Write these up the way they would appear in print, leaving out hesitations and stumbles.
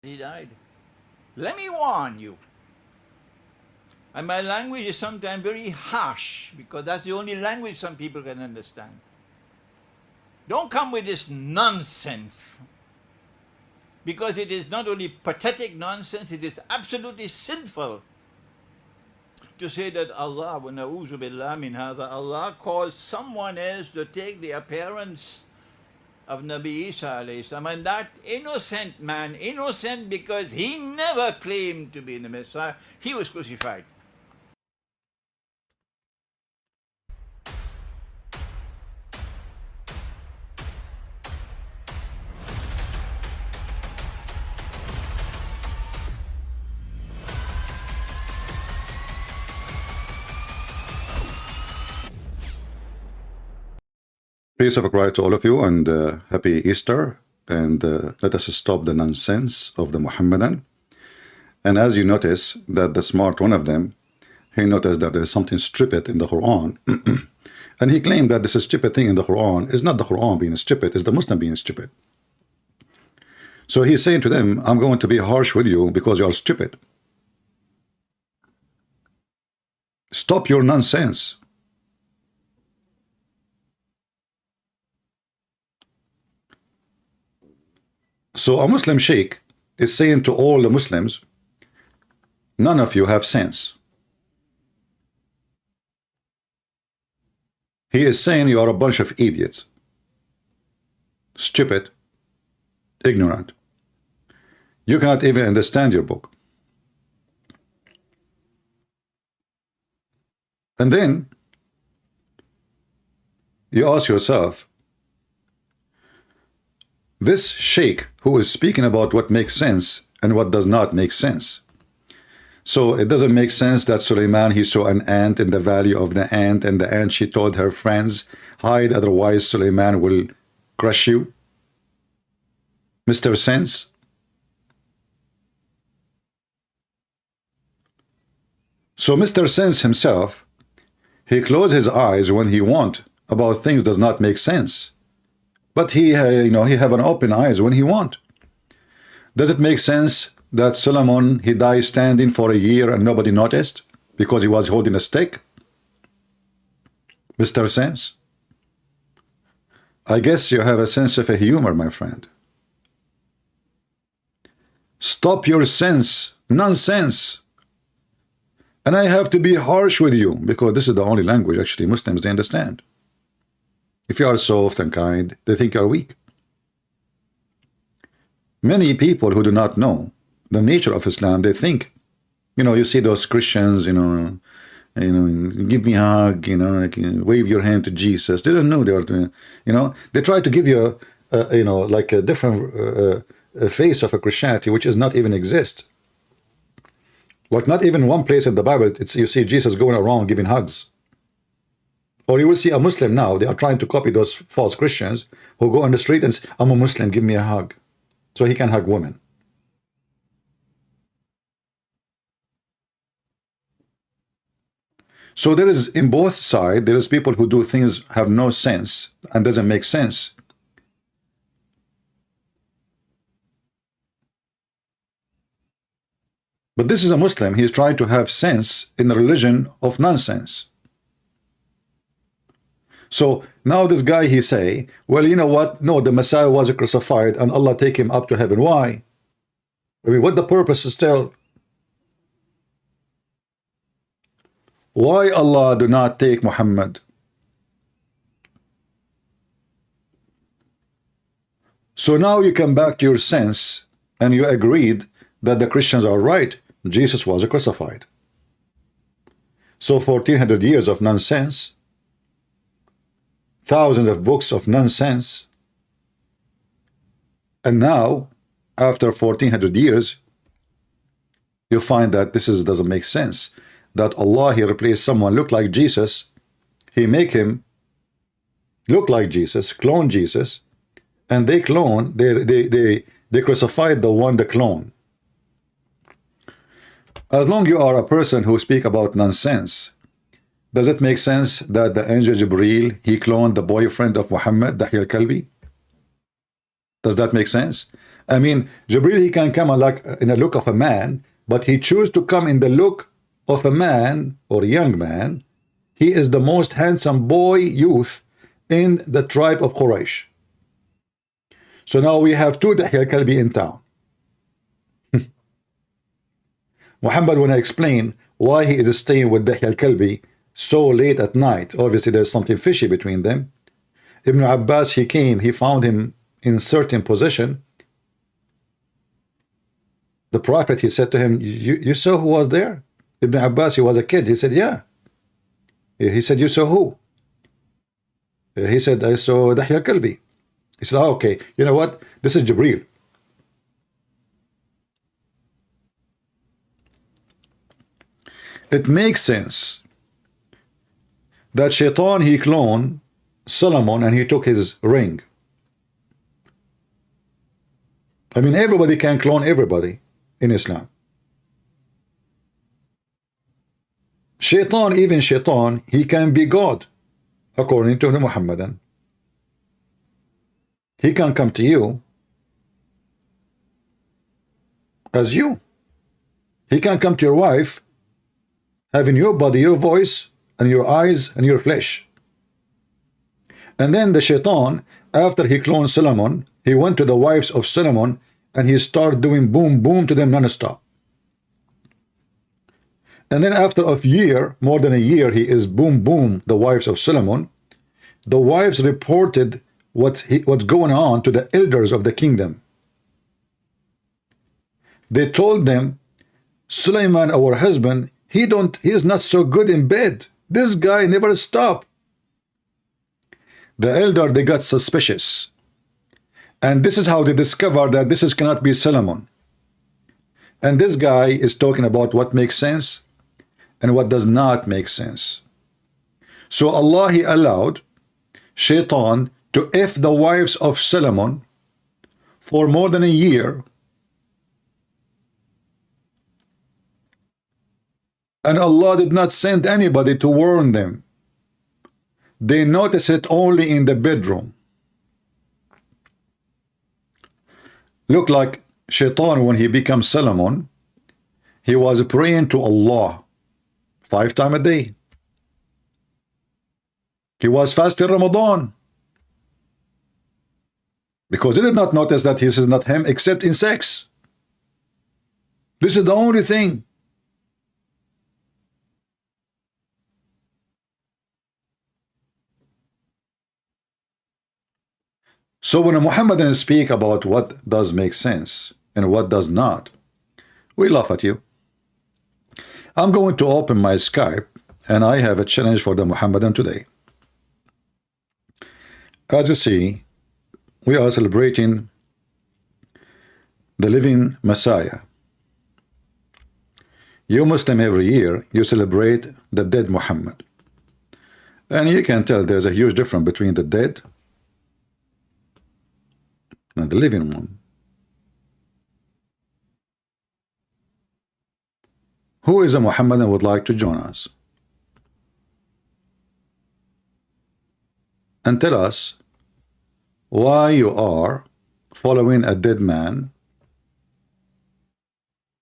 He died. Let me warn you. And my language is sometimes very harsh because that's the only language some people can understand. Don't come with this nonsense, because it is not only pathetic nonsense, it is absolutely sinful to say that Allah, wa na'udhu billah min hadha, Allah calls someone else to take the appearance of Nabi Isa alayhi salam, and that innocent man, innocent because he never claimed to be the Messiah, he was crucified. Peace of Christ to all of you, and happy Easter, and let us stop the nonsense of the Mohammedan. And as you notice that the smart one of them, he noticed that there is something stupid in the Quran, and he claimed that this stupid thing in the Quran is not the Quran being stupid, it's the Muslim being stupid. So he's saying to them, I'm going to be harsh with you because you are stupid. Stop your nonsense. So a Muslim sheikh is saying to all the Muslims, none of you have sense. He is saying you are a bunch of idiots, stupid, ignorant. You cannot even understand your book. And then you ask yourself, this sheikh who is speaking about what makes sense and what does not make sense. So it doesn't make sense that Suleiman, he saw an ant in the valley of the ant, and the ant, she told her friends, hide, otherwise Suleiman will crush you. Mr. Sense. So Mr. Sense himself, he closes his eyes when he wants about things does not make sense. But he have an open eyes when he want. Does it make sense that Solomon, he died standing for a year and nobody noticed because he was holding a stick? Mr. Sense? I guess you have a sense of a humor, my friend. Stop your sense, nonsense. And I have to be harsh with you because this is the only language actually Muslims they understand. If you are soft and kind, they think you are weak. Many people who do not know the nature of Islam, they think, you see those Christians, give me a hug, like, wave your hand to Jesus. They don't know they are doing, they try to give you like a different face of a Christianity, which is not even exist. Like not even one place in the Bible, you see Jesus going around giving hugs. Or you will see a Muslim now, they are trying to copy those false Christians who go on the street and say, I'm a Muslim, give me a hug. So he can hug women. So there is, in both sides, there is people who do things have no sense and doesn't make sense. But this is a Muslim, he is trying to have sense in the religion of nonsense. So now this guy, he say, well, you know what? No, the Messiah was crucified and Allah take him up to heaven. Why? I mean, what the purpose is still? Why Allah do not take Muhammad? So now you come back to your sense and you agreed that the Christians are right. Jesus was crucified. So 1400 years of nonsense, thousands of books of nonsense, and now after 1400 years you find that this doesn't make sense, that Allah, he replaced someone look like Jesus, he make him look like Jesus, clone Jesus, and they crucified the one, the clone. As long you are a person who speak about nonsense, does it make sense that the angel Jibreel, he cloned the boyfriend of Muhammad, Dahya al-Kalbi? Does that make sense? I mean, Jibril, he can come like in a look of a man, but he choose to come in the look of a man or young man. He is the most handsome boy youth in the tribe of Quraysh. So now we have two Dahya al-Kalbi in town. Muhammad, when I explain why he is staying with Dahya al-Kalbi so late at night, obviously there's something fishy between them. Ibn Abbas, he came, he found him in certain position. The Prophet, he said to him, you saw who was there? Ibn Abbas, he was a kid. He said, yeah. He said, you saw who? He said, I saw Dahya al-Kalbi. He said, oh, okay, you know what? This is Jibril. It makes sense that Shaitan, he cloned Solomon and he took his ring. I mean, everybody can clone everybody in Islam. Shaitan, even Shaitan, he can be God according to the Muhammadan. He can come to you as you. He can come to your wife having your body, your voice, and your eyes and your flesh. And then the Shaitan, after he cloned Solomon, he went to the wives of Solomon and he started doing boom boom to them non-stop. And then after a year, more than a year, he is boom boom the wives of Solomon. The wives reported what's going on to the elders of the kingdom. They told them, Sulaiman, our husband, he is not so good in bed. This guy never stopped. The elder, they got suspicious. And this is how they discovered that this cannot be Solomon. And this guy is talking about what makes sense and what does not make sense. So Allah, he allowed Shaitan to F the wives of Solomon for more than a year. And Allah did not send anybody to warn them. They notice it only in the bedroom. Look like Shaitan, when he becomes Solomon, he was praying to Allah 5 times a day. He was fasting Ramadan. Because they did not notice that this is not him except in sex. This is the only thing. So when a Muhammadan speak about what does make sense and what does not, we laugh at you. I'm going to open my Skype and I have a challenge for the Muhammadan today. As you see, we are celebrating the living Messiah. You Muslim, every year you celebrate the dead Muhammad. And you can tell there's a huge difference between the dead and the living one. Who is a Muhammadan would like to join us? And tell us why you are following a dead man.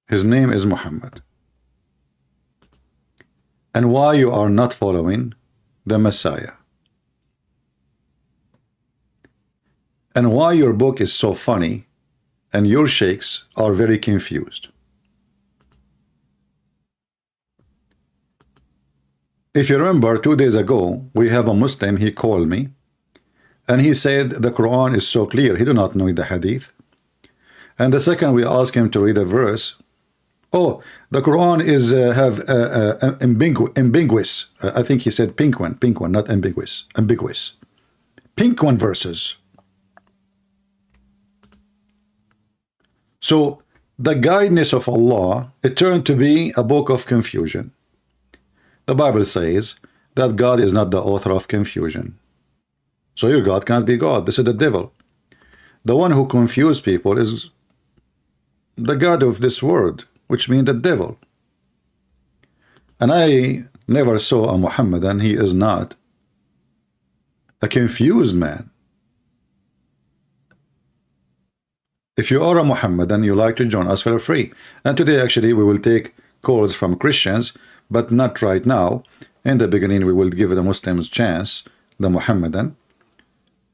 His name is Muhammad. And why you are not following the Messiah. And why your book is so funny and your sheikhs are very confused. If you remember, 2 days ago, we have a Muslim, he called me, and he said the Quran is so clear, he do not know the Hadith. And the second we asked him to read a verse, oh, the Quran is ambiguous. I think he said pink one, not ambiguous, ambiguous. Pink one verses. So the guidance of Allah, it turned to be a book of confusion. The Bible says that God is not the author of confusion. So your God cannot be God. This is the devil. The one who confused people is the God of this world, which means the devil. And I never saw a Muhammadan, he is not a confused man. If you are a Mohammedan, you like to join us, feel free. And today actually we will take calls from Christians, but not right now. In the beginning we will give the Muslims chance, the Mohammedan,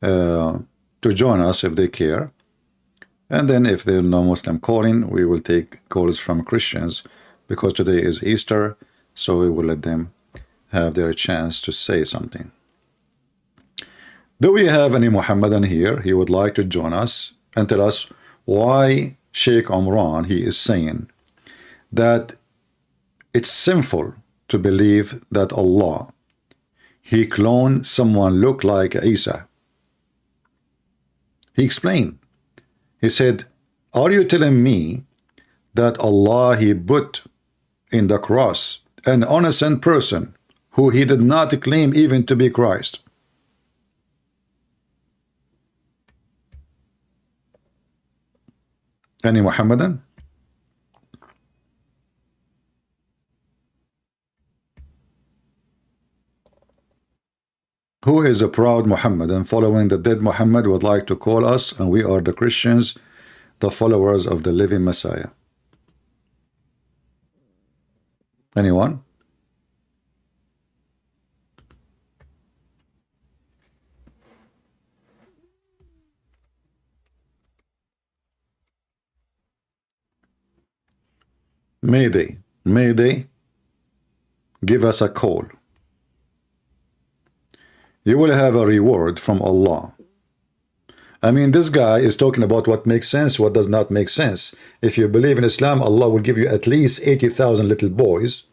to join us if they care. And then if there are no Muslim calling, we will take calls from Christians, because today is Easter, so we will let them have their chance to say something. Do we have any Mohammedan here? He would like to join us and tell us why Sheikh Omran, he is saying that it's sinful to believe that Allah, he cloned someone look like Isa. He explained. He said, are you telling me that Allah, he put in the cross an innocent person who he did not claim even to be Christ? Any Muhammadan? Who is a proud Muhammadan following the dead Muhammad would like to call us, and we are the Christians, the followers of the living Messiah? Anyone? Mayday, give us a call. You will have a reward from Allah. I mean, this guy is talking about what makes sense, what does not make sense. If you believe in Islam, Allah will give you at least 80,000 little boys,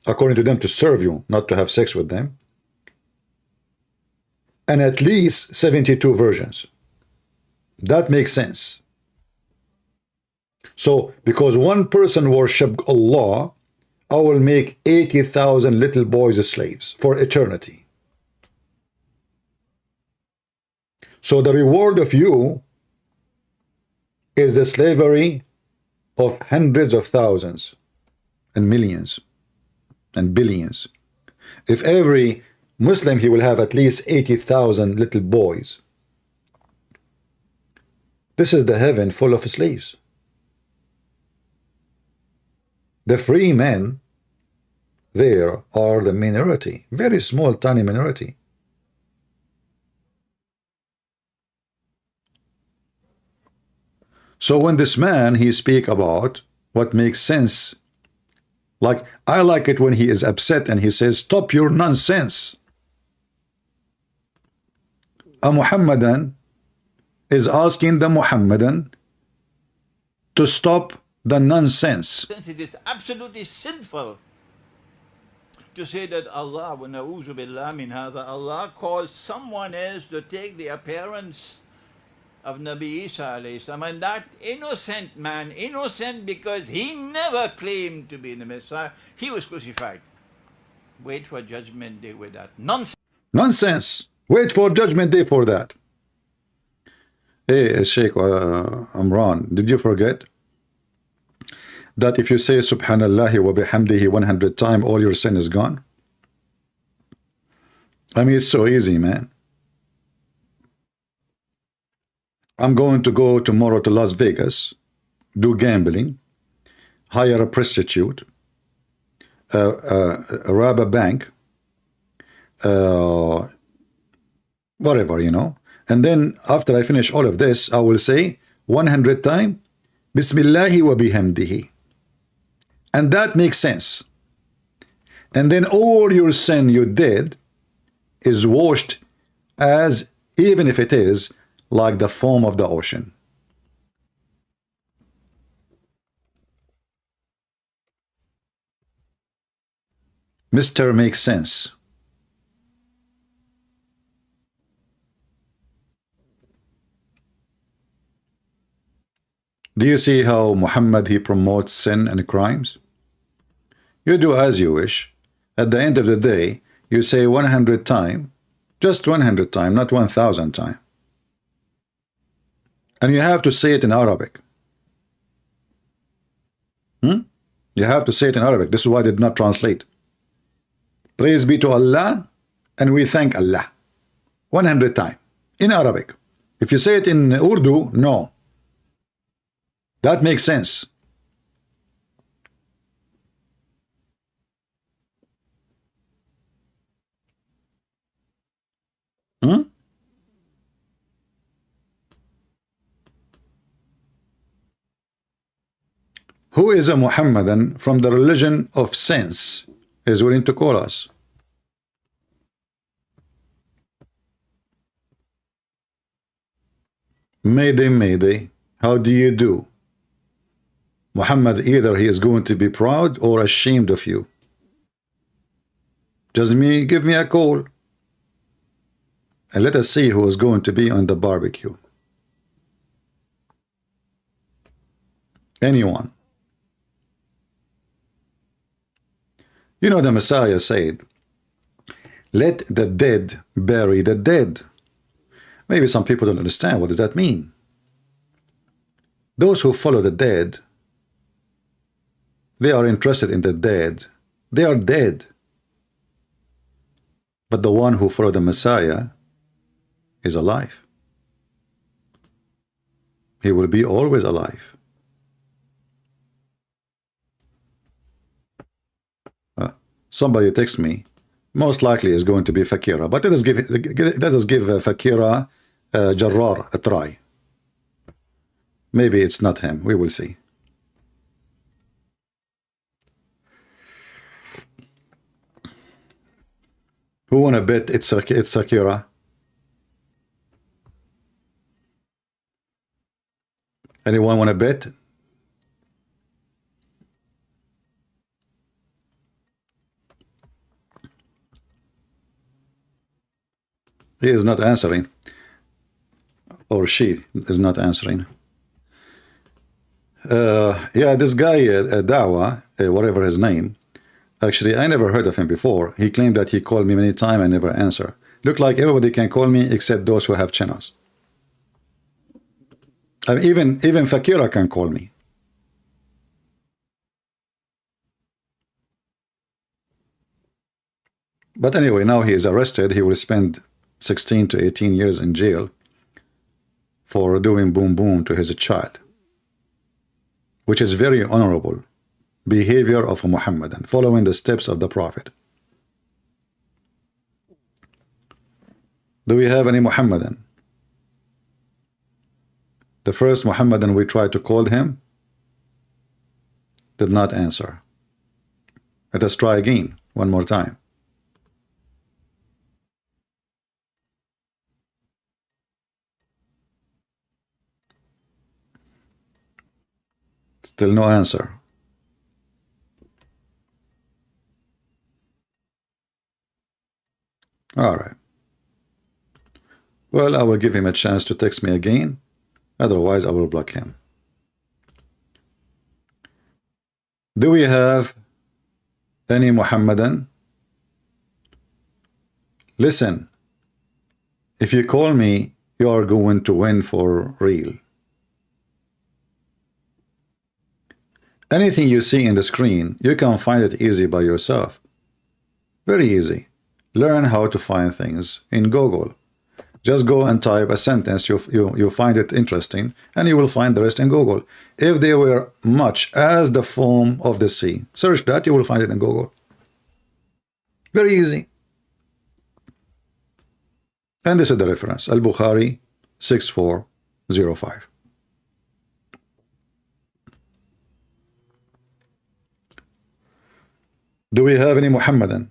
according to them, to serve you, not to have sex with them, and at least 72 virgins. That makes sense. So, because one person worship Allah, I will make 80,000 little boys as slaves for eternity. So the reward of you is the slavery of hundreds of thousands and millions and billions. If every Muslim, he will have at least 80,000 little boys. This is the heaven full of slaves. The free men there are the minority, very small, tiny minority. So when this man, he speak about what makes sense, like I like it when he is upset and he says, stop your nonsense. A Muhammadan is asking the Muhammadan to stop the nonsense. Since it is absolutely sinful to say that Allah, wa na'udhu billah min hadha, Allah calls someone else to take the appearance of Nabi Isa alayhi salam, and that innocent man, innocent because he never claimed to be the Messiah, he was crucified. Wait for judgment day with that nonsense. Nonsense. Wait for judgment day for that. Hey, Sheikh Omran, did you forget that if you say Subhanallah wa bihamdihi 100 times, all your sin is gone? I mean, it's so easy, man. I'm going to go tomorrow to Las Vegas, do gambling, hire a prostitute, rob a bank, whatever, you know. And then after I finish all of this, I will say 100 times, Bismillahi wa bihamdihi. And that makes sense. And then all your sin you did is washed, as even if it is like the foam of the ocean. Mr. Makes sense. Do you see how Muhammad, he promotes sin and crimes? You do as you wish. At the end of the day, you say 100 times, just 100 times, not 1,000 times. And you have to say it in Arabic. You have to say it in Arabic. This is why I did not translate. Praise be to Allah, and we thank Allah. 100 times in Arabic. If you say it in Urdu, no. That makes sense. Hmm? Who is a Muhammadan from the religion of sense is willing to call us? Mayday, mayday. How do you do? Muhammad, either he is going to be proud or ashamed of you. Just give me a call. And let us see who is going to be on the barbecue. Anyone. You know, the Messiah said, let the dead bury the dead. Maybe some people don't understand. What does that mean? Those who follow the dead, they are interested in the dead. They are dead. But the one who follows the Messiah is alive. He will be always alive. Somebody texts me, most likely is going to be Fakira, but let us give Fakira Jarrar a try. Maybe it's not him. We will see. Who wanna bet it's Sakira? Anyone wanna bet? He is not answering, or she is not answering. Yeah, this guy, Dawah, whatever his name, actually, I never heard of him before. He claimed that he called me many times and never answer. Look like everybody can call me except those who have channels. I mean, even Fakira can call me. But anyway, now he is arrested. He will spend 16 to 18 years in jail for doing boom boom to his child, which is very honorable behavior of a Muhammadan, following the steps of the Prophet. Do we have any Muhammadan? The first Muhammadan we tried to call him did not answer. Let us try again, one more time. Still no answer. All right. Well, I will give him a chance to text me again. Otherwise, I will block him. Do we have any Muhammadan? Listen, if you call me, you are going to win for real. Anything you see in the screen, you can find it easy by yourself. Very easy. Learn how to find things in Google. Just go and type a sentence you find it interesting, and you will find the rest in Google. If they were much as the foam of the sea, search that, you will find it in Google. Very easy. And this is the reference, Al-Bukhari 6405. Do we have any Muhammadan?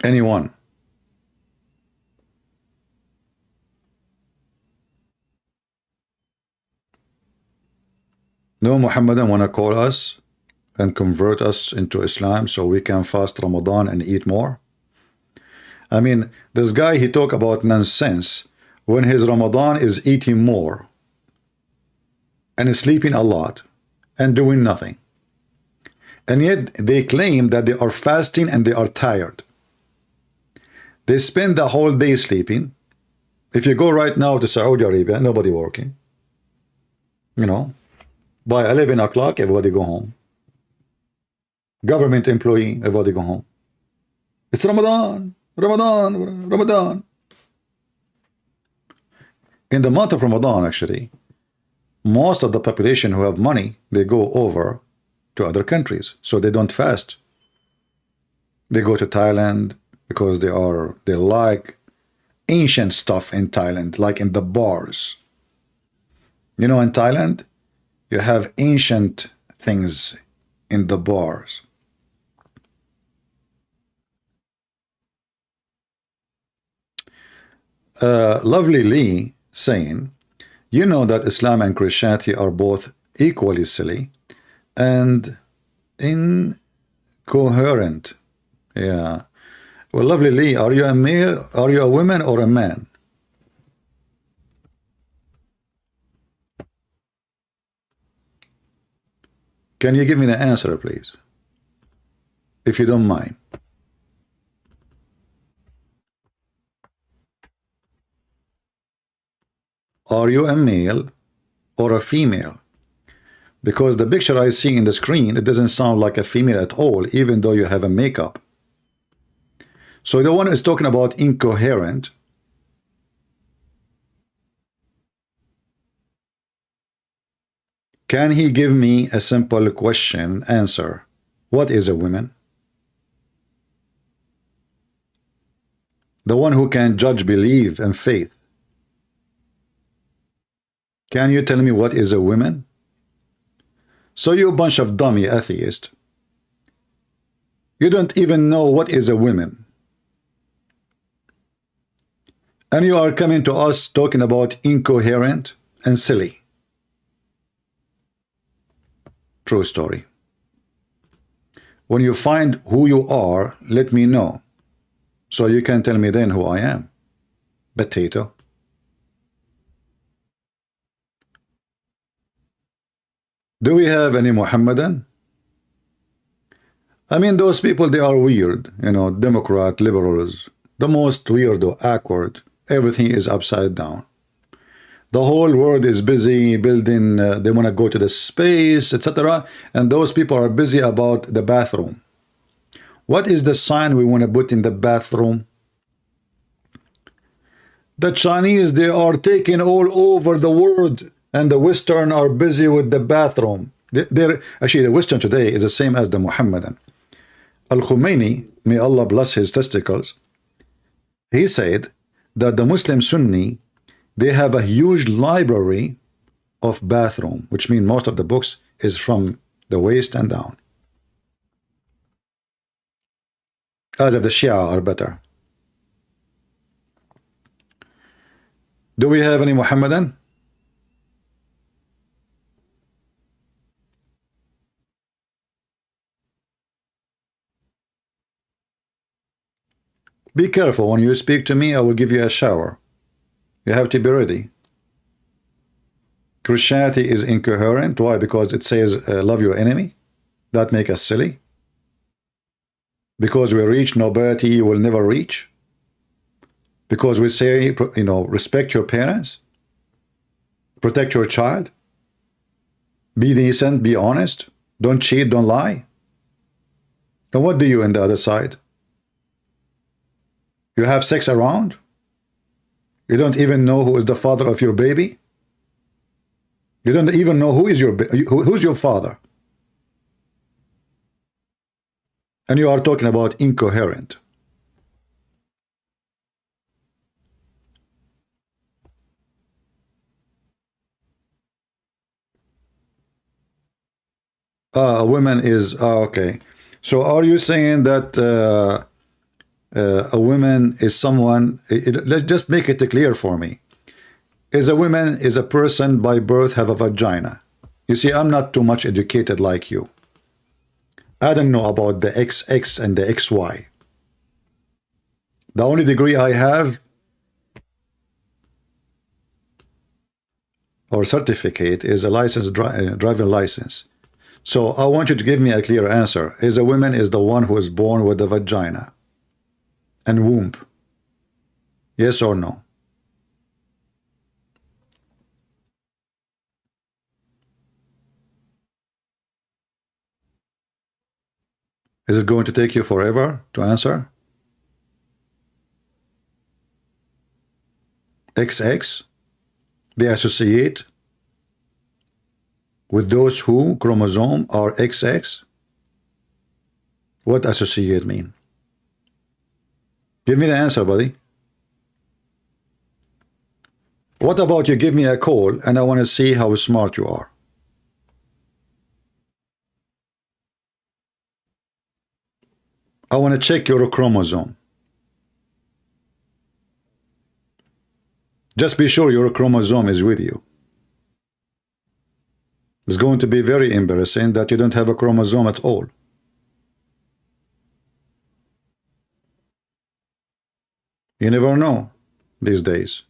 Anyone? No Muhammadan want to call us and convert us into Islam so we can fast Ramadan and eat more? I mean, this guy, he talk about nonsense when his Ramadan is eating more and sleeping a lot and doing nothing. And yet they claim that they are fasting and they are tired. They spend the whole day sleeping. If you go right now to Saudi Arabia, nobody working. You know, by 11 o'clock, everybody go home. Government employee, everybody go home. It's Ramadan. Ramadan, Ramadan. In the month of Ramadan, actually, most of the population who have money, they go over to other countries, so they don't fast. They go to Thailand because they like ancient stuff in Thailand, like in the bars. You know, in Thailand, you have ancient things in the bars. Lovely Lee saying, you know that Islam and Christianity are both equally silly and incoherent. Yeah. Well, Lovely Lee, are you a male, are you a woman or a man? Can you give me the answer, please? If you don't mind. Are you a male or a female? Because the picture I see in the screen, it doesn't sound like a female at all, even though you have a makeup. So the one is talking about incoherent. Can he give me a simple question answer? What is a woman? The one who can judge belief and faith. Can you tell me what is a woman? So you bunch of dummy atheists, you don't even know what is a woman. And you are coming to us talking about incoherent and silly. True story. When you find who you are, let me know, so you can tell me then who I am. Potato. Do we have any Mohammedan? I mean, those people, they are weird, you know, Democrat, liberals, the most weirdo, awkward. Everything is upside down. The whole world is busy building, they want to go to the space, etc. And those people are busy about the bathroom. What is the sign we want to put in the bathroom? The Chinese, they are taking all over the world, and the Western are busy with the bathroom. Actually, the Western today is the same as the Mohammedan. Al-Khomeini, may Allah bless his testicles, he said that the Muslim Sunni, they have a huge library of bathroom, which means most of the books is from the waist and down. As if the Shia are better. Do we have any Mohammedan? Be careful when you speak to me, I will give you a shower. You have to be ready. Christianity is incoherent. Why? Because it says love your enemy. That make us silly. Because we reach nobility you will never reach. Because we say, you know, respect your parents, protect your child, be decent, be honest, don't cheat, don't lie. And what do you on the other side? You have sex around? You don't even know who is the father of your baby? You don't even know who's your father. And you are talking about incoherent. A woman is okay. So are you saying that a woman is someone? Let's just make it clear for me. Is a woman is a person by birth have a vagina? You see, I'm not too much educated like you. I don't know about the XX and the XY. The only degree I have or certificate is a license, driving license. So I want you to give me a clear answer. Is a woman is the one who is born with a vagina and womb? Yes or no? Is it going to take you forever to answer? XX, they associate with those who chromosome are XX? What associate mean? Give me the answer, buddy. What about you give me a call and I want to see how smart you are? I want to check your chromosome. Just be sure your chromosome is with you. It's going to be very embarrassing that you don't have a chromosome at all. You never know these days.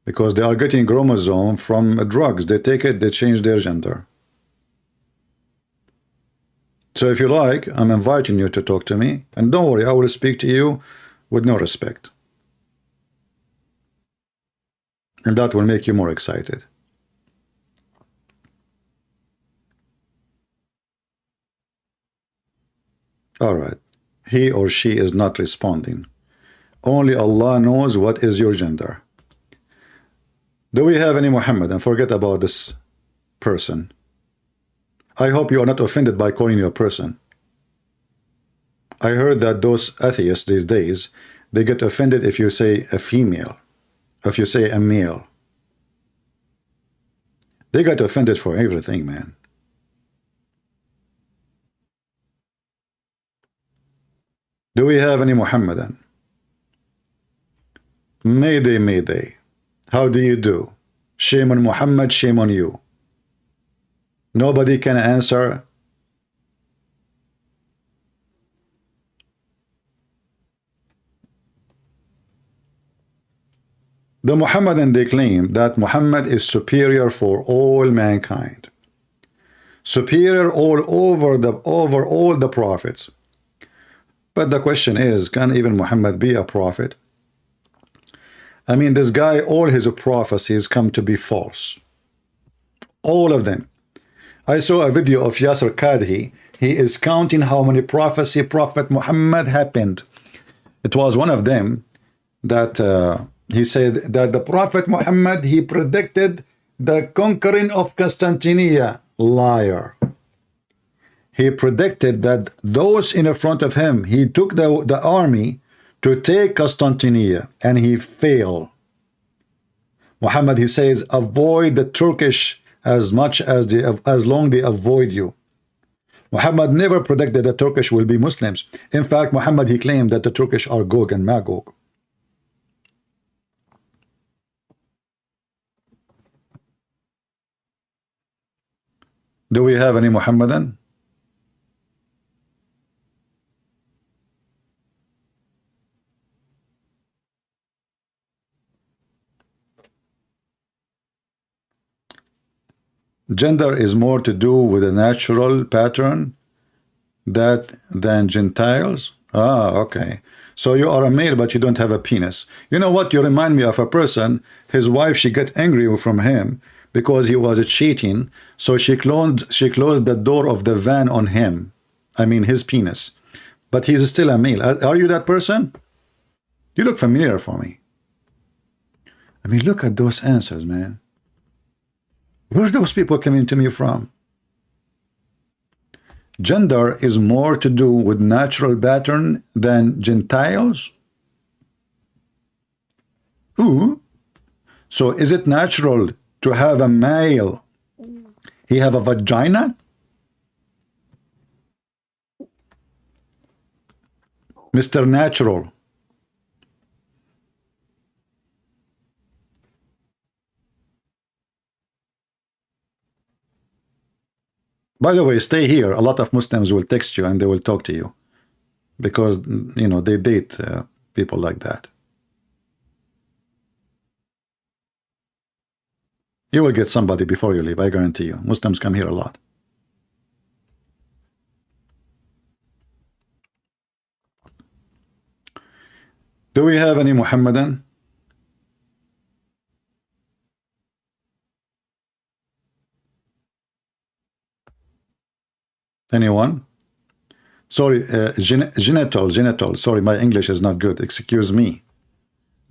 Because they are getting chromosome from drugs. They take it, they change their gender. So if you like, I'm inviting you to talk to me. And don't worry, I will speak to you with no respect. And that will make you more excited. All right. He or she is not responding. Only Allah knows what is your gender. Do we have any Mohammed? And forget about this person. I hope you are not offended by calling you a person. I heard that those atheists these days, they get offended if you say a female, if you say a male. They get offended for everything, man. Do we have any Muhammadan? Mayday, mayday. How do you do? Shame on Muhammad, shame on you. Nobody can answer. The Muhammadan, they claim that Muhammad is superior for all mankind. Superior all over all the prophets. But the question is, can even Muhammad be a prophet? I mean, this guy, all his prophecies come to be false. All of them. I saw a video of Yasser Qadhi. He is counting how many prophecy Prophet Muhammad happened. It was one of them that he said that the Prophet Muhammad, he predicted the conquering of Constantinople. Liar. He predicted that those in front of him, he took the army to take Constantinople, and he failed. Muhammad, he says, avoid the Turkish as much as long they avoid you. Muhammad never predicted the Turkish will be Muslims. In fact, Muhammad, he claimed that the Turkish are Gog and Magog. Do we have any Muhammadan? Gender is more to do with a natural pattern than Gentiles. Ah, okay. So you are a male, but you don't have a penis. You know what? You remind me of a person. His wife, she got angry from him because he was cheating. So she closed the door of the van on him. I mean, his penis. But he's still a male. Are you that person? You look familiar for me. I mean, look at those answers, man. Where are those people coming to me from? Gender is more to do with natural pattern than Gentiles? Ooh. So is it natural to have a male? He have a vagina? Mr. Natural. By the way, stay here. A lot of Muslims will text you and they will talk to you because, you know, they date people like that. You will get somebody before you leave, I guarantee you. Muslims come here a lot. Do we have any Muhammadan? Anyone? Sorry, genital. Sorry, my English is not good. Excuse me.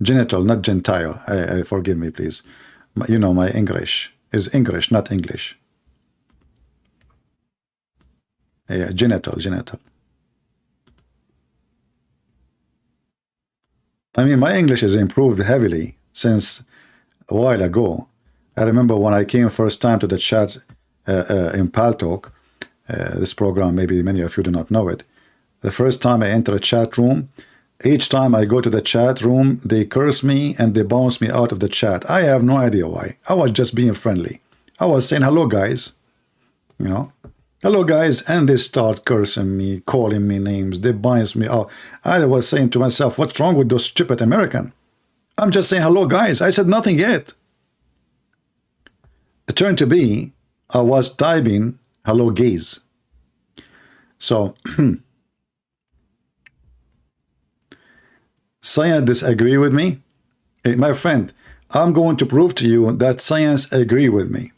Genital, not gentile. Forgive me, please. You know, my English is English, not English. Yeah, genital. I mean, my English has improved heavily since a while ago. I remember when I came first time to the chat in Paltalk, this program, maybe many of you do not know it. The first time I enter a chat room, each time I go to the chat room, they curse me and they bounce me out of the chat. I have no idea why. I was just being friendly. I was saying, hello, guys. You know, hello, guys. And they start cursing me, calling me names. They bounce me out. I was saying to myself, what's wrong with those stupid Americans? I'm just saying, hello, guys. I said nothing yet. It turned to be, I was typing, hello, gays. So, science disagree with me? Hey, my friend, I'm going to prove to you that science agree with me.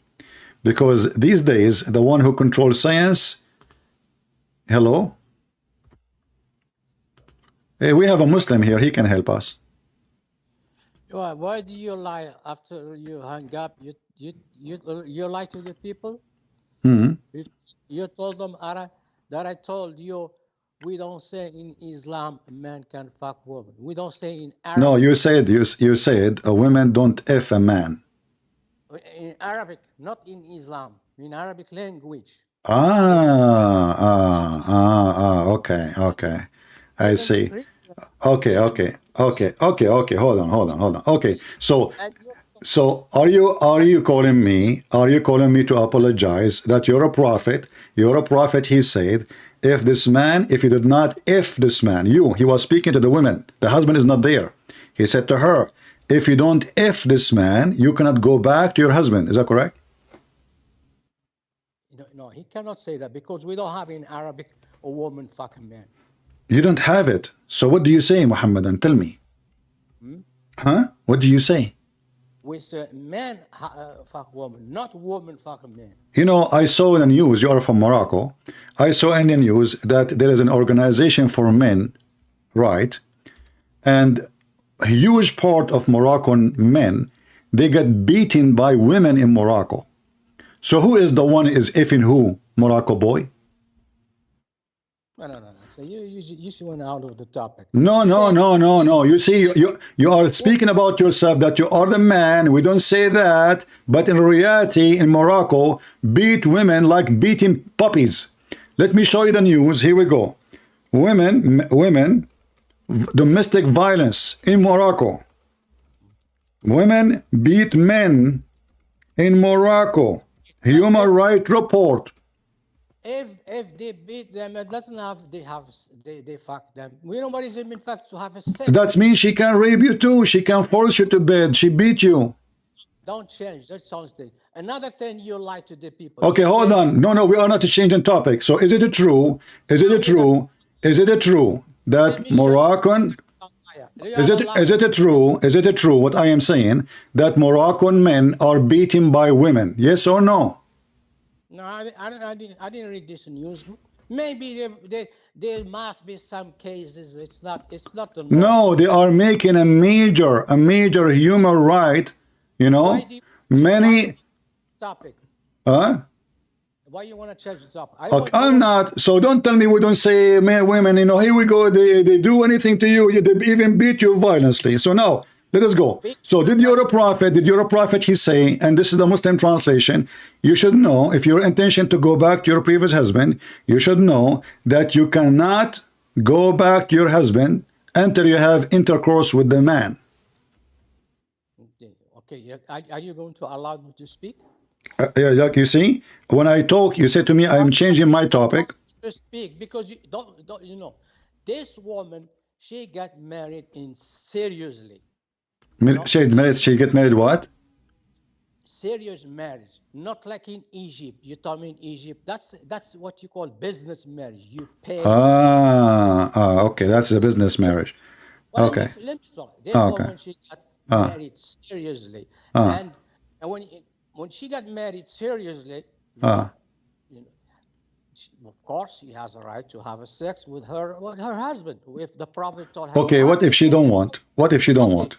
Because these days, the one who controls science, hello? Hey, we have a Muslim here, he can help us. Why do you lie after you hang up? You lie to the people? Mm-hmm. You told them that I told you we don't say in Islam a man can fuck woman. We don't say in Arabic. No, you said a woman don't F a man. In Arabic, not in Islam. In Arabic language. Okay. I see. Okay. Hold on. Okay. So are you calling me to apologize that you're a prophet? You're a prophet, he said. If you did not if this man, he was speaking to the women. The husband is not there. He said to her, if you don't if this man, you cannot go back to your husband. Is that correct? No, he cannot say that because we don't have in Arabic a woman fuck a man. You don't have it. So what do you say, Mohammed? And tell me. Huh? What do you say? We say man fuck woman, not woman fuck a man. You know, I saw in the news, you are from Morocco, I saw in the news that there is an organization for men, right? And a huge part of Moroccan men, they get beaten by women in Morocco. So who is the one is effing who, Morocco boy? No. So you should went out of the topic. No. You see, you are speaking about yourself that you are the man. We don't say that. But in reality, in Morocco, beat women like beating puppies. Let me show you the news. Here we go. Women, domestic violence in Morocco. Women beat men in Morocco. Human Rights Report. If they beat them, it doesn't have they fuck them. We know what is in fact to have a sex. That means she can rape you too. She can force you to bed. She beat you. Don't change. That sounds thing. Another thing you lie to the people. Okay, hold on. No, we are not changing topic. So is it true? Is it true that Moroccan? Is it true what I am saying that Moroccan men are beaten by women? Yes or no? No, I didn't read this news. Maybe there must be some cases. It's not the norm. No, they are making a major human right. You know, many. Topic. Huh? Why you want to change the topic? Okay, I'm not. So don't tell me we don't say men, women. You know, here we go. They do anything to you. They even beat you violently. So now. Let us go. So did your prophet he say, and this is the Muslim translation, you should know, if your intention to go back to your previous husband, you should know that you cannot go back to your husband until you have intercourse with the man. Okay. Are you going to allow me to speak? Yeah, like you see, when I talk, you say to me, I am changing my topic. To speak because you don't this woman, she got married in seriously. She get married what? Serious marriage, not like in Egypt. You told me in Egypt, that's what you call business marriage. You pay. Okay, that's a business marriage. Well, okay. Let me talk. This woman, she got married seriously, and when she got married seriously, of course, she has a right to have a sex with her husband. If the prophet told her. Okay, what if she don't want? What if she don't want?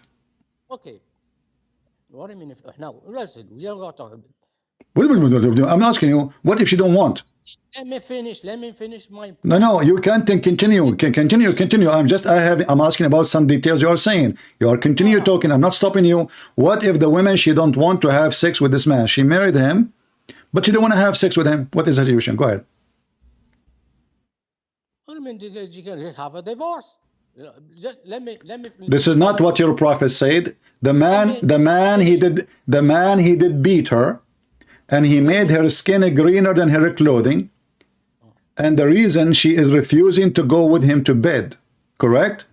Okay. What do you mean if now? Listen, we don't got to talk. I'm asking you, what if she don't want? Let me finish. Let me finish my. No, you can't continue. Continue. I'm asking about some details you are saying. You are continue talking. I'm not stopping you. What if the woman, she don't want to have sex with this man? She married him, but she don't want to have sex with him. What is the situation? Go ahead. What do you mean you can just have a divorce? Let me. This is not what your prophet said. The man he did beat her, and he made her skin greener than her clothing, and the reason she is refusing to go with him to bed, correct?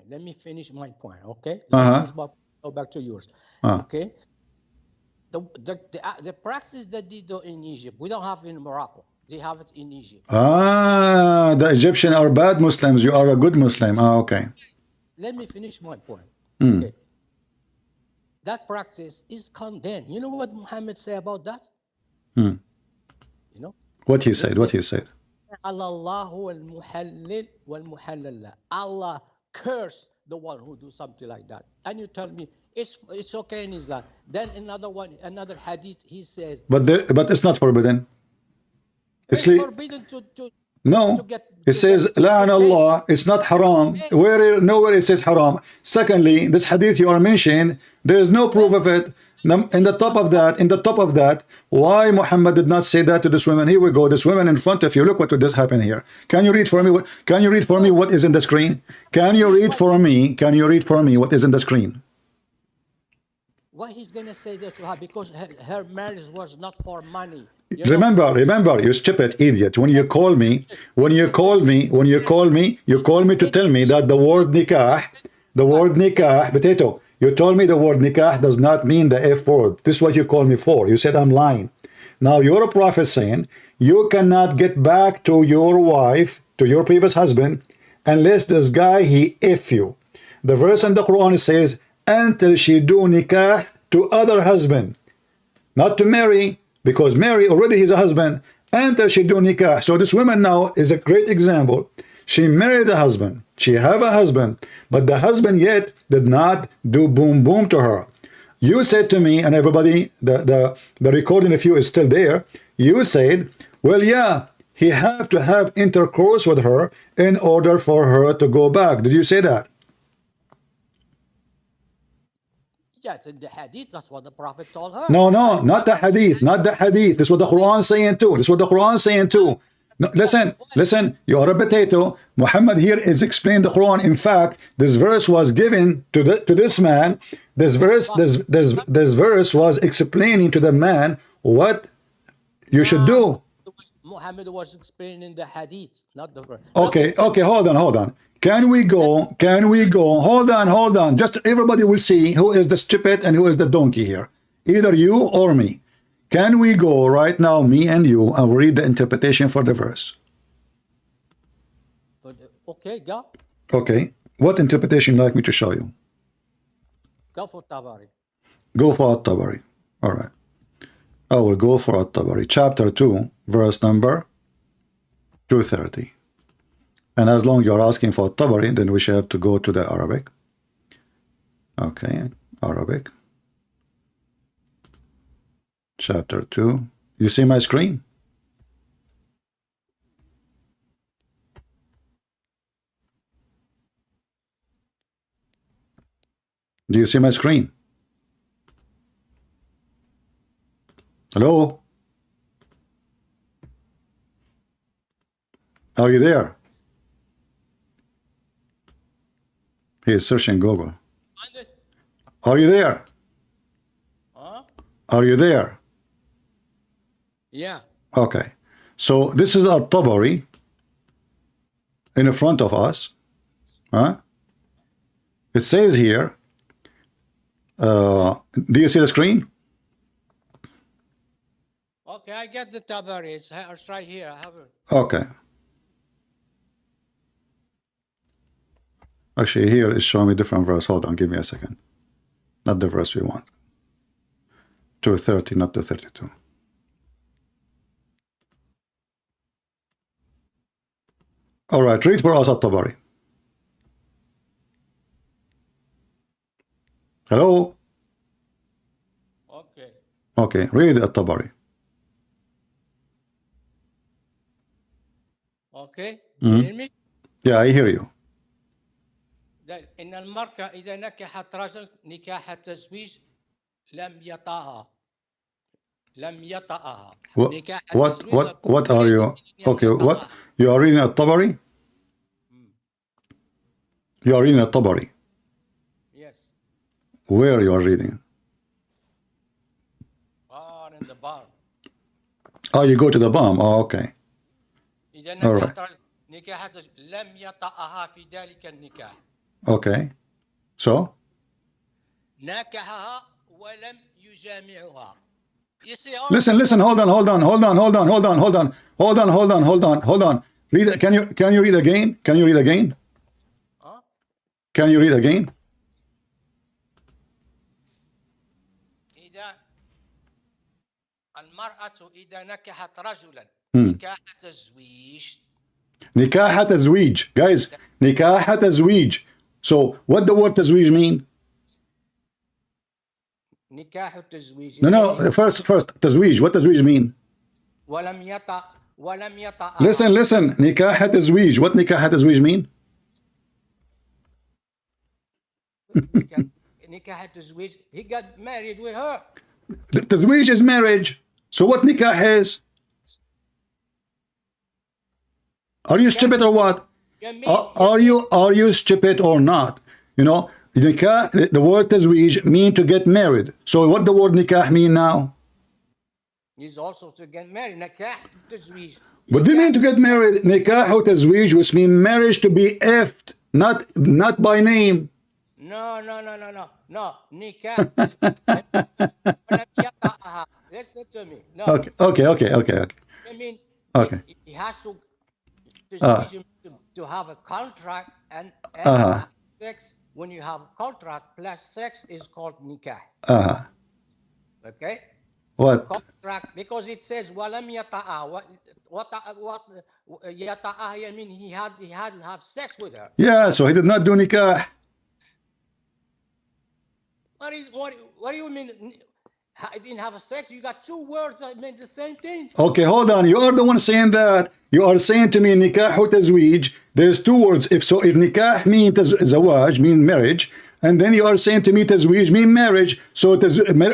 Let me finish my point, okay? Go back to yours, okay? The practice that they do in Egypt, we don't have in Morocco. They have it in Egypt. The Egyptians are bad Muslims. You are a good Muslim. Okay. Let me finish my point. Okay. That practice is condemned. You know what Mohammed said about that? You know? What he said? What he said? Allah curse the one who do something like that. And you tell me it's okay in Islam. Then another hadith, he says. But it's not forbidden. It's forbidden no, it says la'an Allah. It's not haram. Nowhere it says haram. Secondly, this hadith you are mentioning, there is no proof of it. In the top of that, why Muhammad did not say that to this woman? Here we go. This woman in front of you. Look what just happened here. Can you read for me? What is in the screen? Can you read for me what is in the screen? Why he's gonna say that to her? Because her marriage was not for money. Remember, you stupid idiot. When you call me to tell me that the word nikah, potato. You told me the word nikah does not mean the F word. This is what you call me for. You said I'm lying. Now you're a prophet saying you cannot get back to your wife, to your previous husband, unless this guy he F you. The verse in the Quran says until she do nikah to other husband, not to marry. Because Mary already is a husband, until she do nikah. So this woman now is a great example. She married a husband. She have a husband, but the husband yet did not do boom boom to her. You said to me, and everybody, the recording of you is still there. You said, well, yeah, he have to have intercourse with her in order for her to go back. Did you say that? Yes, in the hadith, that's what the Prophet told her. No, not the hadith. This is what the Quran is saying too. No, listen, you are a potato. Muhammad here is explaining the Quran. In fact, this verse was given to this man. This verse was explaining to the man what you should do. Muhammad was explaining the hadith, not the verse. Okay, hold on. Can we go? Hold on. Just everybody will see who is the stupid and who is the donkey here. Either you or me. Can we go right now, me and you, and read the interpretation for the verse? Okay, go. Okay. What interpretation would you like me to show you? Go for Tabari. Go for At-Tabari. All right. I will go for At-Tabari. Chapter 2, verse number 230. And as long as you're asking for Tabari, then we should have to go to the Arabic. Okay, Arabic. Chapter 2. You see my screen? Do you see my screen? Hello? Are you there? He is searching Google. Are you there? Huh? Are you there? Yeah. Okay. So this is At-Tabari in front of us. Huh? It says here, do you see the screen? Okay, I get the Tabari. It's right here. I have it. Okay. Actually, here it's showing me different verse. Hold on, give me a second. Not the verse we want. 230, not 232. All right, read for us At-Tabari. Hello? Okay. Okay, read الطبري. Okay. You hear me? Yeah, I hear you. إن المرأة إذا نكحت رجل نكاح التزويج لم يطأها. نكاح التزويج what are you? Okay, what? You are reading الطبري? You are reading الطبري. Yes. Where you are reading? In the bar. Oh, you go to the bomb. Oh, okay. إذا All right. نكحت نكاح التزويج لم يطأها في ذلك النكاح. Okay. So? ناكحها ولم يجامعها. You see, Listen, hold on. Read it. Can you read again? Can you read again? Huh? Can you read again? إذا المرأة إذا نكحت رجلا نكاح تزويج. نكاح تزويج. Guys, نكاح تزويج. So, what the word تزويج mean? نكاح التزويج. No, first, تزويج. What تزويج mean? ولم يطأ. Listen. نكاح تزويج. What نكاح تزويج mean? نكاح التزويج. He got married with her. تزويج is marriage. So what نكاح is? Are you stupid or what? Are you stupid or not? You know, nikah, the word تزويج mean to get married. So what the word nikah mean now? He's also to get married. نكاح التزويج. What do you mean to get married? Nikah or تزويج, which mean marriage to be effed, not by name. No. نكاح. Listen to me. No. Okay. I mean, Okay. he has to have a contract and sex. When you have contract plus sex is called nikah. Okay. What? Contract, because it says walam yata'a. What yata'a? I mean he hadn't have sex with her. Yeah, so he did not do nikah. What do you mean? I didn't have a sex. You got two words that mean the same thing. Okay, hold on. You are the one saying that. You are saying to me nikah or تزويج. There's two words. If nikah mean زواج, mean marriage, and then you are saying to me تزويج mean marriage. So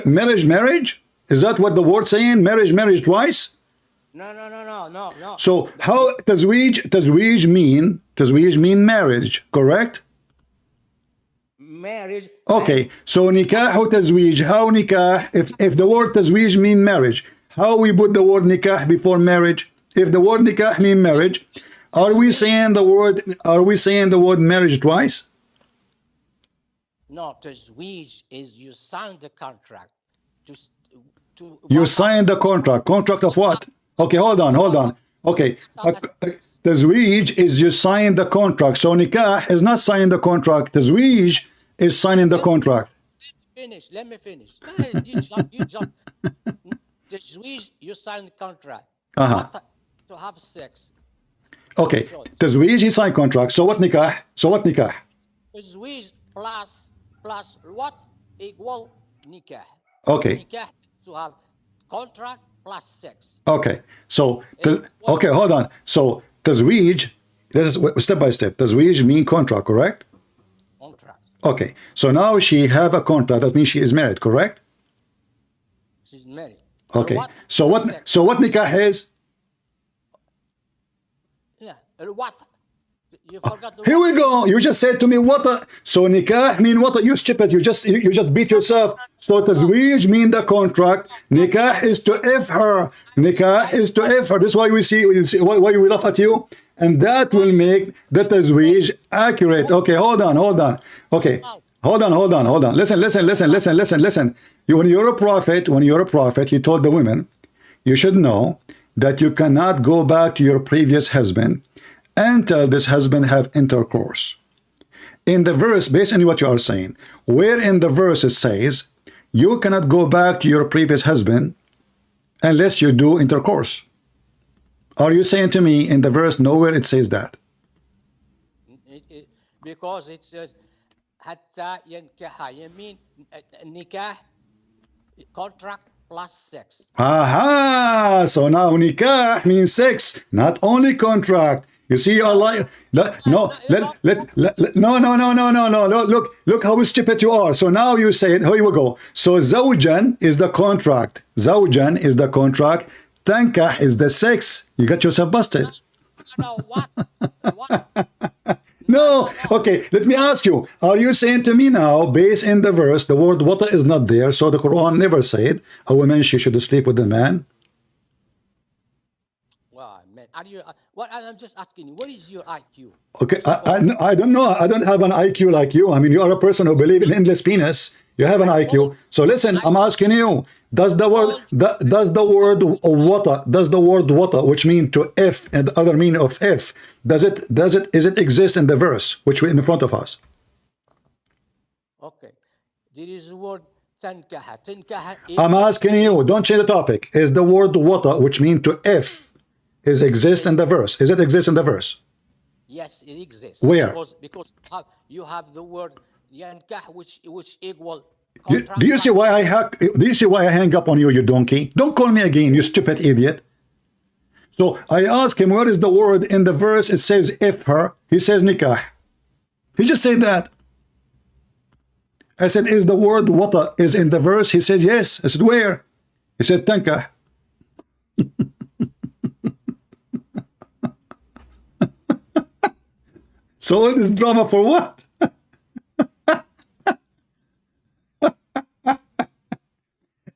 marriage? Is that what the word saying? Marriage twice? No. So how تزويج mean marriage, correct? Marriage. Okay, so nikah or تزويج, how nikah, if the word تزويج mean marriage, how we put the word nikah before marriage? If the word nikah mean marriage, are we saying the word marriage twice? No, تزويج is you sign the contract. You sign the contract. Contract of what? Okay, hold on. Okay, تزويج is you sign the contract. So nikah is not signing the contract. تزويج is signing the contract. Let me finish. You jump. تزويج, you sign the contract. To have sex. Okay, تزويج he signed contract. So what nikah? تزويج plus what equal nikah. Okay. Nikah to have contract plus sex. Okay, so hold on. So تزويج, this is step by step. تزويج mean contract, correct? Contract. Okay, so now she have a contract. That means she is married, correct? She's married. Okay, so what nikah is? Yeah, what? You forgot the Here we go. You just said to me what? So nikah mean what? You stupid. You just beat yourself. So تزويج mean the contract. Nikah is to F her. Nikah is to F her. This is why we see why we laugh at you. And that will make the تزويج accurate. Okay, hold on. Okay, hold on. Listen. When you're a prophet, you told the women, you should know that you cannot go back to your previous husband until this husband have intercourse. In the verse, based on what you are saying, where in the verse it says, you cannot go back to your previous husband unless you do intercourse. Are you saying to me in the verse nowhere it says that? Because it says حتى ينكح. You mean nikah, contract plus sex. Aha! So now nikah means sex, not only contract. You see, your life. No, no. Look how stupid you are. So now you say it. Here we go. So zawjan is the contract. Zawjan is the contract. Tankah is the sex. You got yourself busted. No, what? What? No. Okay, let me ask you. Are you saying to me now, based in the verse, the word wata is not there, so the Quran never said a woman she should sleep with a man? Well, man, are you? What? I'm just asking you. What is your IQ? Okay, I don't know. I don't have an IQ like you. I mean, you are a person who believes in endless penis. You have an IQ. So listen, I'm asking you. Does the word wata, which mean to if, and the other meaning of if, is it exist in the verse which we in front of us? Okay. There is the word tankaha. Tankaha. I'm asking you. Don't change the topic. Is the word wata, which mean to if, is exist in the verse? Is it exist in the verse? Yes, it exists. Where? Because you have the word yankah, which equal. Do you see why I hang up on you, you donkey? Don't call me again, you stupid idiot. So I ask him, where is the word in the verse? It says if her. He says nikah. He just said that. I said, is the word wata is in the verse? He said, yes. I said, where? He said, tankah. So all this drama for what?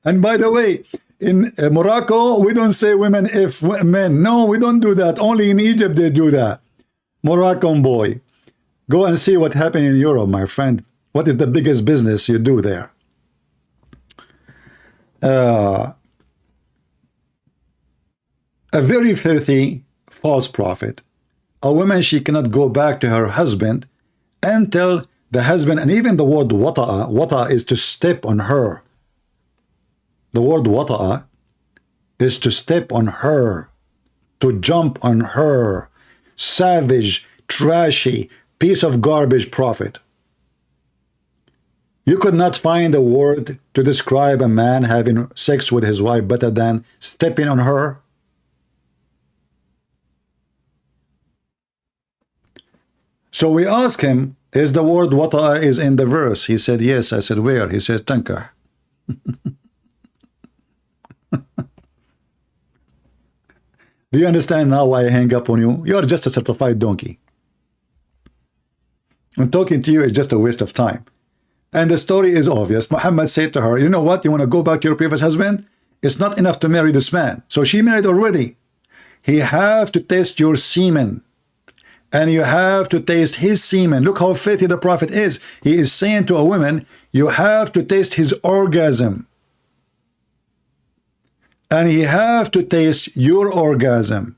And by the way, in Morocco, we don't say women if men. No, we don't do that. Only in Egypt they do that. Moroccan boy. Go and see what happened in Europe, my friend. What is the biggest business you do there? A very filthy false prophet. A woman, she cannot go back to her husband until the husband, and even the word wata is to step on her. The word wata'a is to step on her, to jump on her. Savage, trashy, piece of garbage prophet. You could not find a word to describe a man having sex with his wife better than stepping on her. So we asked him, is the word wata'a is in the verse? He said, yes. I said, where? He said, tankah. Do you understand now why I hang up on you? You are just a certified donkey. And talking to you is just a waste of time. And the story is obvious. Muhammad said to her, you know what? You want to go back to your previous husband? It's not enough to marry this man. So she married already. He have to taste your semen. And you have to taste his semen. Look how filthy the prophet is. He is saying to a woman, you have to taste his orgasm. And he have to taste your orgasm.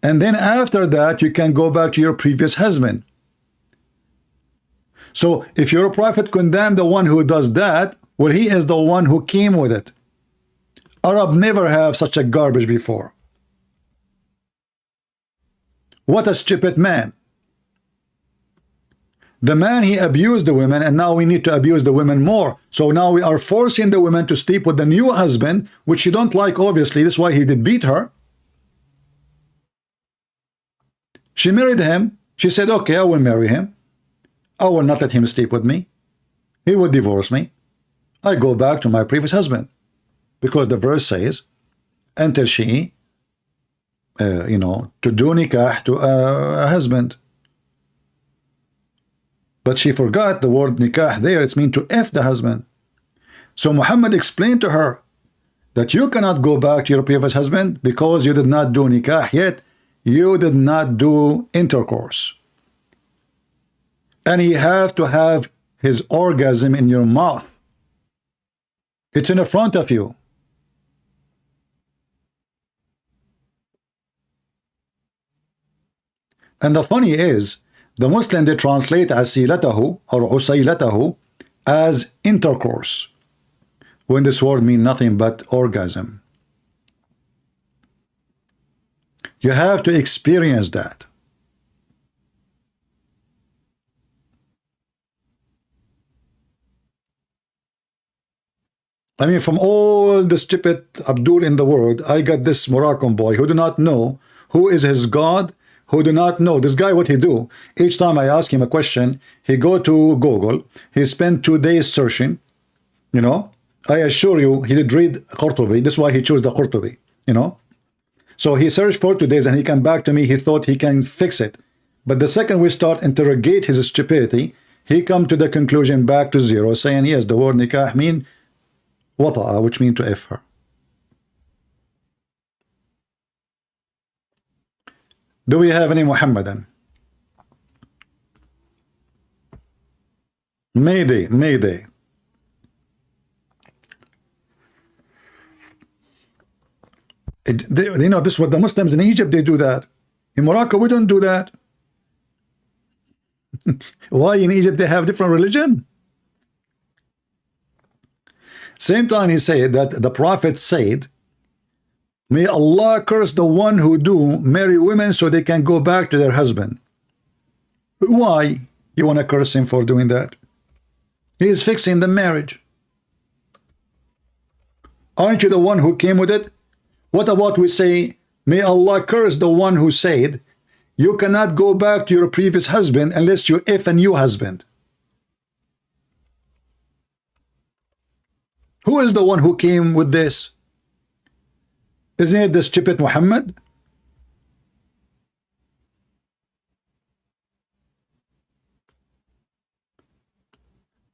And then after that, you can go back to your previous husband. So if your prophet condemned the one who does that, well, he is the one who came with it. Arab never have such a garbage before. What a stupid man. The man, he abused the women, and now we need to abuse the women more. So now we are forcing the women to sleep with the new husband, which she don't like, obviously. That's why he did beat her. She married him. She said, okay, I will marry him. I will not let him sleep with me. He would divorce me. I go back to my previous husband. Because the verse says, until she, to do nikah to a husband. But she forgot the word nikah there. It's mean to F the husband. So Muhammad explained to her that you cannot go back to your previous husband because you did not do nikah yet. You did not do intercourse. And you have to have his orgasm in your mouth. It's in the front of you. And the funny is, the Muslim, they translate asilatahu or usailatahu as intercourse, when this word means nothing but orgasm. You have to experience that. I mean, from all the stupid Abdul in the world, I got this Moroccan boy who do not know who is his God, who do not know. This guy, what he do, each time I ask him a question, he go to Google, he spent 2 days searching, you know. I assure you, he did read Qurtubi. This is why he chose the Qurtubi, you know. So he searched for 2 days and he came back to me, he thought he can fix it. But the second we start interrogate his stupidity, he come to the conclusion back to zero, saying, yes, the word nikah mean wata'a, which mean to F her. Do we have any Muhammadan? Mayday, Mayday. You know, this is what the Muslims in Egypt, they do that. In Morocco, we don't do that. Why in Egypt they have different religion? Same time he said that the Prophet said, may Allah curse the one who do marry women so they can go back to their husband. Why you want to curse him for doing that? He is fixing the marriage. Aren't you the one who came with it? What about we say, may Allah curse the one who said, you cannot go back to your previous husband unless you F a new husband. Who is the one who came with this? Isn't it the stupid Muhammad?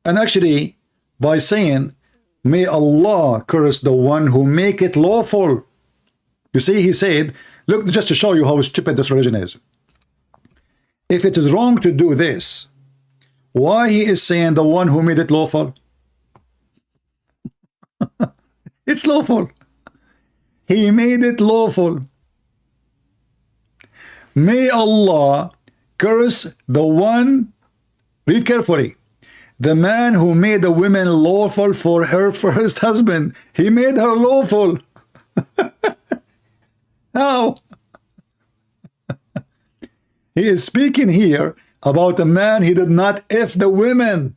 And actually, by saying, may Allah curse the one who make it lawful. You see, he said, look, just to show you how stupid this religion is. If it is wrong to do this, why he is saying the one who made it lawful? It's lawful. He made it lawful. May Allah curse the one, read carefully, the man who made the woman lawful for her first husband. He made her lawful. How? He is speaking here about a man he did not F the women.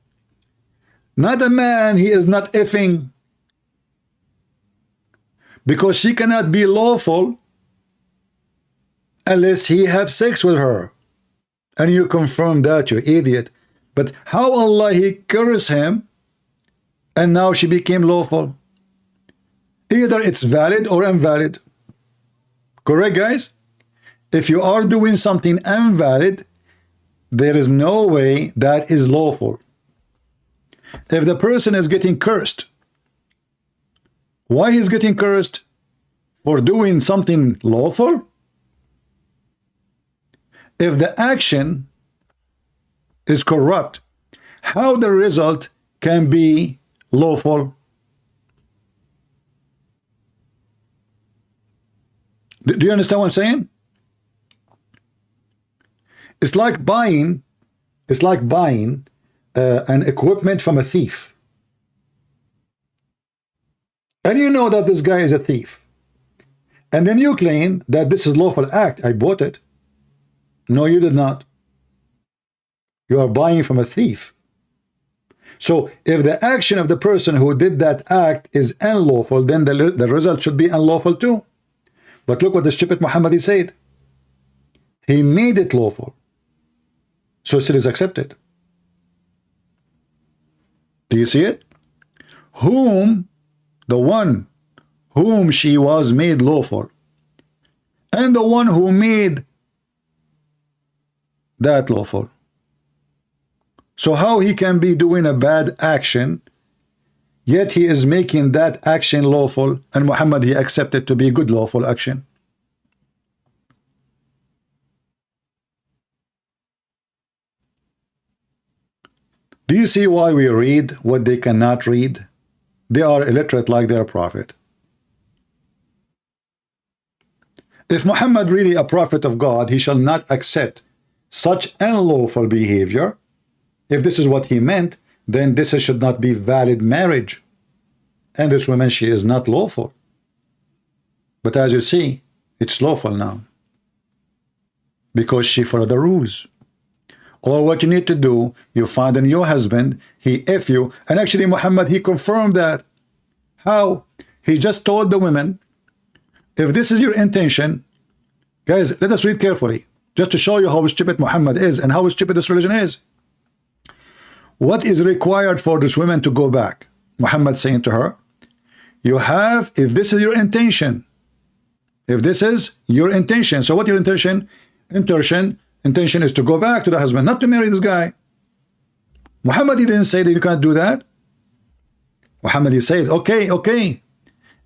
Not a man he is not effing. Because she cannot be lawful unless he have sex with her. And you confirm that, you idiot. But how Allah he cursed him and now she became lawful? Either it's valid or invalid. Correct, guys? If you are doing something invalid, there is no way that is lawful. If the person is getting cursed, why he's getting cursed? For doing something lawful? If the action is corrupt, how the result can be lawful? Do you understand what I'm saying? It's like buying an equipment from a thief. And you know that this guy is a thief. And then you claim that this is lawful act. I bought it. No, you did not. You are buying from a thief. So if the action of the person who did that act is unlawful, then the result should be unlawful too. But look what the stupid Muhammad said. He made it lawful. So it is accepted. Do you see it? Whom, the one whom she was made lawful, and the one who made that lawful. So how he can be doing a bad action, yet he is making that action lawful, and Muhammad he accepted to be good lawful action. Do you see why we read what they cannot read? They are illiterate like their prophet. If Muhammad really a prophet of God, he shall not accept such unlawful behavior. If this is what he meant, then this should not be valid marriage. And this woman, she is not lawful. But as you see, it's lawful now. Because she followed the rules. Or what you need to do, you find a new husband, he F you, and actually Muhammad, he confirmed that. How? He just told the women, if this is your intention, guys, let us read carefully, just to show you how stupid Muhammad is and how stupid this religion is. What is required for this woman to go back? Muhammad saying to her, you have, if this is your intention, if this is your intention, so what your intention? Intention is to go back to the husband, not to marry this guy. Muhammad didn't say that you can't do that. Muhammad, he said, okay,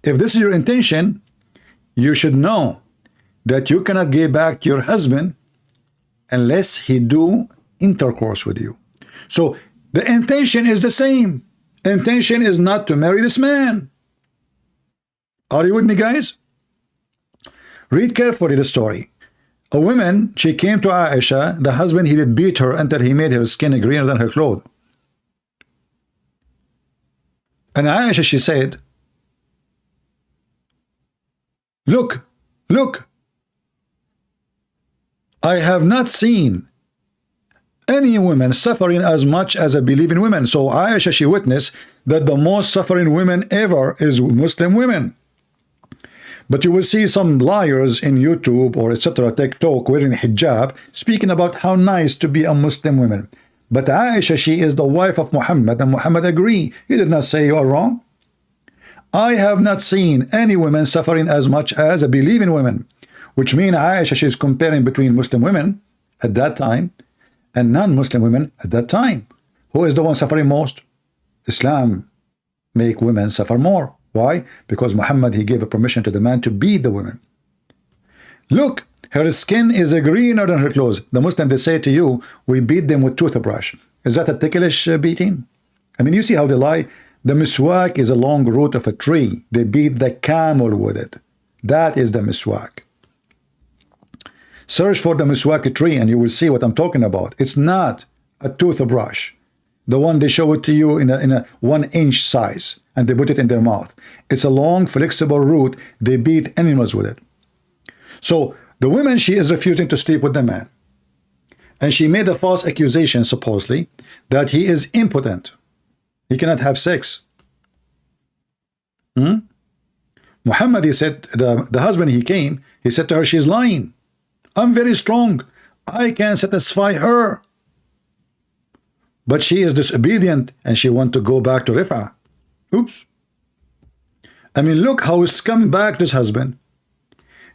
if this is your intention, you should know that you cannot get back to your husband unless he do intercourse with you. So the intention is the same. Intention is not to marry this man. Are you with me, guys? Read carefully the story. A woman, she came to Aisha, the husband, he did beat her until he made her skin greener than her clothes. And Aisha, she said, look, I have not seen any women suffering as much as I believe in women. So Aisha, she witnessed that the most suffering women ever is Muslim women. But you will see some liars in YouTube or etc. TikTok wearing hijab speaking about how nice to be a Muslim woman. But Aisha, she is the wife of Muhammad, and Muhammad agree. He did not say you are wrong. I have not seen any women suffering as much as I believe in women, which means Aisha, she is comparing between Muslim women at that time and non-Muslim women at that time. Who is the one suffering most? Islam make women suffer more. Why? Because Muhammad, he gave a permission to the man to beat the women. Look, her skin is greener than her clothes. The Muslim, they say to you, we beat them with toothbrush. Is that a ticklish beating? I mean, you see how they lie? The miswak is a long root of a tree. They beat the camel with it. That is the miswak. Search for the miswak tree and you will see what I'm talking about. It's not a toothbrush. The one they show it to you in a 1-inch size and they put it in their mouth. It's a long, flexible root. They beat animals with it. So the woman, she is refusing to sleep with the man. And she made a false accusation, supposedly, that he is impotent. He cannot have sex. Muhammad, he said, the husband, he came, he said to her, she's lying. I'm very strong. I can satisfy her. But she is disobedient and she wants to go back to Rif'a. Oops. I mean, look how scumbag this husband.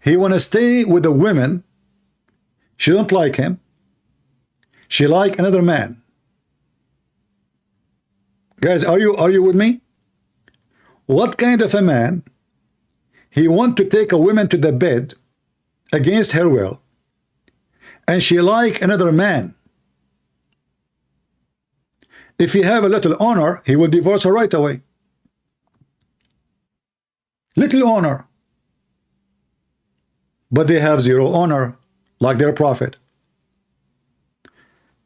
He want to stay with the women. She don't like him. She like another man. Guys, are you with me? What kind of a man? He want to take a woman to the bed against her will, and she like another man. If he have a little honor, he will divorce her right away. Little honor. But they have zero honor, like their prophet.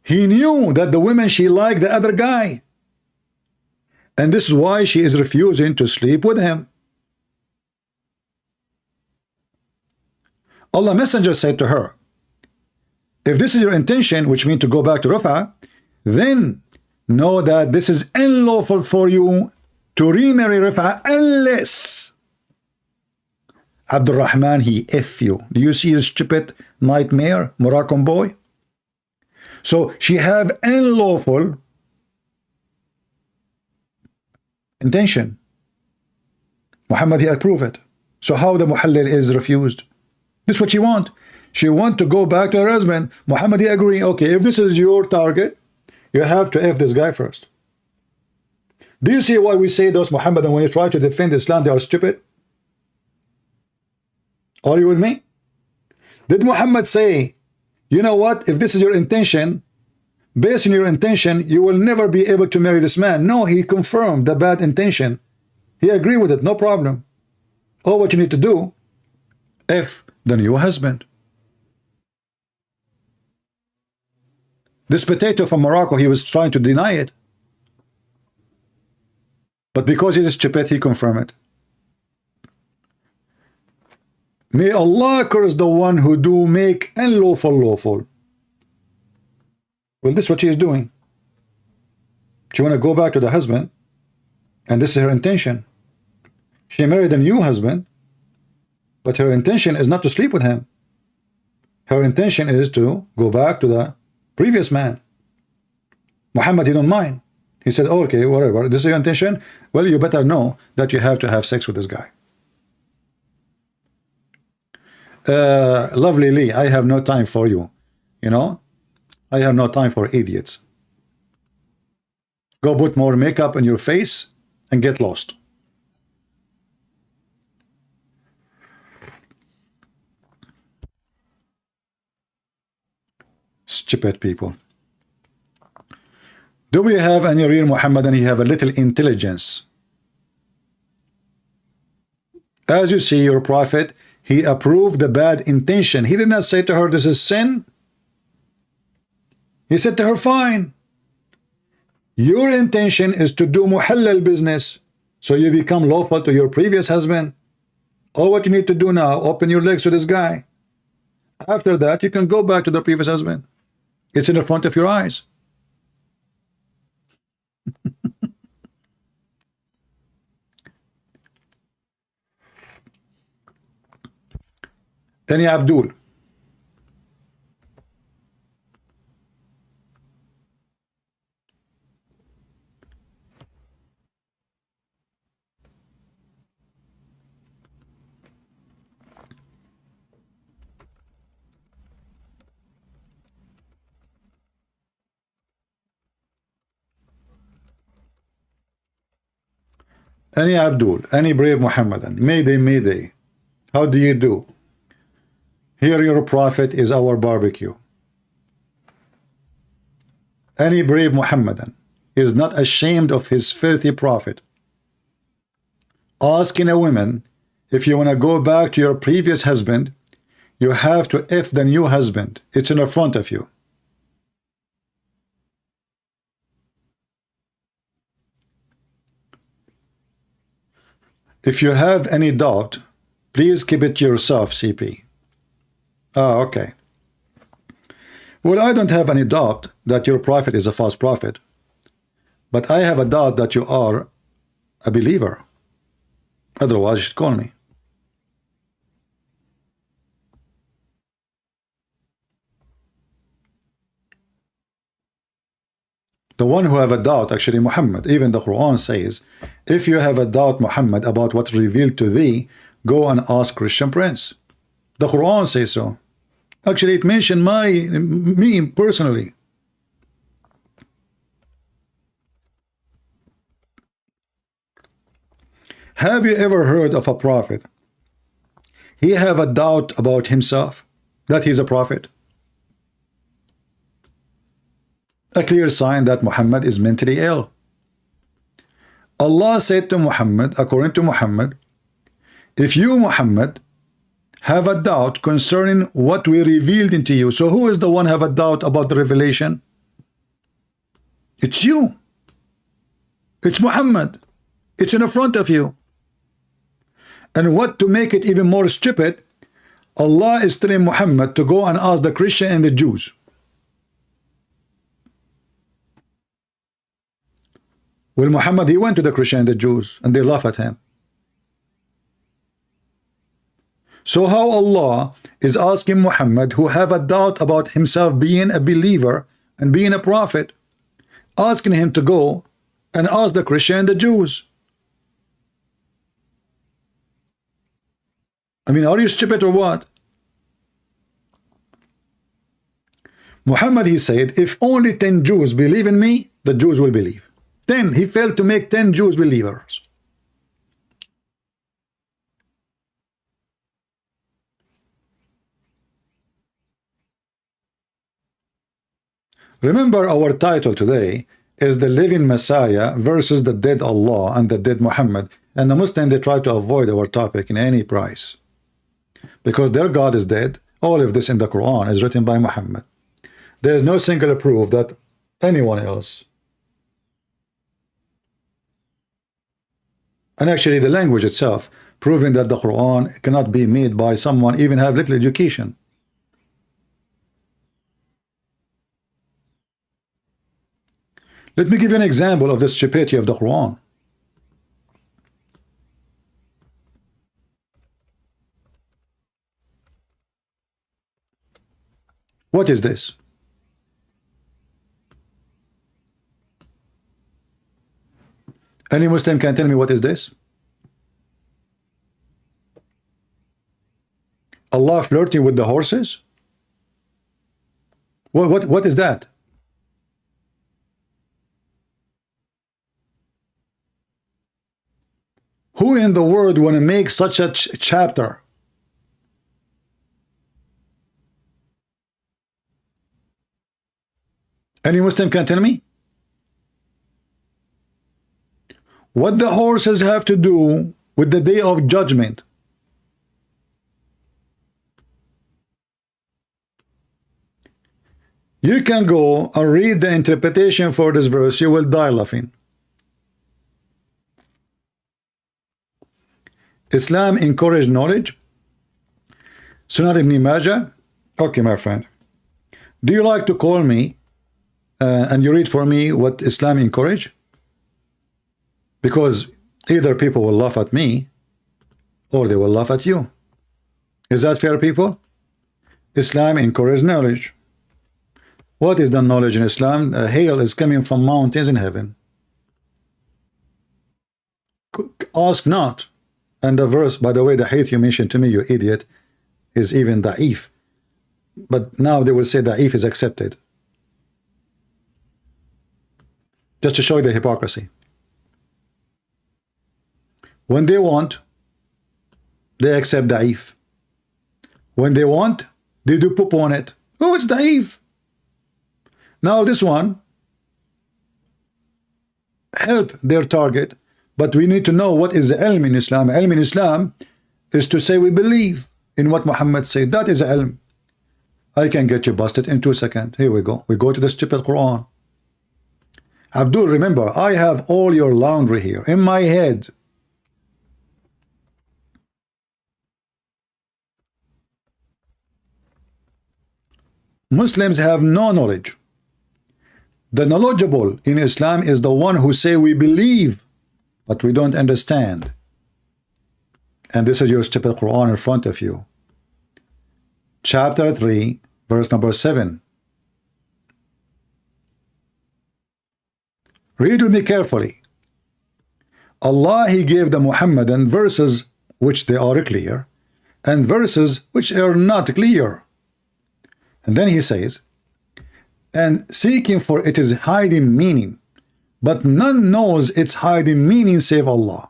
He knew that the women, she liked the other guy. And this is why she is refusing to sleep with him. Allah Messenger said to her, if this is your intention, which means to go back to Rafah, then know that this is unlawful for you to remarry Rafah unless Abdul Rahman, he F you. Do you see his stupid nightmare, Moroccan boy? So she have unlawful intention. Muhammad, he approved it. So how the Muhallil is refused? This is what she want. She want to go back to her husband. Muhammad, he agree. Okay, if this is your target, you have to F this guy first. Do you see why we say those Muhammadan, when you try to defend Islam, they are stupid? Are you with me? Did Muhammad say, you know what, if this is your intention, based on your intention, you will never be able to marry this man? No, he confirmed the bad intention. He agreed with it, no problem. All what you need to do, F the new husband. This potato from Morocco, he was trying to deny it. But because he is stupid, he confirmed it. May Allah curse the one who do make unlawful lawful. Well, this is what she is doing. She want to go back to the husband, and this is her intention. She married a new husband, but her intention is not to sleep with him. Her intention is to go back to the previous man. Muhammad, he don't mind. He said, oh, okay, whatever. This is your intention? Well, you better know that you have to have sex with this guy. Lovely Lee, I have no time for you. You know, I have no time for idiots. Go put more makeup on your face and get lost. Stupid people. Do we have any real Muhammad and he have a little intelligence? As you see, your prophet, he approved the bad intention. He did not say to her, this is sin. He said to her, fine. Your intention is to do muhallal business, so you become lawful to your previous husband. All what you need to do now, open your legs to this guy. After that, you can go back to the previous husband. It's in the front of your eyes. Any Abdul? Any Abdul, any brave Muhammadan, Mayday, Mayday. How do you do? Here your prophet is our barbecue. Any brave Muhammadan is not ashamed of his filthy prophet. Asking a woman, if you want to go back to your previous husband, you have to F the new husband. It's in the front of you. If you have any doubt, please keep it to yourself, CP. Ah, okay. Well, I don't have any doubt that your prophet is a false prophet, but I have a doubt that you are a believer. Otherwise, you should call me. The one who have a doubt, actually Muhammad, even the Quran says, if you have a doubt, Muhammad, about what revealed to thee, go and ask Christian Prince. The Quran says so. Actually, it mentioned me personally. Have you ever heard of a prophet? He have a doubt about himself, that he's a prophet. A clear sign that Muhammad is mentally ill. Allah said to Muhammad, according to Muhammad, if you, Muhammad, have a doubt concerning what we revealed into you, so who is the one have a doubt about the revelation? It's you. It's Muhammad. It's in the front of you. And what to make it even more stupid, Allah is telling Muhammad to go and ask the Christian and the Jews. Well, Muhammad, he went to the Christian and the Jews, and they laugh at him. So how Allah is asking Muhammad, who have a doubt about himself being a believer and being a prophet, asking him to go and ask the Christian and the Jews? I mean, are you stupid or what? Muhammad, he said, if only 10 Jews believe in me, the Jews will believe. 10. He failed to make 10 Jews believers. Remember, our title today is the living Messiah versus the dead Allah and the dead Muhammad. And the Muslims, they try to avoid our topic in any price, because their God is dead. All of this in the Quran is written by Muhammad. There is no single proof that anyone else. And actually the language itself proving that the Quran cannot be made by someone even have little education. Let me give you an example of the stupidity of the Quran. What is this? Any Muslim can tell me what is this? Allah flirting with the horses? What is that? Who in the world want to make such a chapter? Any Muslim can tell me? What the horses have to do with the day of judgment? You can go and read the interpretation for this verse. You will die laughing. Islam encouraged knowledge. Sunan ibn Majah. Okay, my friend. Do you like to call me and you read for me what Islam encouraged? Because either people will laugh at me or they will laugh at you. Is that fair, people? Islam encouraged knowledge. What is the knowledge in Islam? Hail is coming from mountains in heaven. Ask not. And the verse, by the way, the hadith you mentioned to me, you idiot, is even da'if. But now they will say da'if is accepted. Just to show you the hypocrisy. When they want, they accept da'if. When they want, they do poop on it. Oh, it's da'if. Now this one help their target, but we need to know what is the ilm in Islam. Ilm in Islam is to say we believe in what Muhammad said. That is ilm. I can get you busted in 2 seconds. Here we go. We go to the stupid Quran. Abdul, remember, I have all your laundry here in my head. Muslims have no knowledge. The knowledgeable in Islam is the one who say we believe, but we don't understand. And this is your stupid Quran in front of you. Chapter 3, verse number 7. Read with me carefully. Allah, He gave the Muhammadan verses which they are clear, and verses which are not clear. And then He says, and seeking for it is hiding meaning, but none knows its hiding meaning save Allah.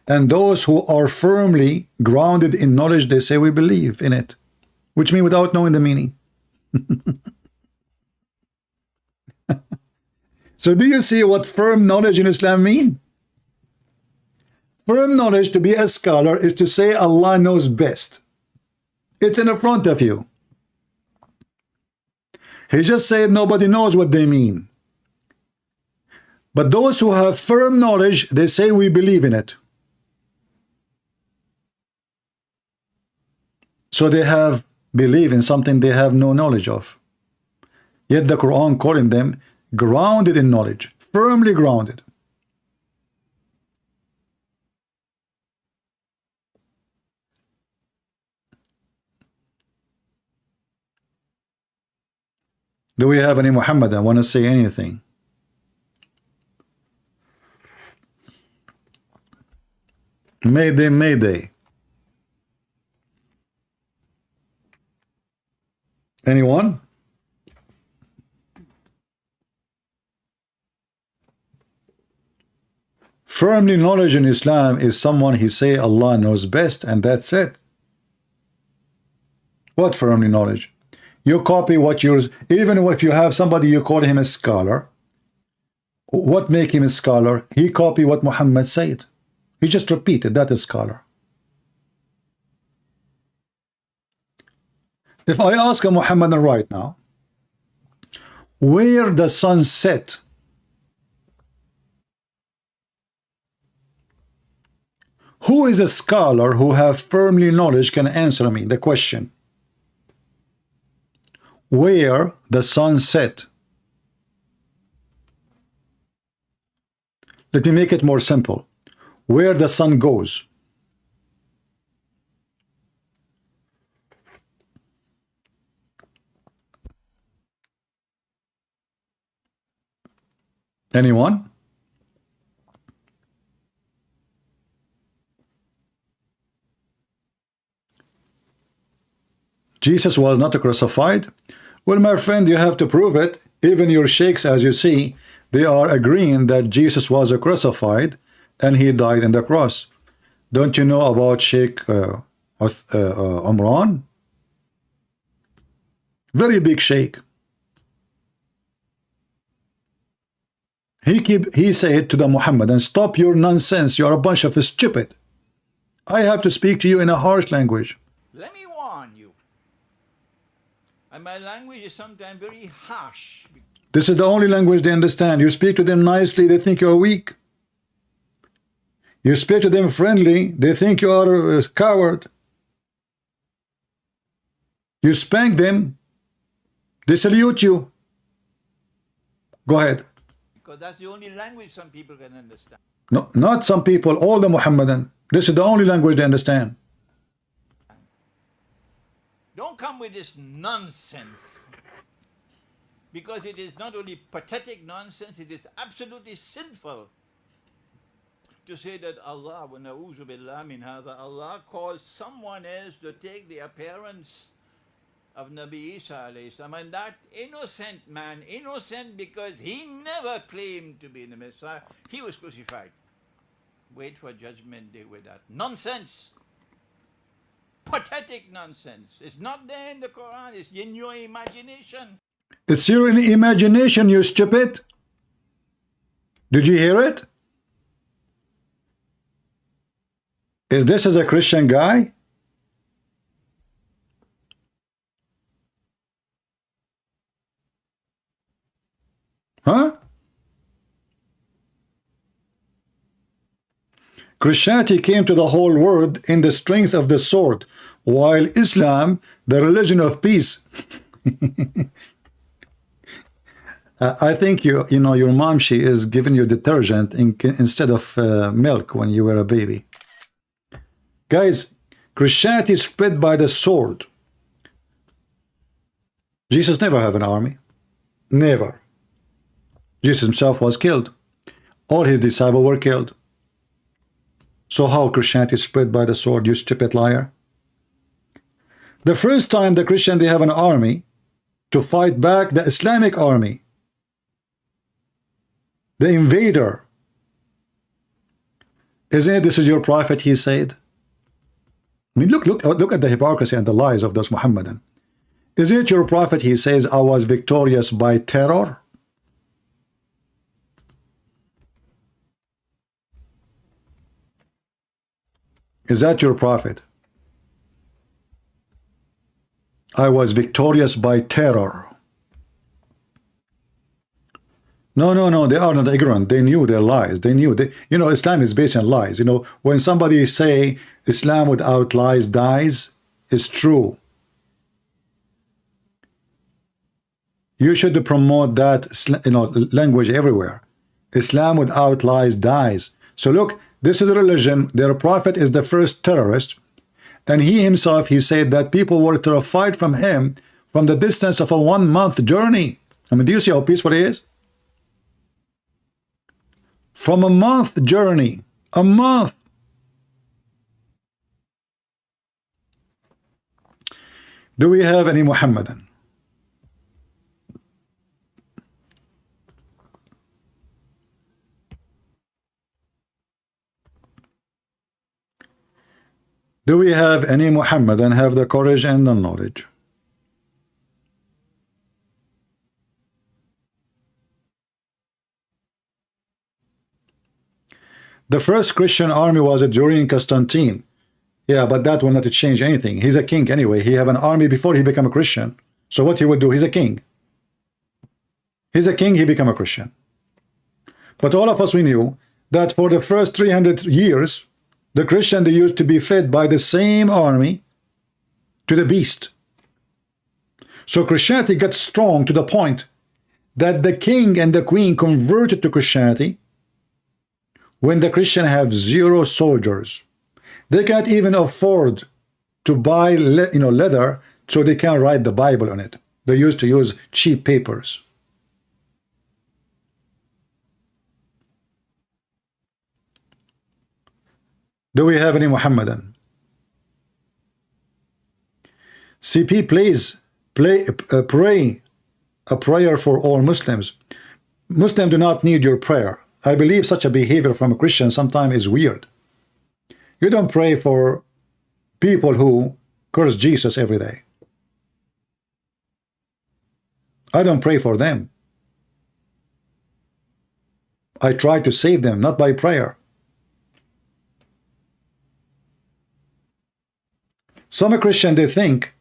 And those who are firmly grounded in knowledge, they say we believe in it, which means without knowing the meaning. So do you see what firm knowledge in Islam mean? Firm knowledge, to be a scholar, is to say Allah knows best. It's in the front of you. He just said nobody knows what they mean. But those who have firm knowledge, they say we believe in it. So they have believe in something they have no knowledge of. Yet the Quran calling them grounded in knowledge, firmly grounded. Do we have any Muhammadan want to say anything? Mayday, mayday. Anyone? Firmly knowledge in Islam is someone he say Allah knows best, and that's it. What firmly knowledge? You copy what yours, even if you have somebody you call him a scholar, what make him a scholar? He copy what Muhammad said. He just repeated, that is scholar. If I ask a Muhammadan right now, where the sun set, who is a scholar who have firmly knowledge can answer me the question? Where the sun set. Let me make it more simple. Where the sun goes. Anyone? Jesus was not crucified? Well, my friend, you have to prove it. Even your sheikhs, as you see, they are agreeing that Jesus was crucified and he died on the cross. Don't you know about Sheikh Umran? Very big sheikh. He said to the Muhammadan, stop your nonsense, you are a bunch of stupid. I have to speak to you in a harsh language. Let me warn you. And my language is sometimes very harsh. This is the only language they understand. You speak to them nicely, they think you are weak. You speak to them friendly, they think you are a coward. You spank them, they salute you. Go ahead. Because that's the only language some people can understand. No, not some people, all the Muhammadan. This is the only language they understand. Don't come with this nonsense. Because it is not only pathetic nonsense, it is absolutely sinful to say that Allah, wa na'udhu billah min hadha, Allah calls someone else to take the appearance of Nabi Isa alayhi salam, and that innocent man, innocent because he never claimed to be the Messiah, he was crucified. Wait for judgment day with that nonsense. Pathetic nonsense. It's not there in the Quran, it's in your imagination. It's your imagination, you stupid. Did you hear it? Is this as a Christian guy? Huh? Christianity came to the whole world in the strength of the sword, while Islam, the religion of peace. I think you know your mom, she is giving you detergent instead of milk when you were a baby. Guys, Christianity spread by the sword. Jesus never had an army. Never. Jesus himself was killed. All his disciples were killed. So how Christianity spread by the sword, you stupid liar? The first time the Christian they have an army to fight back the Islamic army, the invader. Isn't it this is your prophet, he said? I mean, look at the hypocrisy and the lies of those Muhammadan. Is it your prophet, he says, I was victorious by terror? Is that your prophet? I was victorious by terror. No, they are not ignorant. They knew their lies. They knew, you know, Islam is based on lies. You know, when somebody say Islam without lies dies, it's true. You should promote that, you know, language everywhere. Islam without lies dies. So look, this is a religion. Their prophet is the first terrorist. And he himself, he said that people were terrified from him from the distance of a 1 month journey. I mean, do you see how peaceful he is? From a month journey, a month. Do we have any Muhammadan? Do we have any Muhammadan have the courage and the knowledge? The first Christian army was during Constantine. Yeah, but that will not change anything. He's a king anyway. He have an army before he become a Christian. So what he would do, he's a king. He's a king, he become a Christian. But all of us, we knew that for the first 300 years, the Christian, they used to be fed by the same army to the beast. So Christianity got strong to the point that the king and the queen converted to Christianity when the Christian have 0 soldiers. They can't even afford to buy leather, so they can't write the Bible on it. They used to use cheap papers. Do we have any Muhammadan? CP, please pray a prayer for all Muslims. Muslims do not need your prayer. I believe such a behavior from a Christian sometimes is weird. You don't pray for people who curse Jesus every day. I don't pray for them. I try to save them, not by prayer. Some Christians, they think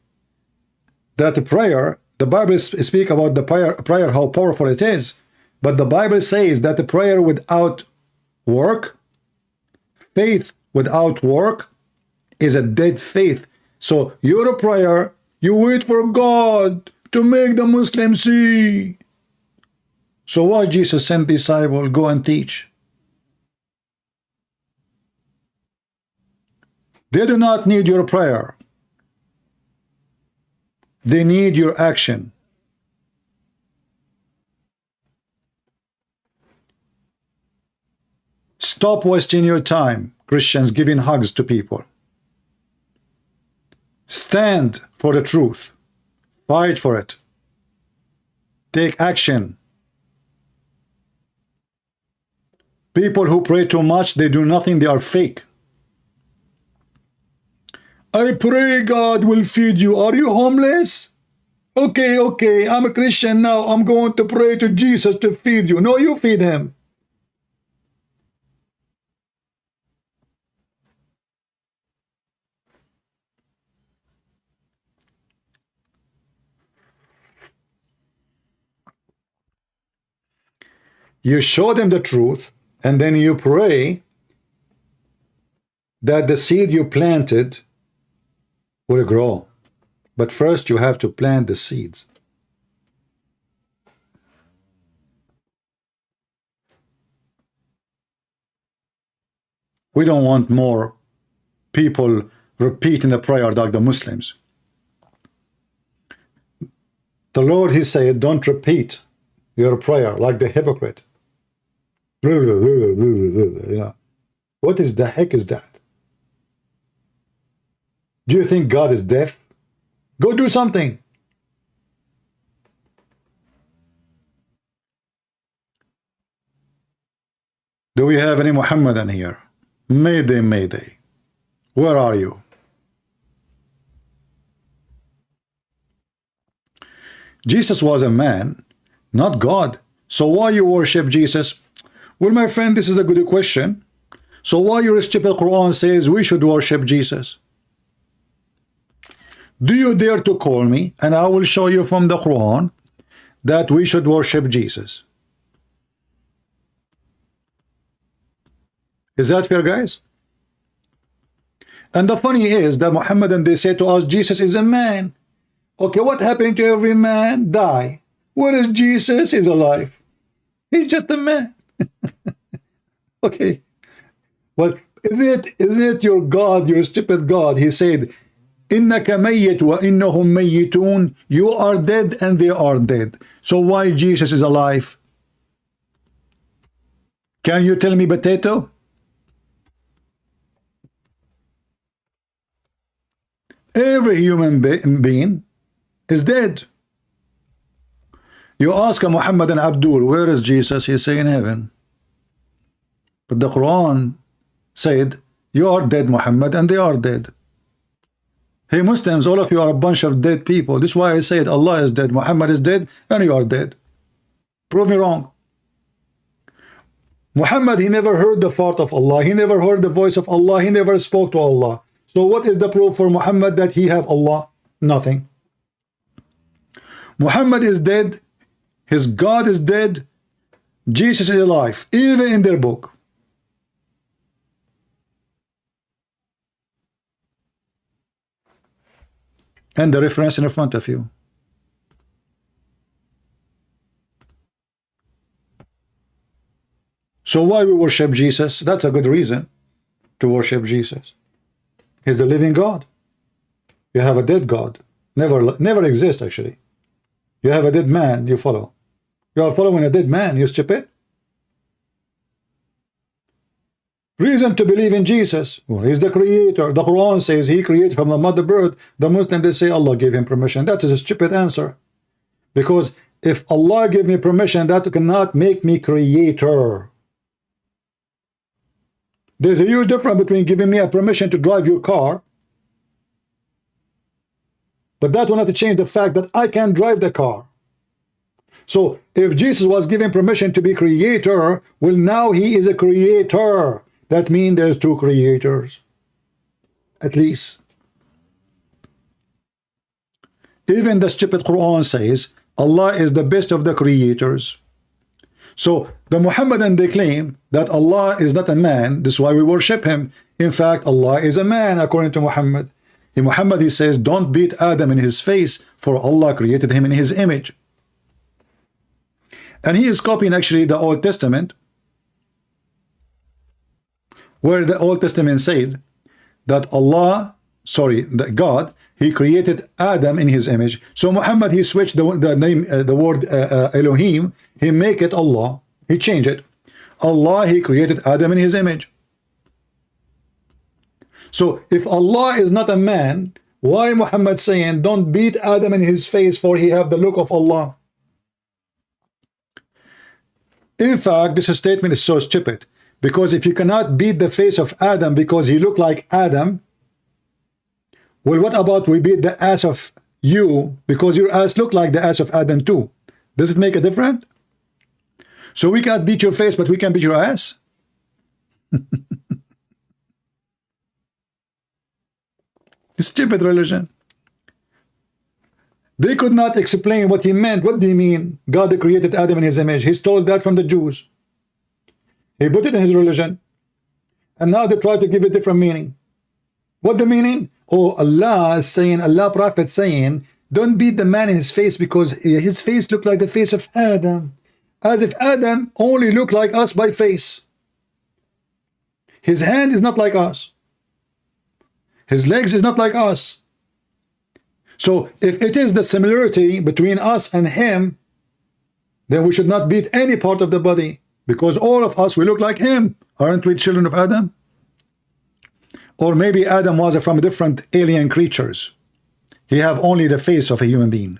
that the prayer, the Bible speaks about the prayer, how powerful it is, but the Bible says that the prayer without work, faith without work, is a dead faith. So your prayer, you wait for God to make the Muslims see. So why Jesus sent disciples, go and teach? They do not need your prayer. They need your action. Stop wasting your time, Christians, giving hugs to people. Stand for the truth. Fight for it. Take action. People who pray too much, they do nothing, they are fake. I pray God will feed you. Are you homeless? Okay, I'm a Christian now. I'm going to pray to Jesus to feed you. No, you feed him. You show them the truth, and then you pray that the seed you planted will grow. But first you have to plant the seeds. We don't want more people repeating the prayer like the Muslims. The Lord, he said, don't repeat your prayer like the hypocrite. You know, what is the heck is that? Do you think God is deaf? Go do something. Do we have any Muhammadan here? Mayday, Mayday. Where are you? Jesus was a man, not God. So why you worship Jesus? Well, my friend, this is a good question. So why your stupid Quran says we should worship Jesus? Do you dare to call me and I will show you from the Quran that we should worship Jesus? Is that fair, guys? And the funny is that Muhammad and they say to us, Jesus is a man. Okay, what happened to every man? Die. Whereas Jesus is alive. He's just a man. Okay. Well, isn't it your God, your stupid God? He said, إِنَّكَ مَيِّتُ وَإِنَّهُمْ مَيِّتُونَ. You are dead and they are dead. So why Jesus is alive? Can you tell me, potato? Every human being is dead. You ask a Muhammad and Abdul, where is Jesus? He say in heaven. But the Quran said, you are dead, Muhammad, and they are dead. Hey Muslims, all of you are a bunch of dead people. This is why I said Allah is dead, Muhammad is dead, and you are dead. Prove me wrong. Muhammad, he never heard the thought of Allah. He never heard the voice of Allah. He never spoke to Allah. So what is the proof for Muhammad that he have Allah? Nothing. Muhammad is dead. His God is dead. Jesus is alive, even in their book. And the reference in front of you. So why we worship Jesus? That's a good reason to worship Jesus. He's the living God. You have a dead God. Never exist, actually. You have a dead man, you follow. You are following a dead man, you stupid. Reason to believe in Jesus. Well, he's the creator. The Quran says he created from the mother birth. The Muslim, they say Allah gave him permission. That is a stupid answer. Because if Allah gave me permission, that cannot make me creator. There's a huge difference between giving me a permission to drive your car, but that will not change the fact that I can drive the car. So if Jesus was given permission to be creator, well, now he is a creator. That means there's two creators, at least. Even the stupid Quran says Allah is the best of the creators. So the Muhammadan, they claim that Allah is not a man. This is why we worship him. In fact, Allah is a man, according to Muhammad. In Muhammad, he says, don't beat Adam in his face, for Allah created him in his image. And he is copying actually the Old Testament, where the Old Testament said that that God, he created Adam in his image. So Muhammad, he switched the name, the word Elohim, he make it Allah. He changed it. Allah, he created Adam in his image. So if Allah is not a man, why Muhammad saying don't beat Adam in his face, for he have the look of Allah? In fact, this statement is so stupid, because if you cannot beat the face of Adam because he looked like Adam, well, what about we beat the ass of you because your ass looked like the ass of Adam too? Does it make a difference? So we cannot beat your face, but we can beat your ass? Stupid religion. They could not explain what he meant. What do you mean? God created Adam in his image. He stole that from the Jews. He put it in his religion. And now they try to give it different meaning. What the meaning? Oh, Allah is saying, Allah Prophet saying, don't beat the man in his face because his face looked like the face of Adam. As if Adam only looked like us by face. His hand is not like us. His legs is not like us. So if it is the similarity between us and him, then we should not beat any part of the body, because all of us, we look like him. Aren't we children of Adam? Or maybe Adam was from different alien creatures. He have only the face of a human being.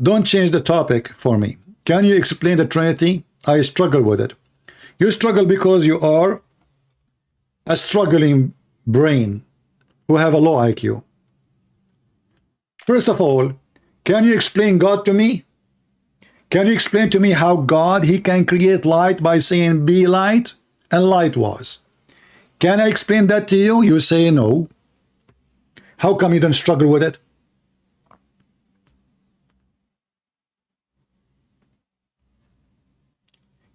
Don't change the topic for me. Can you explain the Trinity? I struggle with it. You struggle because you are a struggling brain who have a low IQ. First of all, can you explain God to me? Can you explain to me how God, he can create light by saying be light, and light was? Can I explain that to you? You say no. How come you don't struggle with it?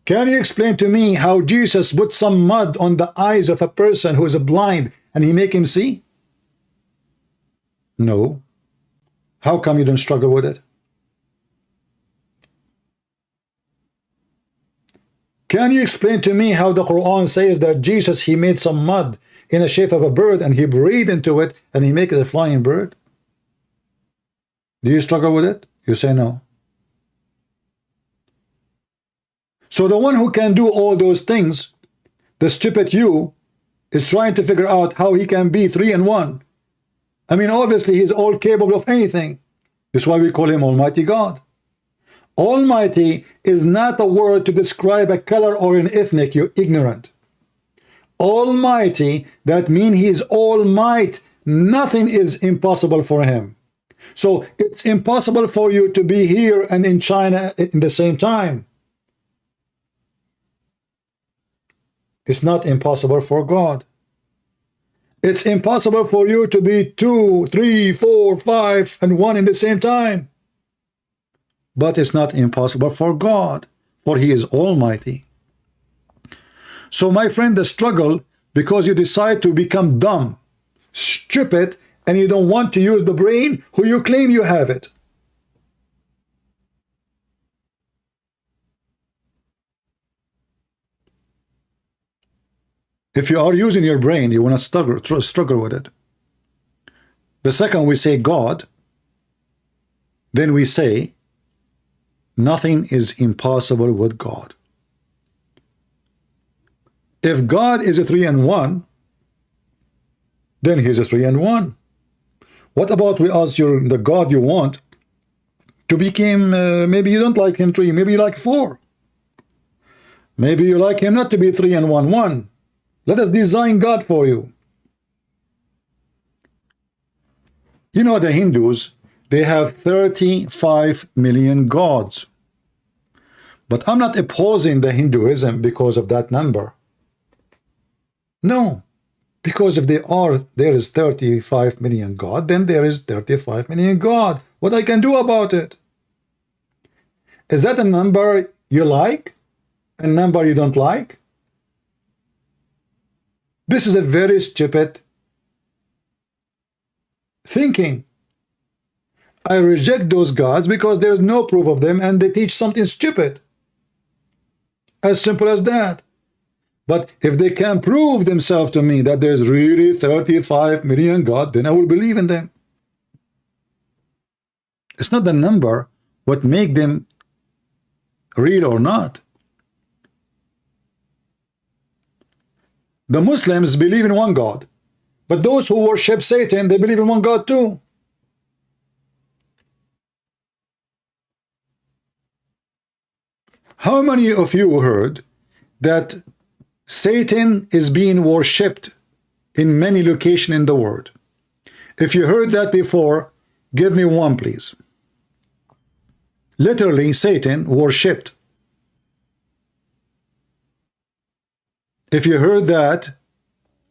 Can you explain to me how Jesus put some mud on the eyes of a person who is blind and he make him see? No. How come you don't struggle with it? Can you explain to me how the Quran says that Jesus, he made some mud in the shape of a bird and he breathed into it and he make it a flying bird? Do you struggle with it? You say no. So the one who can do all those things, the stupid you, is trying to figure out how he can be 3 in 1. I mean, obviously he's all capable of anything. That's why we call him Almighty God. Almighty is not a word to describe a color or an ethnic, you ignorant. Almighty, that means he is all might. Nothing is impossible for him. So it's impossible for you to be here and in China in the same time. It's not impossible for God. It's impossible for you to be 2, 3, 4, 5, and 1 in the same time. But it's not impossible for God, for he is almighty. So my friend, the struggle, because you decide to become dumb, stupid, and you don't want to use the brain, who you claim you have it. If you are using your brain, you will not struggle with it. The second we say God, then we say nothing is impossible with God. If God is a 3 and 1, then he's a 3 and 1. What about we ask the God you want to become, maybe you don't like him 3, maybe you like 4. Maybe you like him not to be 3 and 1, 1. Let us design God for you. You know, the Hindus, they have 35 million gods. But I'm not opposing the Hinduism because of that number. No. Because if there is 35 million God, then there is 35 million God. What I can do about it? Is that a number you like? A number you don't like? This is a very stupid thinking. I reject those gods because there is no proof of them and they teach something stupid. As simple as that. But if they can prove themselves to me that there's really 35 million God, then I will believe in them. It's not the number what make them real or not. The Muslims believe in one God, but those who worship Satan, they believe in one God too. How many of you heard that Satan is being worshipped in many locations in the world? If you heard that before, give me one, please. Literally, Satan worshipped. If you heard that,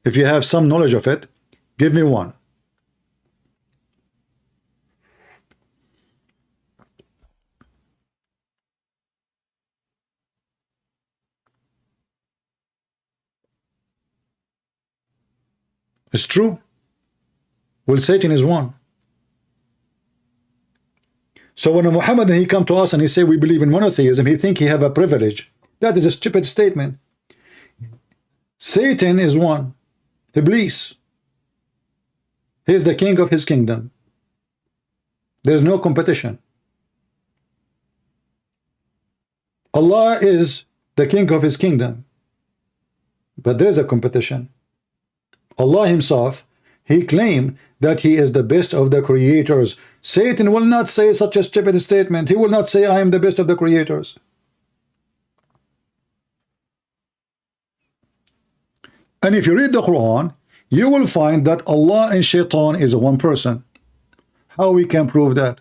if you have some knowledge of it, give me one. It's true. Well, Satan is one. So when Muhammad he come to us and he say we believe in monotheism, he think he have a privilege. That is a stupid statement. Satan is one. Iblis. He is the king of his kingdom. There's no competition. Allah is the king of his kingdom. But there's a competition. Allah himself, he claimed that he is the best of the creators. Satan will not say such a stupid statement. He will not say I am the best of the creators. And if you read the Quran, you will find that Allah and Shaitan is one person. How we can prove that?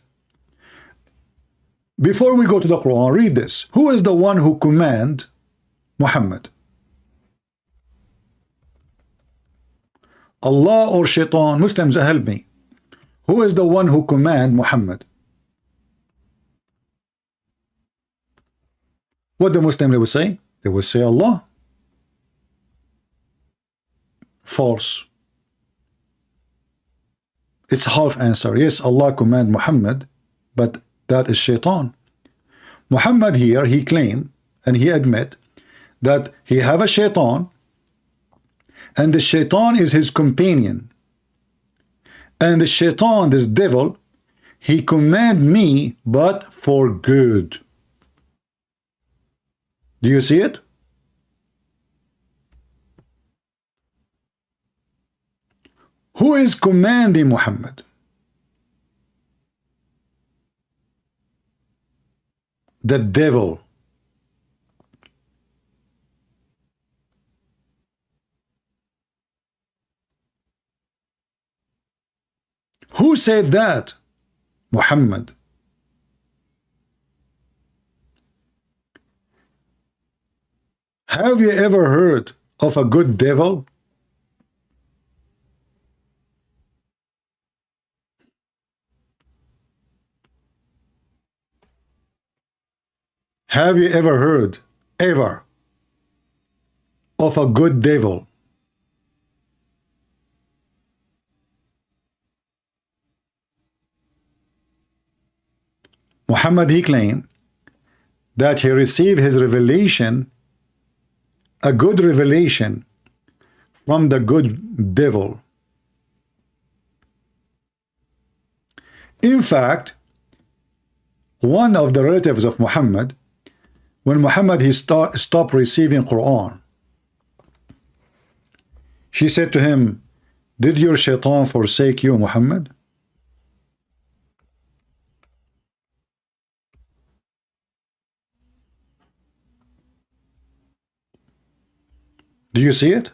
Before we go to the Quran, read this. Who is the one who command Muhammad? Allah or Shaitan? Muslims, help me. Who is the one who command Muhammad? What the Muslim they will say? They will say Allah. False. It's half answer. Yes, Allah command Muhammad, but that is Shaitan. Muhammad here, he claim and he admit that he have a Shaitan, and the Shaitan is his companion. And the Shaitan, this devil, he command me, but for good. Do you see it? Who is commanding Muhammad? The devil. Who said that? Muhammad. Have you ever heard of a good devil? Have you ever heard, ever, of a good devil? Muhammad, he claimed that he received his revelation, a good revelation, from the good devil. In fact, one of the relatives of Muhammad, when Muhammad stopped receiving Quran, she said to him, did your shaitan forsake you, Muhammad? Do you see it?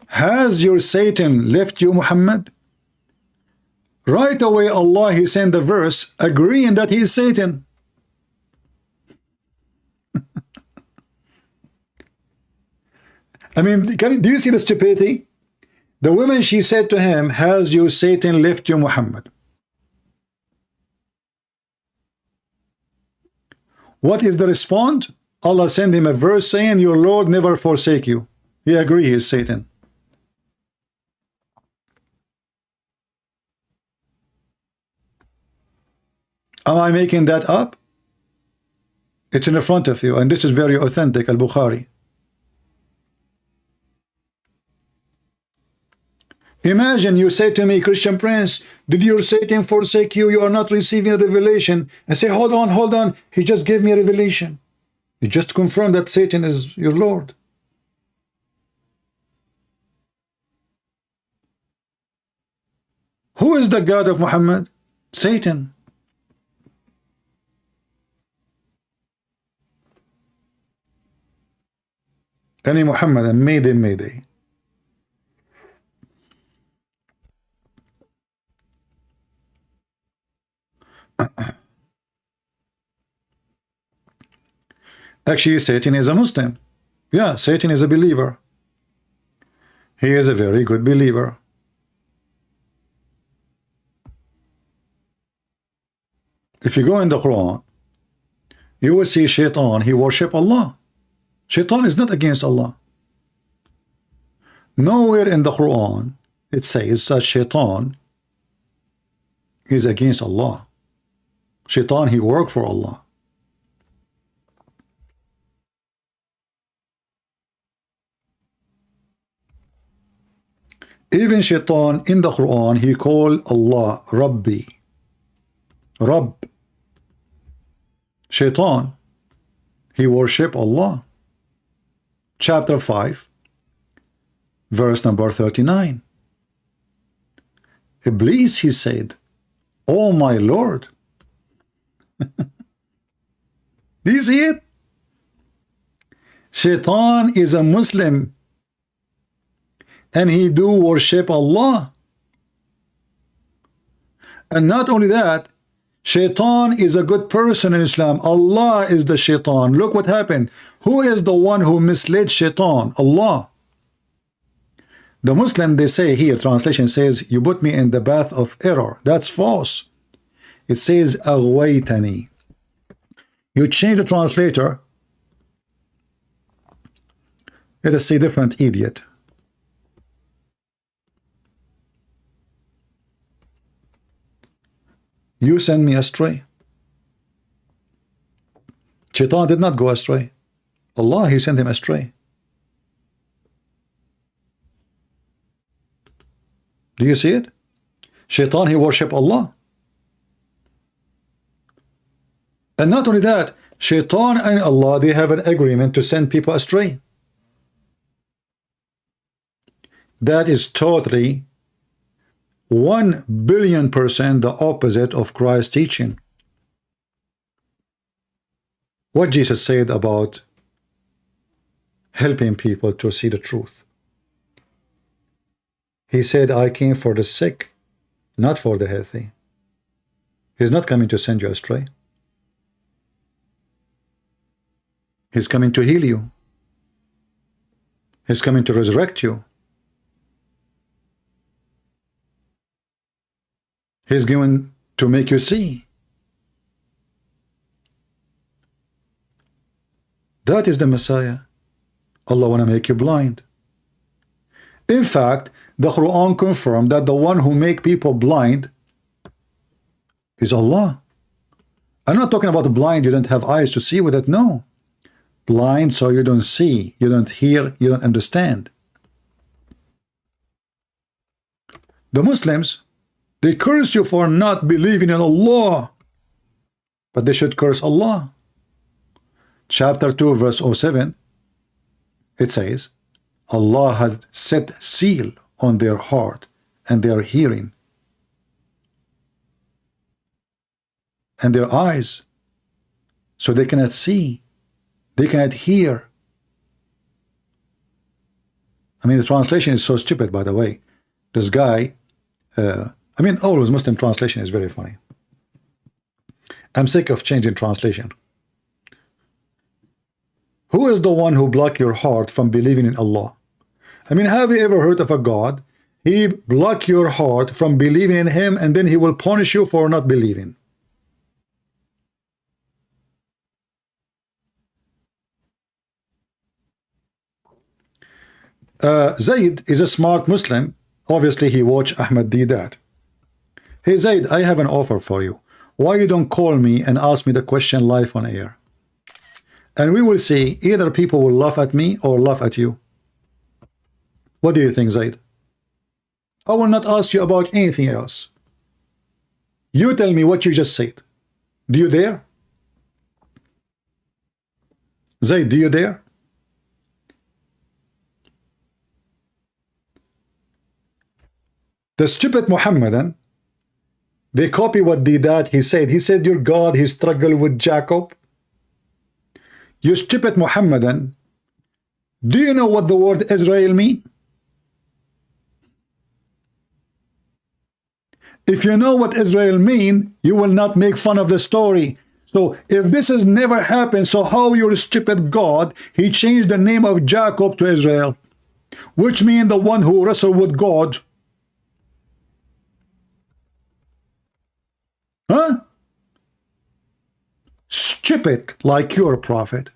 Has your Satan left you, Muhammad? Right away, Allah, He sent the verse agreeing that He is Satan. I mean, do you see the stupidity? The woman, she said to him, has your Satan left you, Muhammad? What is the response? Allah sent him a verse saying, your Lord never forsake you. He agreed he is Satan. Am I making that up? It's in the front of you, and this is very authentic, Al-Bukhari. Imagine you say to me, Christian Prince, did your Satan forsake you? You are not receiving a revelation. I say, hold on. He just gave me a revelation. He just confirmed that Satan is your Lord. Who is the God of Muhammad? Satan. Any Muhammad, and Mayday. Actually, Satan is a Muslim. Yeah, Satan is a believer. He is a very good believer. If you go in the Quran, you will see Shaitan, he worship Allah. Shaitan is not against Allah. Nowhere in the Quran it says that Shaitan is against Allah. Shaitan, he worked for Allah. Even Shaitan in the Quran, he called Allah Rabbi. Rabb. Shaitan, he worship Allah. Chapter 5, verse number 39. Iblis, he said, oh my Lord. Do you see it? Shaitan is a Muslim, and he do worship Allah. And not only that, Shaitan is a good person in Islam. Allah is the Shaitan. Look what happened. Who is the one who misled Shaitan? Allah. The Muslim, they say here, translation says, you put me in the path of error. That's false. It says, aghwaytani. You change the translator. Let us say different idiot. You send me astray. Shaitan did not go astray. Allah, he sent him astray. Do you see it? Shaitan, he worship Allah. And not only that, Shaitan and Allah, they have an agreement to send people astray. That is totally 1,000,000,000% the opposite of Christ's teaching. What Jesus said about helping people to see the truth. He said, I came for the sick, not for the healthy. He's not coming to send you astray. He's coming to heal you. He's coming to resurrect you. He's going to make you see. That is the Messiah. Allah want to make you blind. In fact, the Quran confirmed that the one who make people blind is Allah. I'm not talking about the blind, you don't have eyes to see with it. No. Blind so you don't see, you don't hear, you don't understand. The Muslims, they curse you for not believing in Allah, but they should curse Allah. Chapter 2 verse 07, it says, Allah has set seal on their heart and their hearing and their eyes, so they cannot see, they cannot hear. I mean, the translation is so stupid, by the way. This guy, I mean, always Muslim translation is very funny. I'm sick of changing translation. Who is the one who blocked your heart from believing in Allah? I mean, have you ever heard of a God? He blocked your heart from believing in him, and then he will punish you for not believing. Zaid is a smart Muslim. Obviously, he watched Ahmed do that. Hey Zaid, I have an offer for you. Why you don't call me and ask me the question live on air? And we will see, either people will laugh at me or laugh at you. What do you think, Zaid? I will not ask you about anything else. You tell me what you just said. Do you dare? Zaid, do you dare? The stupid Mohammedan, they copy what Hidayat he said. He said, your God, he struggled with Jacob. You stupid Mohammedan, do you know what the word Israel mean? If you know what Israel mean, you will not make fun of the story. So if this has never happened, so how your stupid God, he changed the name of Jacob to Israel, which means the one who wrestled with God. Huh? Stupid like your prophet.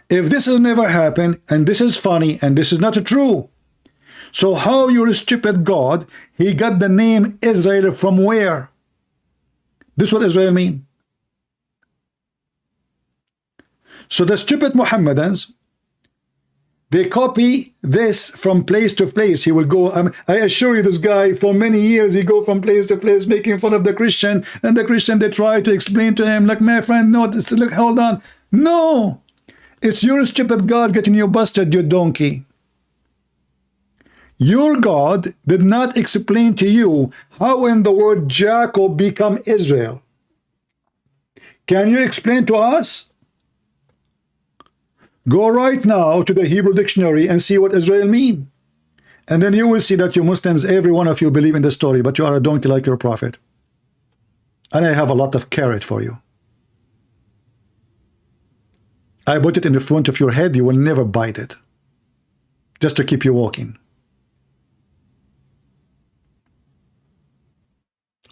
If this has never happened, and this is funny, and this is not true, so how your stupid God, he got the name Israel from where? This is what Israel mean. So the stupid Mohammedans, they copy this from place to place. He will go, I assure you, this guy, for many years, he go from place to place making fun of the Christian, and the Christian, they try to explain to him, like, my friend, no, look, hold on. No, it's your stupid God getting you busted, you donkey. Your God did not explain to you how in the word Jacob become Israel. Can you explain to us? Go right now to the Hebrew dictionary and see what Israel mean. And then you will see that you Muslims, every one of you believe in the story, but you are a donkey like your prophet. And I have a lot of carrot for you. I put it in the front of your head, you will never bite it. Just to keep you walking.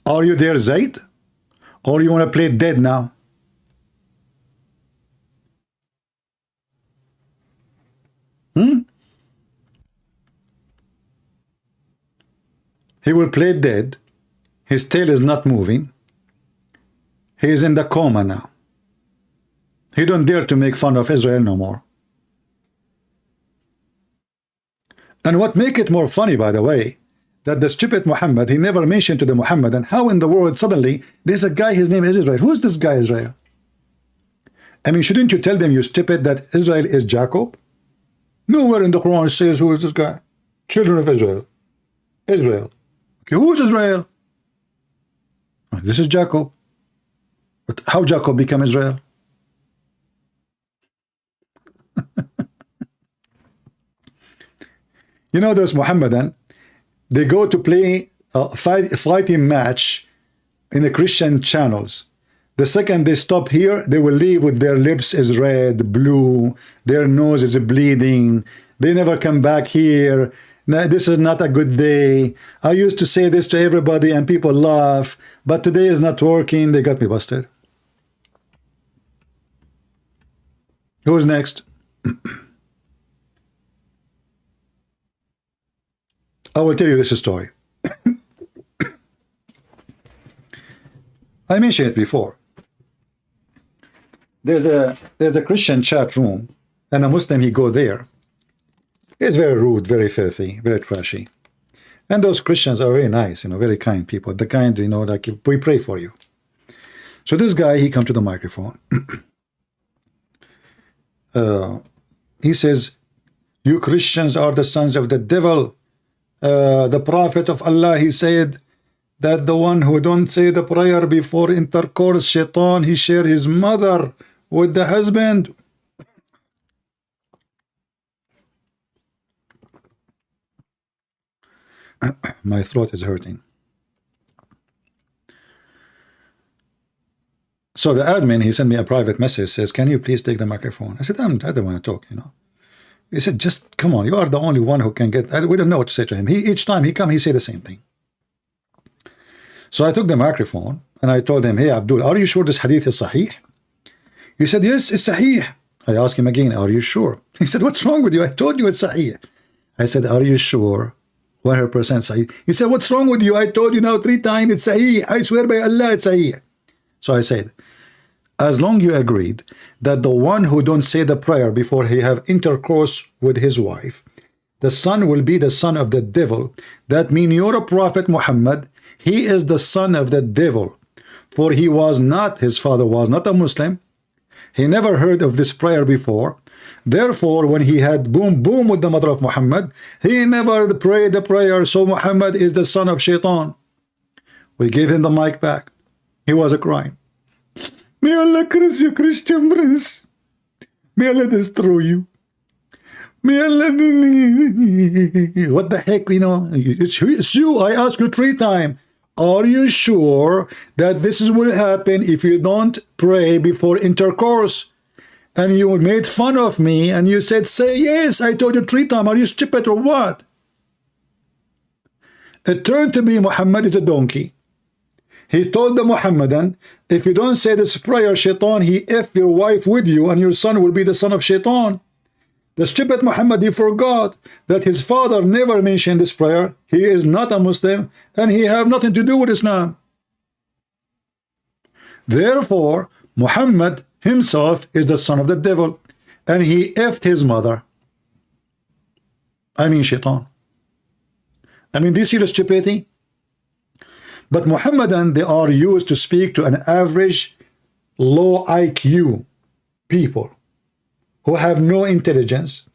Are you there, Zaid? Or you want to play dead now? He will play dead. His tail is not moving. He is in the coma now. He don't dare to make fun of Israel no more. And what make it more funny, by the way, that the stupid Muhammad, he never mentioned to the Muhammadan how in the world suddenly there's a guy, his name is Israel. Who's this guy, Israel? I mean, shouldn't you tell them, you stupid, that Israel is Jacob? Nowhere in the Quran it says, who is this guy? Children of Israel. Israel. Okay, who is Israel? This is Jacob. But how Jacob became Israel? You know, those Muhammadan, they go to play a fighting match in the Christian channels. The second they stop here, they will leave with their lips is red, blue, their nose is bleeding. They never come back here. No, this is not a good day. I used to say this to everybody and people laugh, but today is not working. They got me busted. Who's next? I will tell you this story. I mentioned it before. there's a Christian chat room, and a Muslim, he go there. It's very rude, very filthy, very trashy. And those Christians are very nice, very kind people. The kind, like, we pray for you. So this guy, he come to the microphone. He says, you Christians are the sons of the devil. The Prophet of Allah, he said that the one who don't say the prayer before intercourse, shaitan, he share his mother with the husband. My throat is hurting. So the admin, he sent me a private message, says, can you please take the microphone? I said, I don't want to talk, He said, just come on, you are the only one who can get, we don't know what to say to him. Each time he come, he say the same thing. So I took the microphone and I told him, hey, Abdul, are you sure this hadith is sahih? He said, yes, it's sahih. I asked him again, are you sure? He said, what's wrong with you? I told you it's sahih. I said, are you sure? 100% sahih. He said, what's wrong with you? I told you now 3 times it's sahih. I swear by Allah it's sahih. So I said, as long you agreed that the one who don't say the prayer before he have intercourse with his wife, the son will be the son of the devil. That means your prophet Muhammad, he is the son of the devil. For he was not, his father was not a Muslim. He never heard of this prayer before. Therefore, when he had boom with the mother of Muhammad, he never prayed the prayer. So Muhammad is the son of shaitan. We gave him the mic back. He was crying. May Allah curse you, Christian prince. May Allah destroy you. May Allah... What the heck, It's you. I asked you 3 times. Are you sure that this will happen if you don't pray before intercourse? And you made fun of me and you said, say yes. I told you 3 times. Are you stupid or what? It turned to be Muhammad is a donkey. He told the Muhammadan, if you don't say this prayer, shaitan, he F your wife with you and your son will be the son of shaitan. The stupid Muhammad, he forgot that his father never mentioned this prayer. He is not a Muslim and he have nothing to do with Islam. Therefore, Muhammad himself is the son of the devil and he F'd his mother. I mean shaitan. Do you see the stupidity? But Muhammadan, they are used to speak to an average low IQ people who have no intelligence.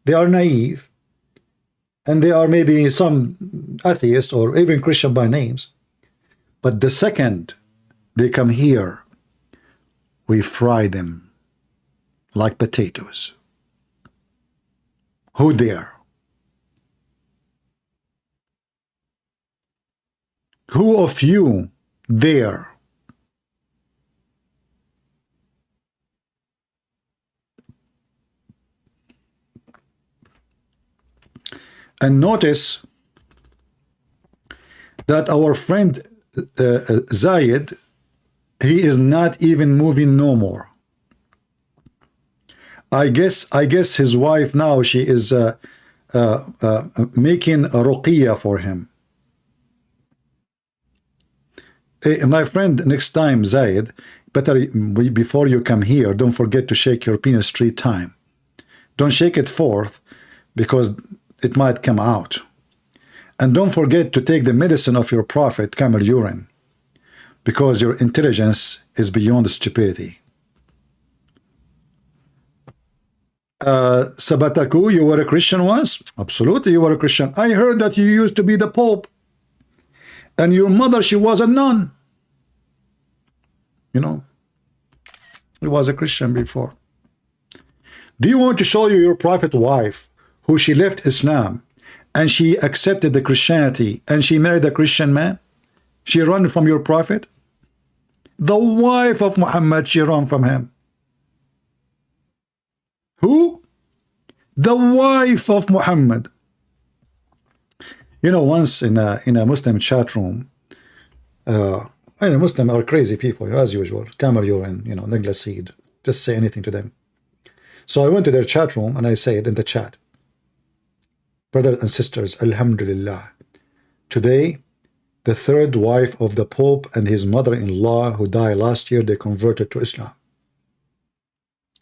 They are naive and they are maybe some atheist or even Christian by names. But the second they come here, we fry them like potatoes. Who dare? Who of you dare? And notice that our friend Zayed, he is not even moving no more. I guess his wife now, she is making a ruqiyya for him. My friend, next time, Zayed, better before you come here, don't forget to shake your penis 3 times. Don't shake it 4th because it might come out. And don't forget to take the medicine of your prophet, camel urine, because your intelligence is beyond stupidity. Sabataku, you were a Christian once? Absolutely, you were a Christian. I heard that you used to be the Pope. And your mother, she was a nun. He was a Christian before. Do you want to show you your prophet wife, who she left Islam, and she accepted the Christianity, and she married a Christian man? She ran from your prophet? The wife of Muhammad, she ran from him. Who? The wife of Muhammad. Once in a Muslim chat room, Muslim are crazy people, as usual. Camel urine, negla seed. Just say anything to them. So I went to their chat room and I said in the chat, brothers and sisters, Alhamdulillah, today, the 3rd wife of the Pope and his mother-in-law who died last year, they converted to Islam.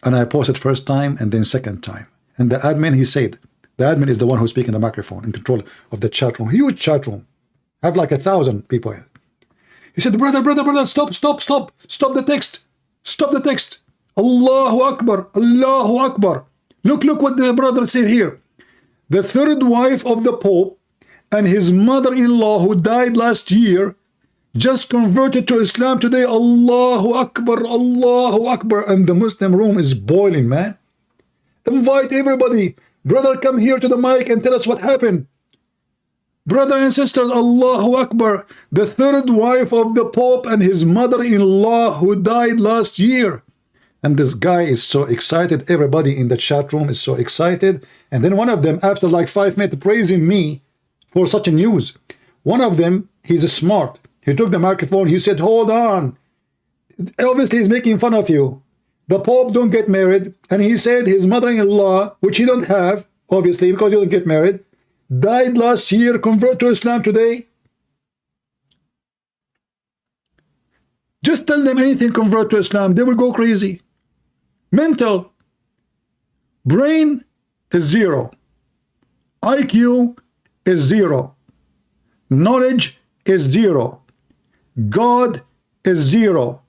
And I posted first time and then second time. And the admin, he said, the admin is the one who's speaking the microphone, in control of the chat room, huge chat room. Have like 1,000 people here. He said, brother, stop the text. Stop the text. Allahu Akbar, Allahu Akbar. Look what the brother said here. The third wife of the Pope and his mother-in-law who died last year just converted to Islam today. Allahu Akbar, Allahu Akbar. And the Muslim room is boiling, man. Invite everybody. Brother, come here to the mic and tell us what happened. Brother and sisters, Allahu Akbar. The third wife of the Pope and his mother-in-law who died last year. And this guy is so excited. Everybody in the chat room is so excited. And then one of them, after like 5 minutes, praising me for such a news. One of them, he's smart. He took the microphone. He said, hold on. Obviously, he's making fun of you. The Pope don't get married. And he said his mother-in-law, which he don't have, obviously, because he don't get married, died last year, convert to Islam today. Just tell them anything, convert to Islam. They will go crazy. Mental. Brain is 0. IQ is 0. Knowledge is 0. God is 0.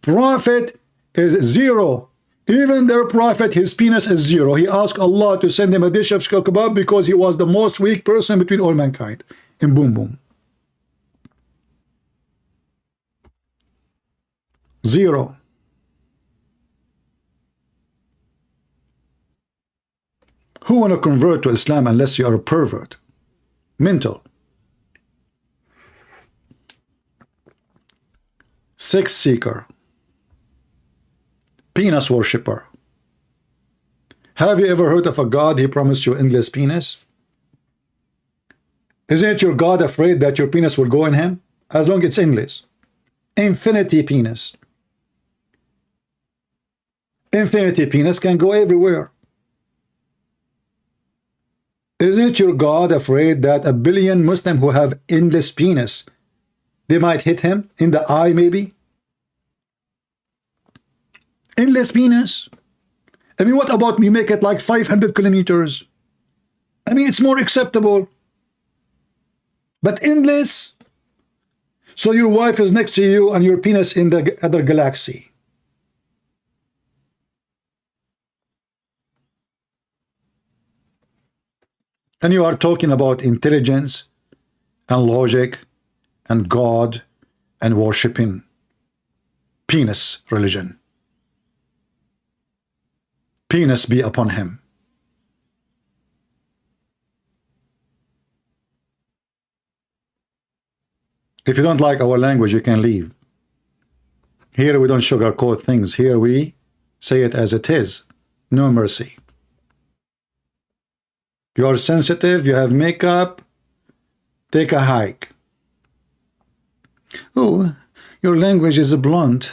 Prophet is 0. Even their prophet, his penis is 0. He asked Allah to send him a dish of kebab because he was the most weak person between all mankind. In boom boom. 0. Who want to convert to Islam unless you are a pervert? Mental. Sex seeker. Penis worshipper. Have you ever heard of a God he promised you endless penis? Isn't your God afraid that your penis will go in him? As long as it's endless. Infinity penis. Infinity penis can go everywhere. Isn't your God afraid that 1 billion Muslims who have endless penis, they might hit him in the eye maybe? Endless penis. I mean, what about we make it like 500 kilometers? I mean, it's more acceptable. But endless. So your wife is next to you and your penis in the other galaxy. And you are talking about intelligence and logic and God and worshipping penis religion. Penis be upon him. If you don't like our language, you can leave. Here we don't sugarcoat things. Here we say it as it is. No mercy. You are sensitive, you have makeup, take a hike. Oh, your language is blunt.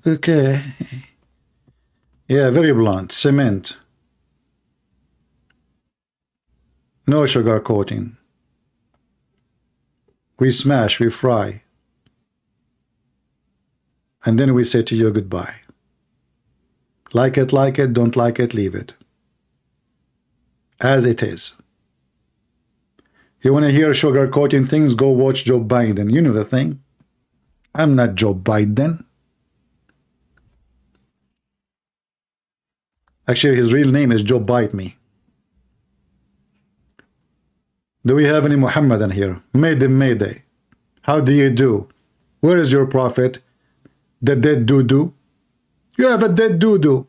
Okay. Yeah, very blunt. Cement. No sugar coating. We smash, we fry. And then we say to you goodbye. Like it, don't like it, leave it. As it is. You want to hear sugar coating things? Go watch Joe Biden. You know the thing. I'm not Joe Biden. Actually, his real name is Joe Bite Me. Do we have any Mohammedan here? Mayday. How do you do? Where is your prophet? The dead doo-doo? You have a dead doo-doo.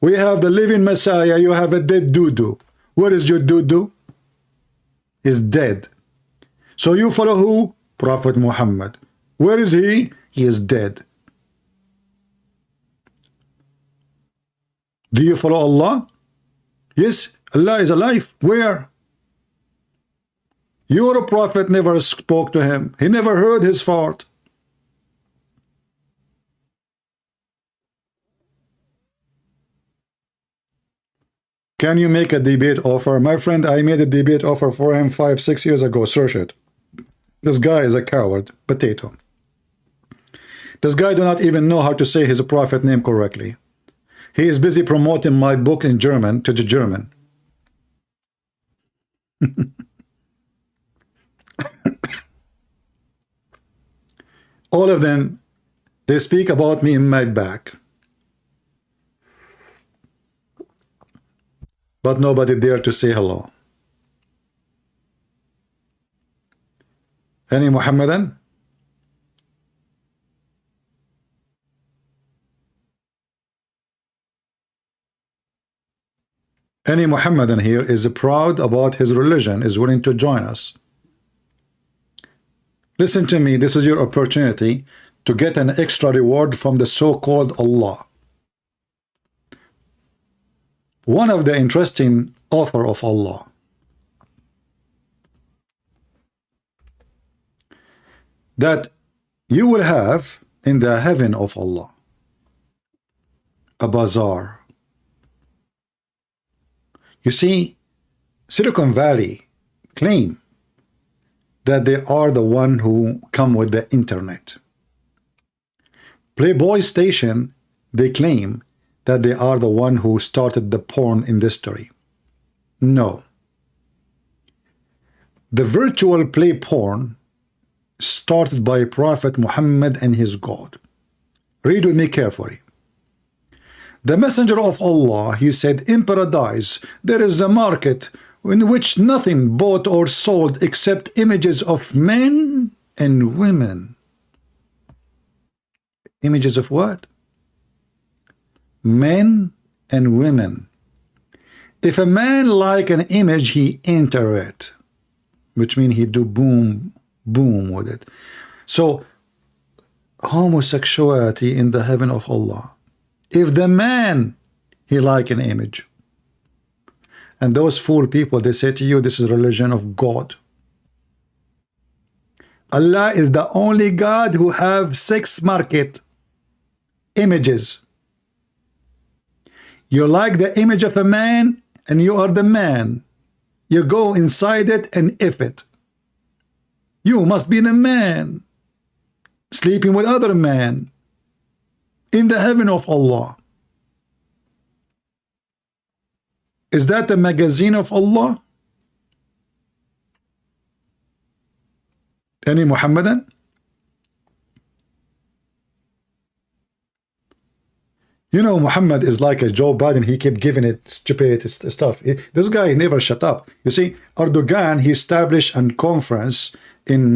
We have the living Messiah. You have a dead doo-doo. Where is your doo-doo? He's dead. So you follow who? Prophet Muhammad. Where is he? He is dead. Do you follow Allah? Yes, Allah is alive. Where? Your prophet never spoke to him. He never heard his fart. Can you make a debate offer? My friend, I made a debate offer for him 5-6 years ago. Search it. This guy is a coward. Potato. This guy do not even know how to say his prophet name correctly. He is busy promoting my book in German to the German. All of them, they speak about me in my back. But nobody dare to say hello. Any Mohammedan? Any Mohammedan here is proud about his religion, is willing to join us. Listen to me, this is your opportunity to get an extra reward from the so-called Allah. One of the interesting offer of Allah. That you will have in the heaven of Allah a bazaar. You see, Silicon Valley claim that they are the one who come with the internet. Playboy Station, they claim that they are the one who started the porn industry. No. The virtual play porn started by Prophet Muhammad and his God. Read with me carefully. The Messenger of Allah, he said, in paradise there is a market in which nothing bought or sold except images of men and women. Images of what? Men and women. If a man like an image, he enter it, which means he do boom, boom with it. So, homosexuality in the heaven of Allah. If the man, he like an image. And those fool people, they say to you, this is religion of God. Allah is the only God who have sex market images. You like the image of a man and you are the man. You go inside it and if it. You must be the man. Sleeping with other men. In the heaven of Allah. Is that the magazine of Allah? Any Muhammadan? You know, Muhammad is like a Joe Biden. He kept giving it stupid stuff. This guy never shut up. You see, Erdogan, he established a conference in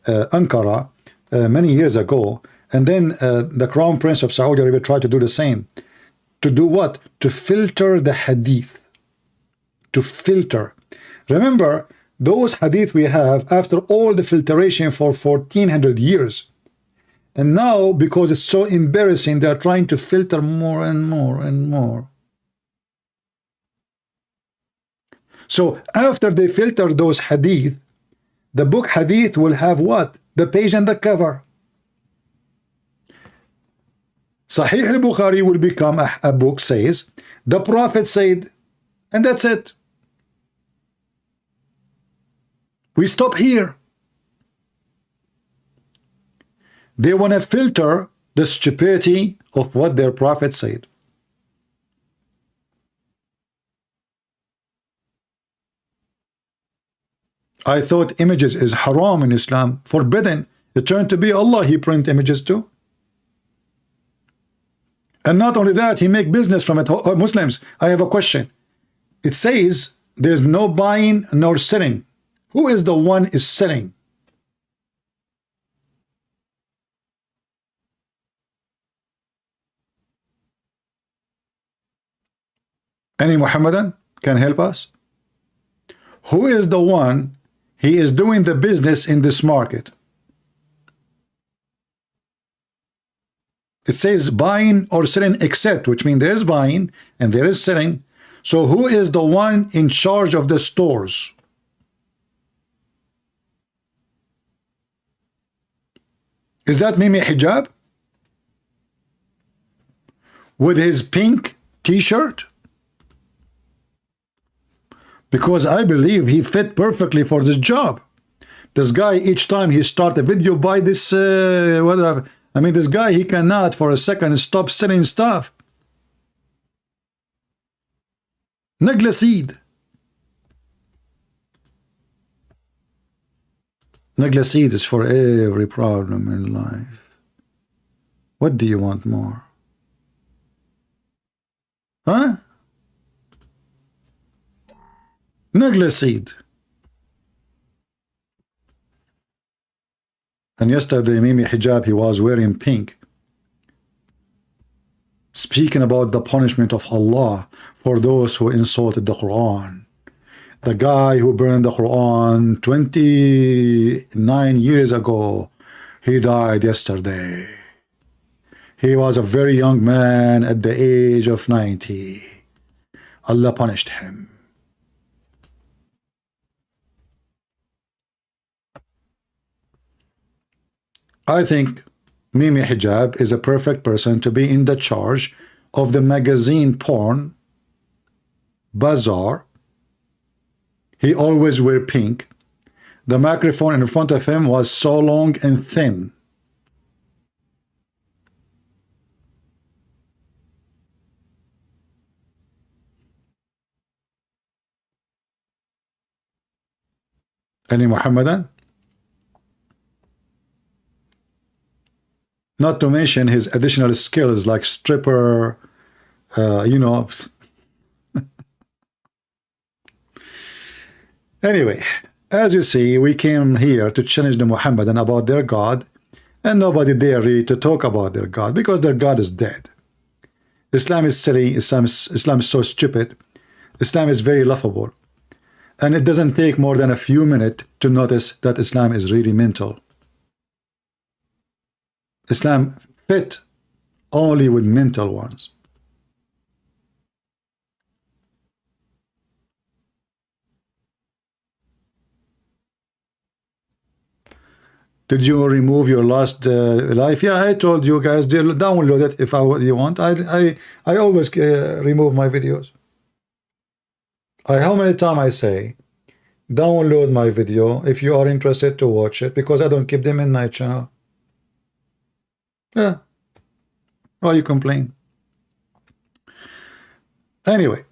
Ankara many years ago. And then the Crown Prince of Saudi Arabia tried to do the same. To do what? To filter the hadith. To filter. Remember, those hadith we have after all the filtration for 1400 years. And now, because it's so embarrassing, they're trying to filter more and more and more. So after they filter those hadith, the book hadith will have what? The page and the cover. Sahih al-Bukhari will become a book says, the Prophet said, and that's it. We stop here. They want to filter the stupidity of what their Prophet said. I thought images is haram in Islam, forbidden. It turned to be Allah, he print images too. And not only that, he make business from it. Muslims, I have a question. It says there's no buying nor selling. Who is the one is selling? Any Muhammadan can help us? Who is the one he is doing the business in this market? It says buying or selling except, which means there is buying and there is selling. So who is the one in charge of the stores? Is that Mimi Hijab? With his pink t-shirt? Because I believe he fit perfectly for this job. This guy, each time he start a video, buy this, whatever. I mean, this guy, he cannot for a second stop selling stuff. Neglecid. Neglecid is for every problem in life. What do you want more? Huh? Neglecid. And yesterday, Mimi Hijab, he was wearing pink, speaking about the punishment of Allah for those who insulted the Quran. The guy who burned the Quran 29 years ago, he died yesterday. He was a very young man at the age of 90. Allah punished him. I think Mimi Hijab is a perfect person to be in the charge of the magazine porn bazaar. He always wear pink. The microphone in front of him was so long and thin. Any Muhammadan? Not to mention his additional skills like stripper, you know. Anyway, as you see, we came here to challenge the Muhammadan about their God, and nobody dare really to talk about their God because their God is dead. Islam is silly. Islam is so stupid. Islam is very laughable. And it doesn't take more than a few minutes to notice that Islam is really mental. Islam fit only with mental ones. Did you remove your last life? Yeah, I told you guys, download it if you want. I always remove my videos. How many times I say, download my video if you are interested to watch it, because I don't keep them in my channel. Yeah. Why you complain? Anyway,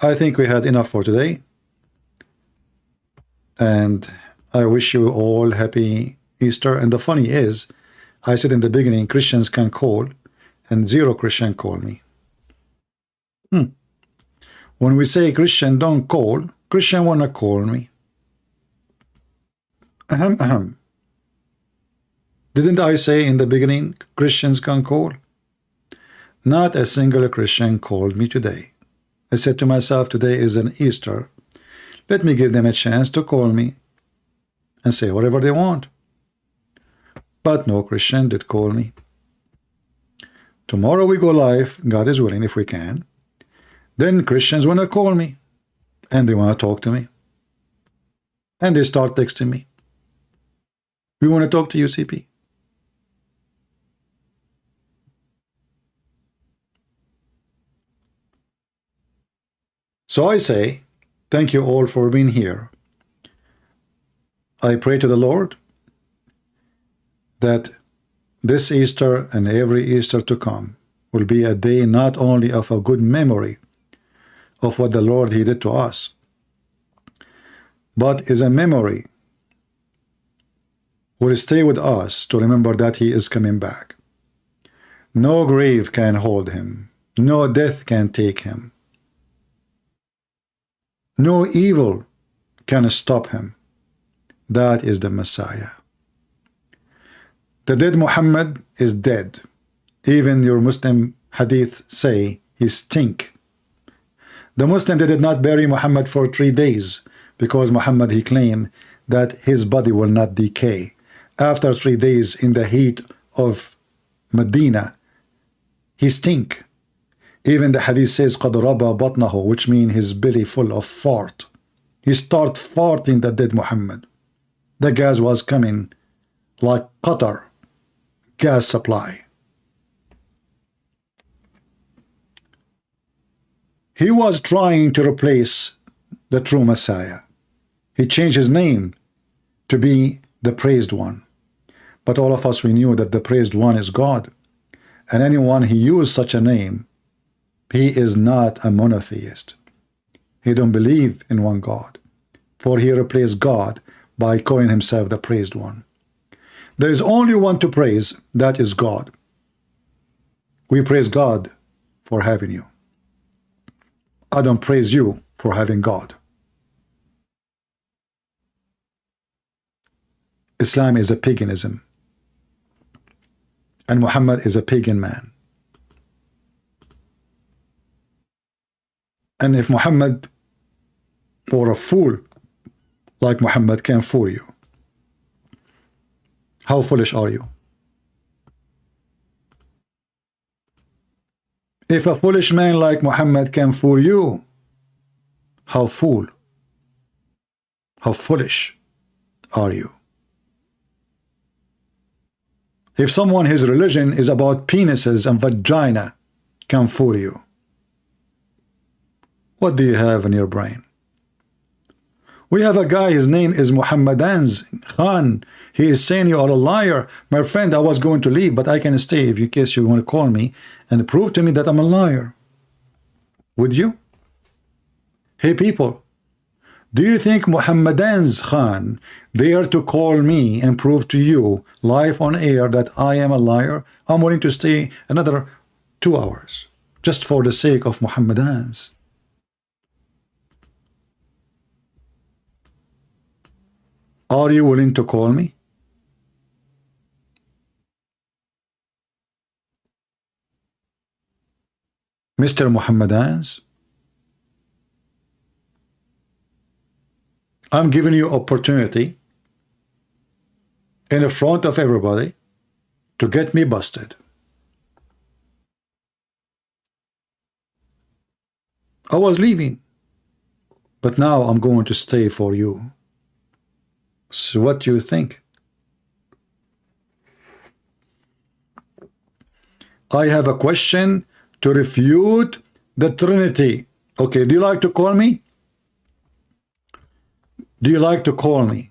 I think we had enough for today. And I wish you all happy Easter. And the funny is, I said in the beginning, Christians can call, and 0 Christian call me. When we say Christian don't call, Christian wanna call me. Didn't I say in the beginning, Christians can call? Not a single Christian called me today. I said to myself, today is an Easter. Let me give them a chance to call me and say whatever they want. But no Christian did call me. Tomorrow we go live, God is willing, if we can. Then Christians want to call me, and they want to talk to me. And they start texting me. We want to talk to you, CP. So I say, thank you all for being here. I pray to the Lord that this Easter and every Easter to come will be a day not only of a good memory of what the Lord He did to us, but is a memory will stay with us to remember that He is coming back. No grave can hold Him. No death can take Him. No evil can stop Him. That is the Messiah. The dead Muhammad is dead. Even your Muslim hadith say he stink. The Muslim, they did not bury Muhammad for 3 days because Muhammad, he claimed that his body will not decay. After 3 days in the heat of Medina, he stink. Even the hadith says قَدْ رَبَى بَطْنَهُ, which means his belly full of fart. He start farting, the dead Muhammad. The gas was coming like Qatar gas supply. He was trying to replace the true Messiah. He changed his name to be the praised one. But all of us, we knew that the praised one is God. And anyone he used such a name, He is not a monotheist. He don't believe in one God, for he replaced God by calling himself the praised one. There is only one to praise, that is God. We praise God for having you. I don't praise you for having God. Islam is a paganism, and Muhammad is a pagan man. And if Muhammad or a fool like Muhammad can fool you, how foolish are you? If a foolish man like Muhammad can fool you, how foolish are you? If someone, his religion is about penises and vagina, can fool you, what do you have in your brain? We have a guy, his name is Muhammadans Khan. He is saying you are a liar. My friend, I was going to leave, but I can stay if in case you want to call me and prove to me that I'm a liar. Would you? Hey people, do you think Muhammadans Khan dare to call me and prove to you live on air that I am a liar? I'm willing to stay another 2 hours just for the sake of Muhammadans. Are you willing to call me? Mr. Muhammadans, I'm giving you opportunity in the front of everybody to get me busted. I was leaving, but now I'm going to stay for you. So what do you think? I have a question to refute the Trinity. Okay, do you like to call me? Do you like to call me?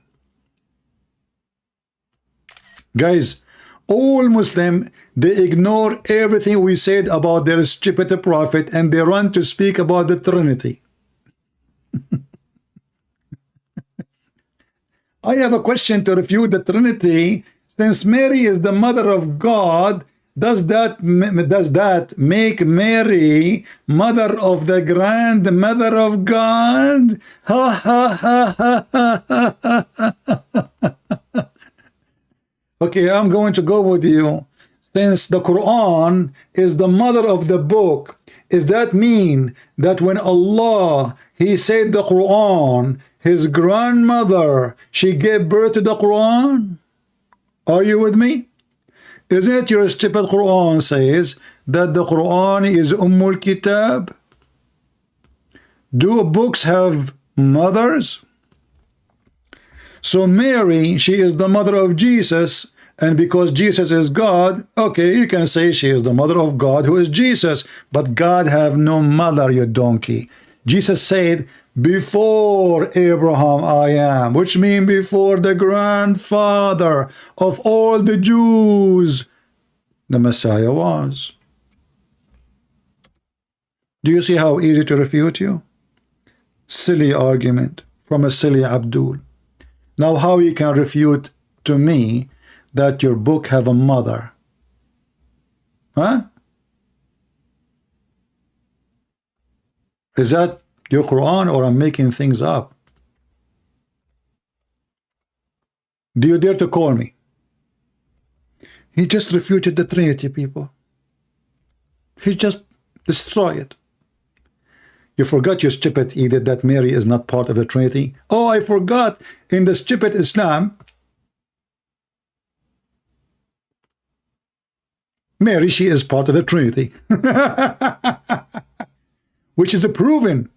Guys, all Muslim, they ignore everything we said about their stupid prophet and they run to speak about the Trinity. I have a question to refute the Trinity. Since Mary is the mother of God, does that make Mary mother of the grandmother of God? Ha ha ha ha ha ha. Okay, I'm going to go with you. Since the Quran is the mother of the book, does that mean that when Allah, He said the Quran, His grandmother, she gave birth to the Quran? Are you with me? Isn't it your stupid Quran says that the Quran is Ummul Kitab? Do books have mothers? So Mary, she is the mother of Jesus, and because Jesus is God, okay, you can say she is the mother of God who is Jesus, but God have no mother, you donkey. Jesus said, before Abraham I am, which means before the grandfather of all the Jews, the Messiah was. Do you see how easy to refute you? Silly argument from a silly Abdul. Now how you can refute to me that your book have a mother? Huh? Is that your Quran or I'm making things up? Do you dare to call me? He just refuted the Trinity, people. He just destroyed it. You forgot, you stupid idiot, that Mary is not part of the Trinity. Oh, I forgot. In the stupid Islam, Mary, she is part of the Trinity. Which is proven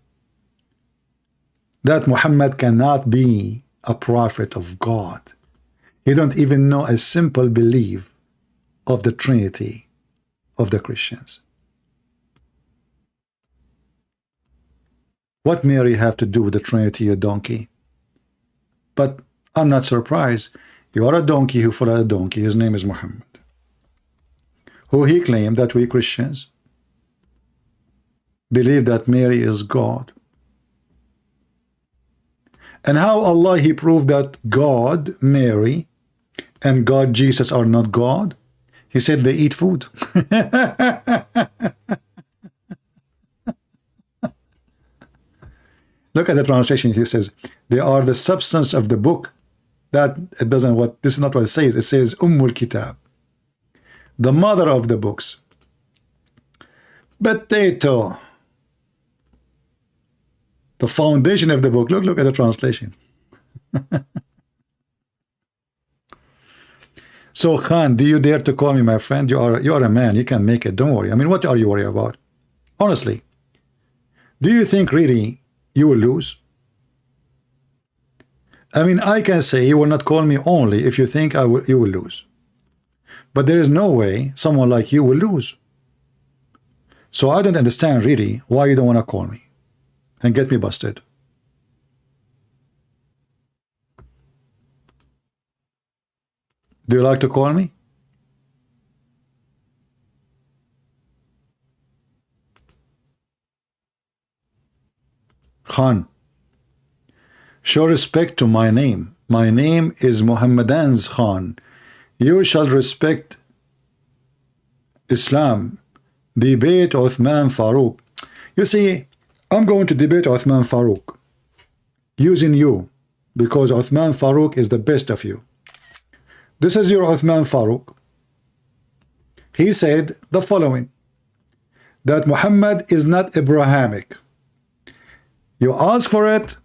that Muhammad cannot be a prophet of God. He don't even know a simple belief of the Trinity of the Christians. What Mary have to do with the Trinity, you donkey? But I'm not surprised. You are a donkey who followed a donkey. His name is Muhammad. Who he claimed that we Christians believe that Mary is God. And how Allah He proved that God, Mary, and God, Jesus are not God? He said they eat food. Look at the translation. He says, they are the substance of the book. That it doesn't what this is not what it says. It says Ummul Kitab, the mother of the books. Potato, the foundation of the book. Look at the translation. So Khan, do you dare to call me my friend? You are a man. You can make it. Don't worry. I mean, what are you worried about? Honestly, do you think really you will lose? I mean, I can say you will not call me only if you think you will lose. But there is no way someone like you will lose. So I don't understand really why you don't want to call me and get me busted. Do you like to call me? Khan, show respect to my name. My name is Muhammadan's Khan. You shall respect Islam. Debate Uthman Farooq. You see, I'm going to debate Uthman Farooq using you because Uthman Farooq is the best of you. This is your Uthman Farooq. He said the following, that Muhammad is not Abrahamic. You ask for it.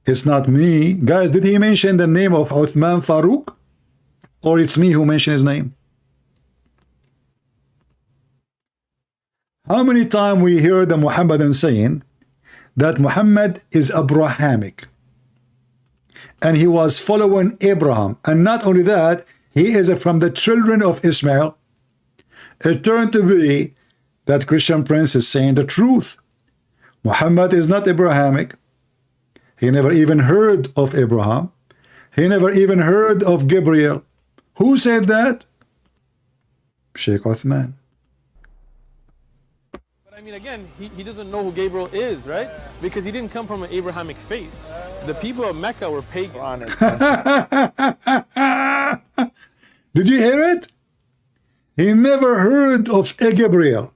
It's not me. Guys, did he mention the name of Uthman Farooq? Or it's me who mentioned his name? How many times we hear the Muhammadan saying that Muhammad is Abrahamic and he was following Abraham, and not only that, he is from the children of Ishmael. It turned to be that Christian Prince is saying the truth. Muhammad is not Abrahamic. He never even heard of Abraham. He never even heard of Gabriel. Who said that? Sheikh Uthman. But I mean, again, he doesn't know who Gabriel is, right? Because he didn't come from an Abrahamic faith. The people of Mecca were pagan. Did you hear it? He never heard of Gabriel.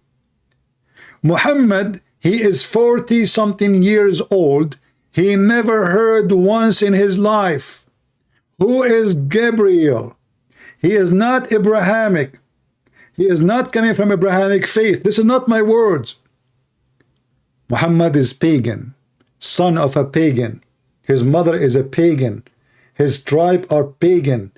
Muhammad, he is 40-something years old. He never heard once in his life. Who is Gabriel? He is not Abrahamic. He is not coming from Abrahamic faith. This is not my words. Muhammad is pagan, son of a pagan. His mother is a pagan. His tribe are pagan.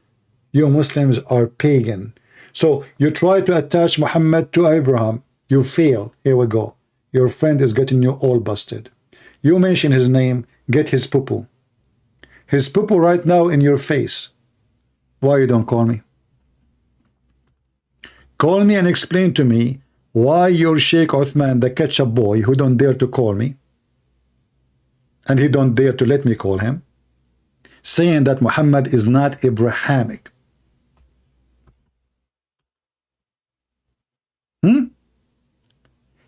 You Muslims are pagan. So you try to attach Muhammad to Abraham. You fail. Here we go. Your friend is getting you all busted. You mention his name, get his poo-poo. His poo-poo right now in your face. Why you don't call me? Call me and explain to me why your Sheikh Uthman, the ketchup boy, who don't dare to call me, and he don't dare to let me call him, saying that Muhammad is not Abrahamic.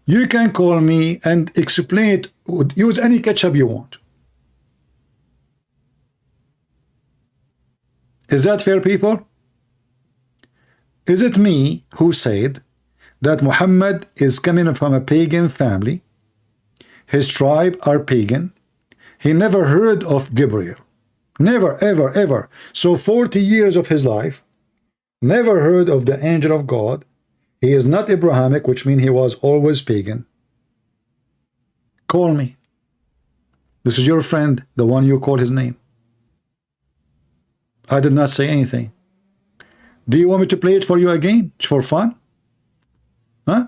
You can call me and explain it. Use any ketchup you want. Is that fair, people? Is it me who said that Muhammad is coming from a pagan family? His tribe are pagan. He never heard of Gabriel. Never, ever, ever. So 40 years of his life, never heard of the angel of God. He is not Abrahamic, which means he was always pagan. Call me. This is your friend, the one you call his name. I did not say anything. Do you want me to play it for you again? For fun? Huh?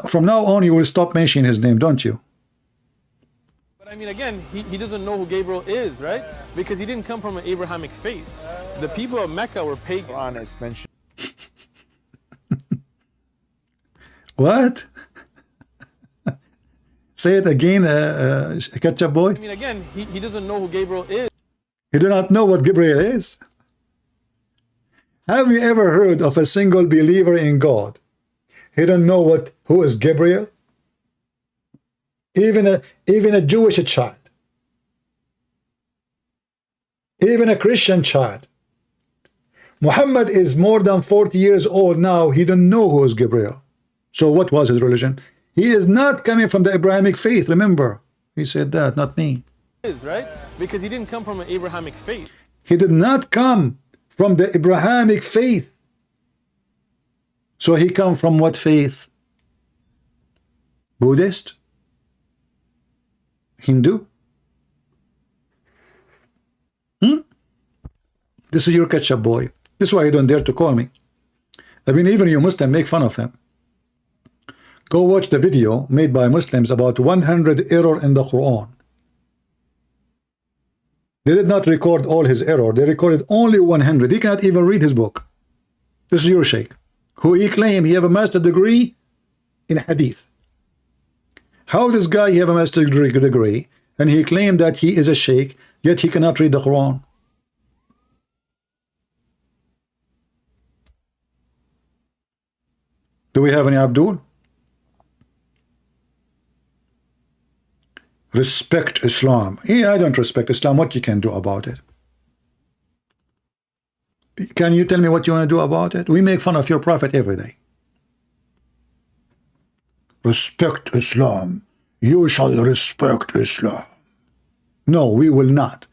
From now on, you will stop mentioning his name, don't you? But I mean, again, he doesn't know who Gabriel is, right? Because he didn't come from an Abrahamic faith. The people of Mecca were pagan. Honest, mention. What? Say it again, ketchup boy. I mean, again, he doesn't know who Gabriel is. You do not know what Gabriel is? Have you ever heard of a single believer in God? He don't know who is Gabriel? even a Jewish child, even a Christian child. Muhammad is more than 40 years old now. He don't know who is Gabriel. So what was his religion? He is not coming from the Abrahamic faith. Remember, he said that, not me. Right? Because he didn't come from an Abrahamic faith. He did not come from the Abrahamic faith. So he come from what faith? Buddhist? Hindu? This is your ketchup boy. This is why you don't dare to call me. I mean, even you Muslim make fun of him. Go watch the video made by Muslims about 100 error in the Quran. They did not record all his error. They recorded only 100. He cannot even read his book. This is your sheikh, who he claimed he have a master degree in hadith. How this guy have a master degree and he claimed that he is a sheikh, yet he cannot read the Quran? Do we have any Abdul? Respect Islam. Yeah, I don't respect Islam. What you can do about it? Can you tell me what you want to do about it? We make fun of your prophet every day. Respect Islam. You shall respect Islam. No, we will not.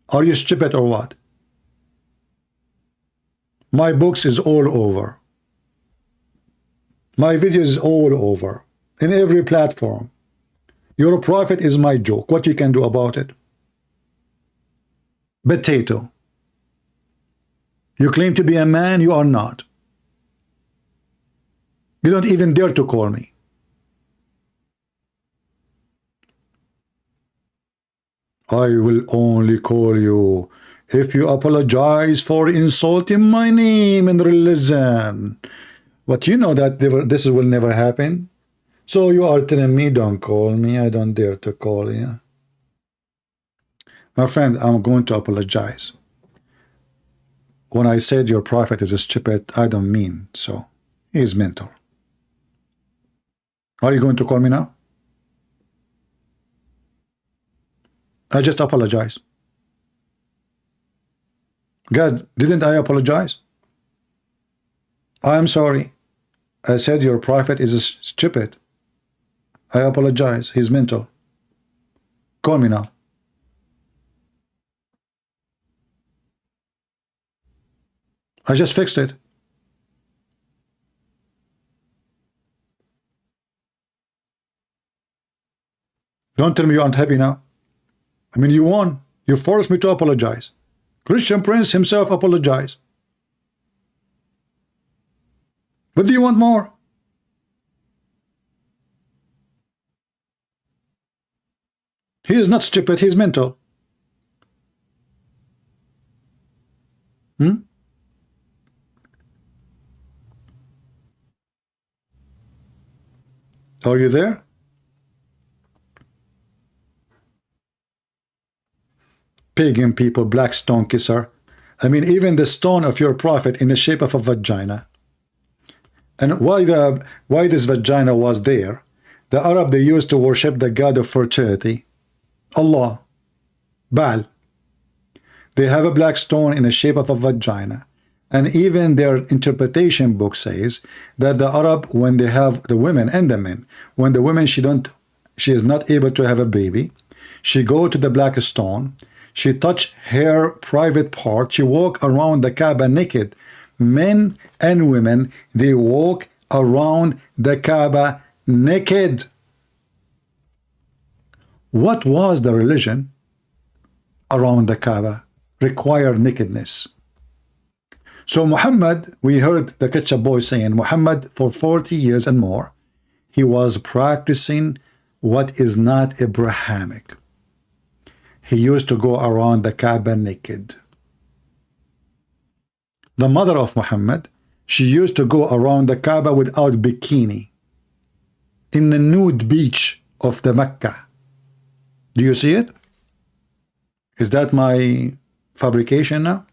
Are you stupid or what? My books is all over. My videos is all over. In every platform. Your prophet is my joke. What you can do about it? Potato. You claim to be a man, you are not. You don't even dare to call me. I will only call you if you apologize for insulting my name and religion. But you know that this will never happen. So you are telling me, don't call me. I don't dare to call you. My friend, I'm going to apologize. When I said your prophet is stupid, I don't mean so. He is mental. Are you going to call me now? I just apologize. Guys, didn't I apologize? I'm sorry. I said your prophet is stupid. I apologize. He's mental. Call me now. I just fixed it. Don't tell me you aren't happy now. I mean, you won. You forced me to apologize. Christian Prince himself apologized. But do you want more? He is not stupid, he's mental. Are you there? Pagan people, black stone kisser. I mean, even the stone of your prophet in the shape of a vagina. And why this vagina was there? The Arab, they used to worship the god of fertility, Allah, Baal. They have a black stone in the shape of a vagina. And even their interpretation book says that the Arab, when they have the women and the men, when the woman she is not able to have a baby, she go to the black stone, she touch her private part, she walk around the Kaaba naked. Men and women, they walk around the Kaaba naked. What was the religion around the Kaaba? Required nakedness. So Muhammad, we heard the ketchup boy saying, Muhammad for 40 years and more, he was practicing what is not Abrahamic. He used to go around the Kaaba naked. The mother of Muhammad, she used to go around the Kaaba without bikini in the nude beach of the Mecca. Do you see it? Is that my fabrication now?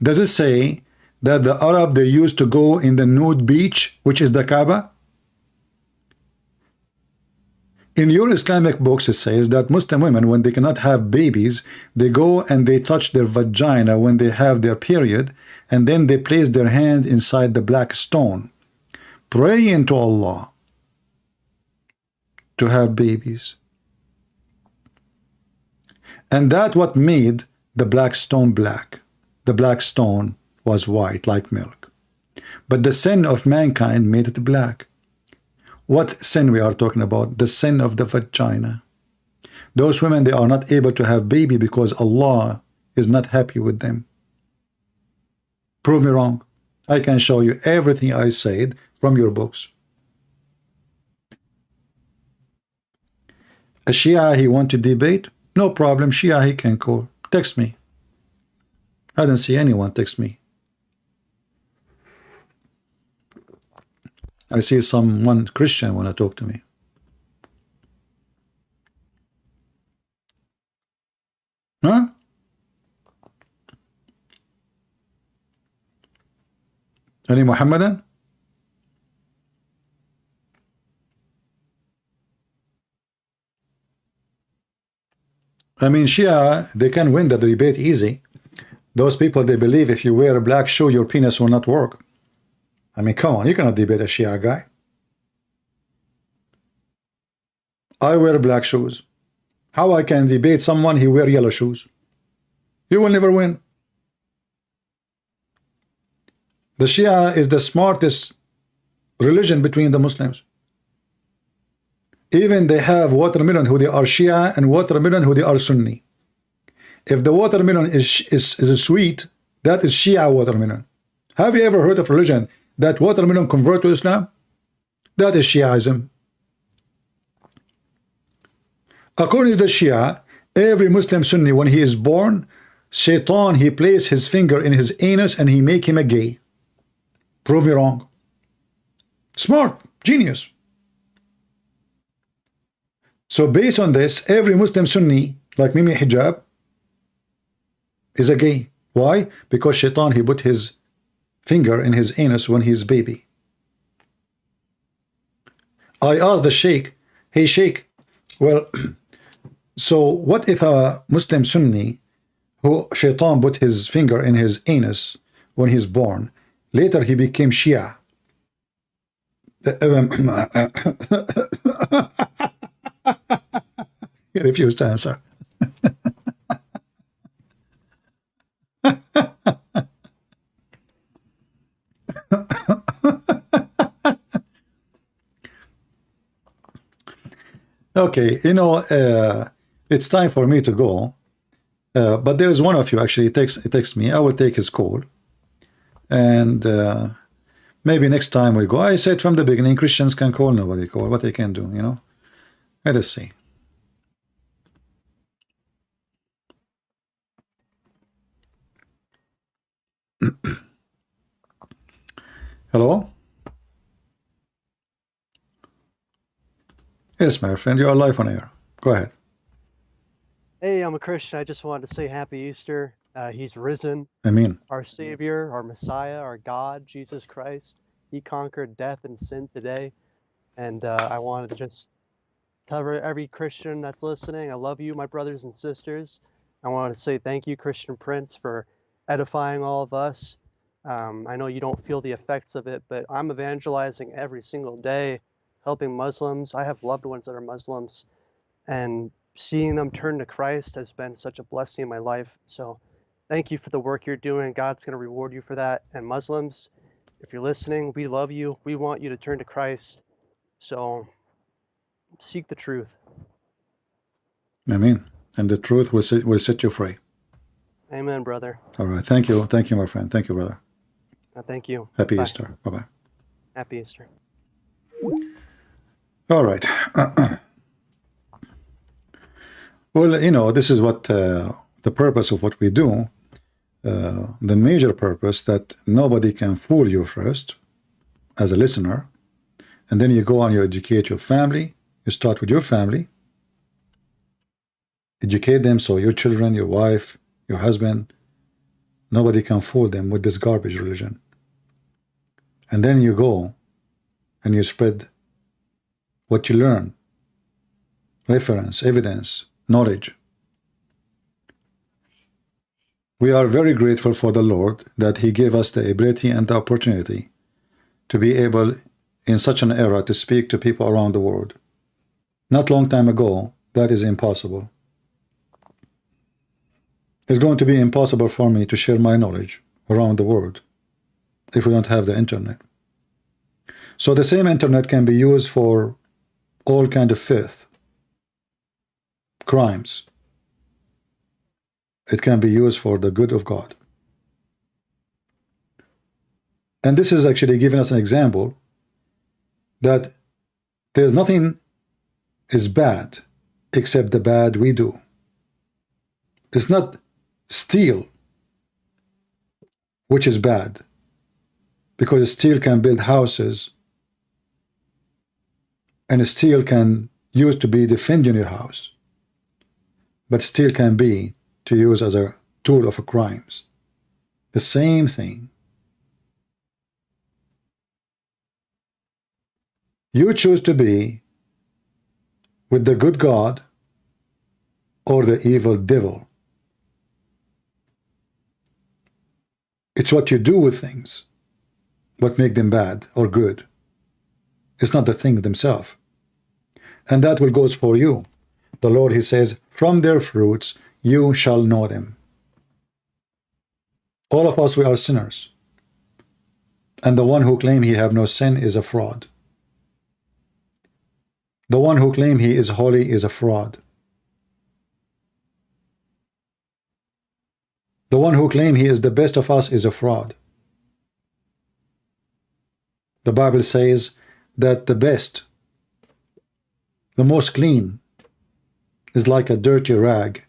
Does it say that the Arab, they used to go in the nude beach, which is the Kaaba? In your Islamic books, it says that Muslim women, when they cannot have babies, they go and they touch their vagina when they have their period, and then they place their hand inside the black stone, praying to Allah to have babies. And that what made the black stone black. The black stone was white like milk. But the sin of mankind made it black. What sin we are talking about? The sin of the vagina. Those women, they are not able to have baby because Allah is not happy with them. Prove me wrong. I can show you everything I said from your books. A Shia, he want to debate? No problem. Shia, he can call. Text me. I don't see anyone text me. I see someone Christian want to talk to me. Huh? Any Mohammedan? I mean, Shia, they can win the debate easy. Those people, they believe if you wear a black shoe, your penis will not work. I mean, come on, you cannot debate a Shia guy. I wear black shoes. How I can debate someone who wear yellow shoes? You will never win. The Shia is the smartest religion between the Muslims. Even they have watermelon who they are Shia and watermelon who they are Sunni. If the watermelon is sweet, that is Shia watermelon. Have you ever heard of religion that watermelon convert to Islam? That is Shiaism. According to the Shia, every Muslim Sunni, when he is born, Shaitan, he places his finger in his anus and he make him a gay. Prove me wrong. Smart, genius. So based on this, every Muslim Sunni, like Mimi Hijab, is a gay. Why? Because Shaitan, he put his finger in his anus when he's baby. I asked the Sheikh, hey Sheikh, well, so what if a Muslim Sunni who Shaitan put his finger in his anus when he's born, later he became Shia? He refused to answer. Okay, you know, it's time for me to go. But there is one of you actually texts me. I will take his call. And maybe next time we go. I said from the beginning, Christians can call, nobody call. What they can do, you know. Let us see. Hello? Yes, my friend, you are live on air. Go ahead. Hey, I'm a Christian. I just wanted to say Happy Easter. He's risen. Amen. Our Savior, our Messiah, our God, Jesus Christ. He conquered death and sin today. And I wanted to just tell every Christian that's listening, I love you, my brothers and sisters. I wanted to say thank you, Christian Prince, for edifying all of us. I know you don't feel the effects of it, but I'm evangelizing every single day, helping Muslims. I have loved ones that are Muslims, and seeing them turn to Christ has been such a blessing in my life. So thank you for the work you're doing. God's going to reward you for that. And Muslims, if you're listening, we love you. We want you to turn to Christ. So seek the truth. Amen. And the truth will set you free. Amen, brother. All right. Thank you. Thank you, my friend. Thank you, brother. Thank you. Happy Bye. Easter. Bye-bye. Happy Easter. All right. Well, you know, this is what the purpose of what we do. The major purpose that nobody can fool you first as a listener. And then you go on, you educate your family. You start with your family. Educate them, so your children, your wife, your husband, Nobody can fool them with this garbage religion. And then you go and you spread what you learn, reference, evidence, knowledge. We are very grateful for the Lord that He gave us the ability and the opportunity to be able in such an era to speak to people around the world. Not long time ago, that is impossible. It's going to be impossible for me to share my knowledge around the world if we don't have the internet. So the same internet can be used for all kind of filth, crimes. It can be used for the good of God. And this is actually giving us an example that there's nothing is bad except the bad we do. It's not steel which is bad, because steel can build houses and steel can use to be defending your house, but steel can be to use as a tool of crimes. The same thing. You choose to be with the good God or the evil devil. It's what you do with things what make them bad or good. It's not the things themselves. And that will goes for you. The Lord, He says, from their fruits you shall know them. All of us, we are sinners. And the one who claim he have no sin is a fraud. The one who claim he is holy is a fraud. The one who claim he is the best of us is a fraud. The Bible says that the best, the most clean, is like a dirty rag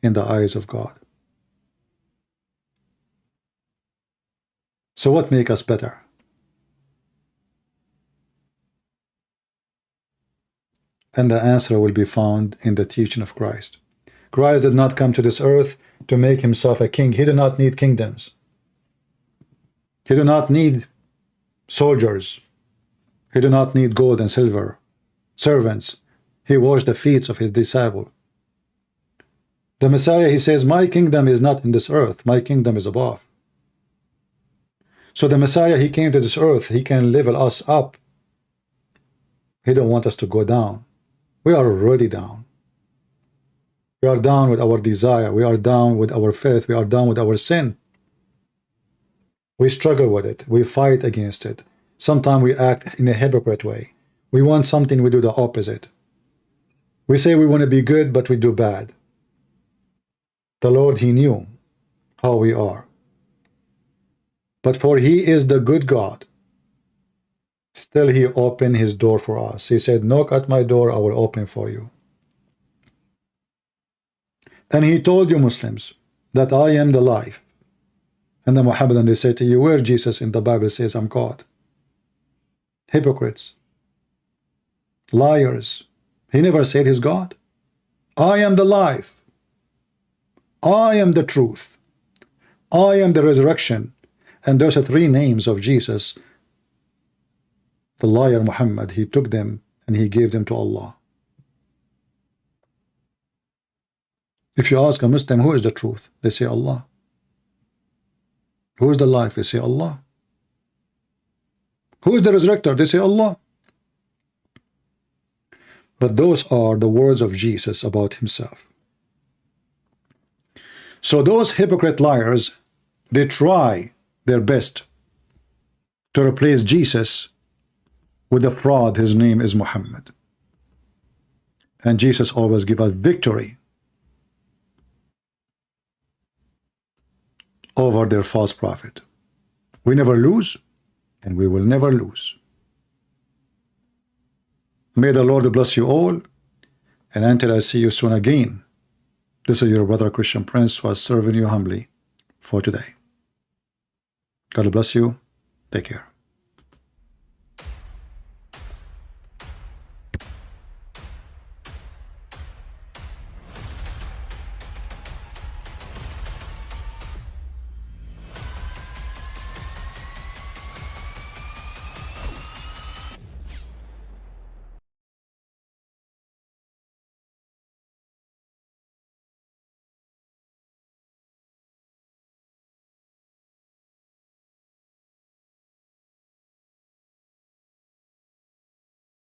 in the eyes of God. So what make us better? And the answer will be found in the teaching of Christ. Christ did not come to this earth to make himself a king. He did not need kingdoms. He did not need soldiers. He did not need gold and silver, servants. He washed the feet of his disciple. The Messiah, he says, my kingdom is not in this earth. My kingdom is above. So the Messiah, he came to this earth. He can level us up. He don't want us to go down. We are already down. We are down with our desire. We are down with our faith. We are down with our sin. We struggle with it. We fight against it. Sometimes we act in a hypocrite way. We want something, we do the opposite. We say we want to be good, but we do bad. The Lord, he knew how we are. But for he is the good God. Still he opened his door for us. He said, knock at my door, I will open for you. And he told you Muslims that I am the life. And the Mohammedan, they say to you, where Jesus in the Bible says I'm God? Hypocrites. Liars. He never said he's God. I am the life. I am the truth. I am the resurrection. And those are three names of Jesus. The liar Muhammad, he took them and he gave them to Allah. If you ask a Muslim, who is the truth? They say Allah. Who is the life? They say Allah. Who is the resurrector? They say Allah. But those are the words of Jesus about himself. So those hypocrite liars, they try their best to replace Jesus with a fraud. His name is Muhammad. And Jesus always gives us victory over their false prophet. We never lose, and we will never lose. May the Lord bless you all, and until I see you soon again, this is your brother Christian Prince who is serving you humbly for today. God bless you. Take care.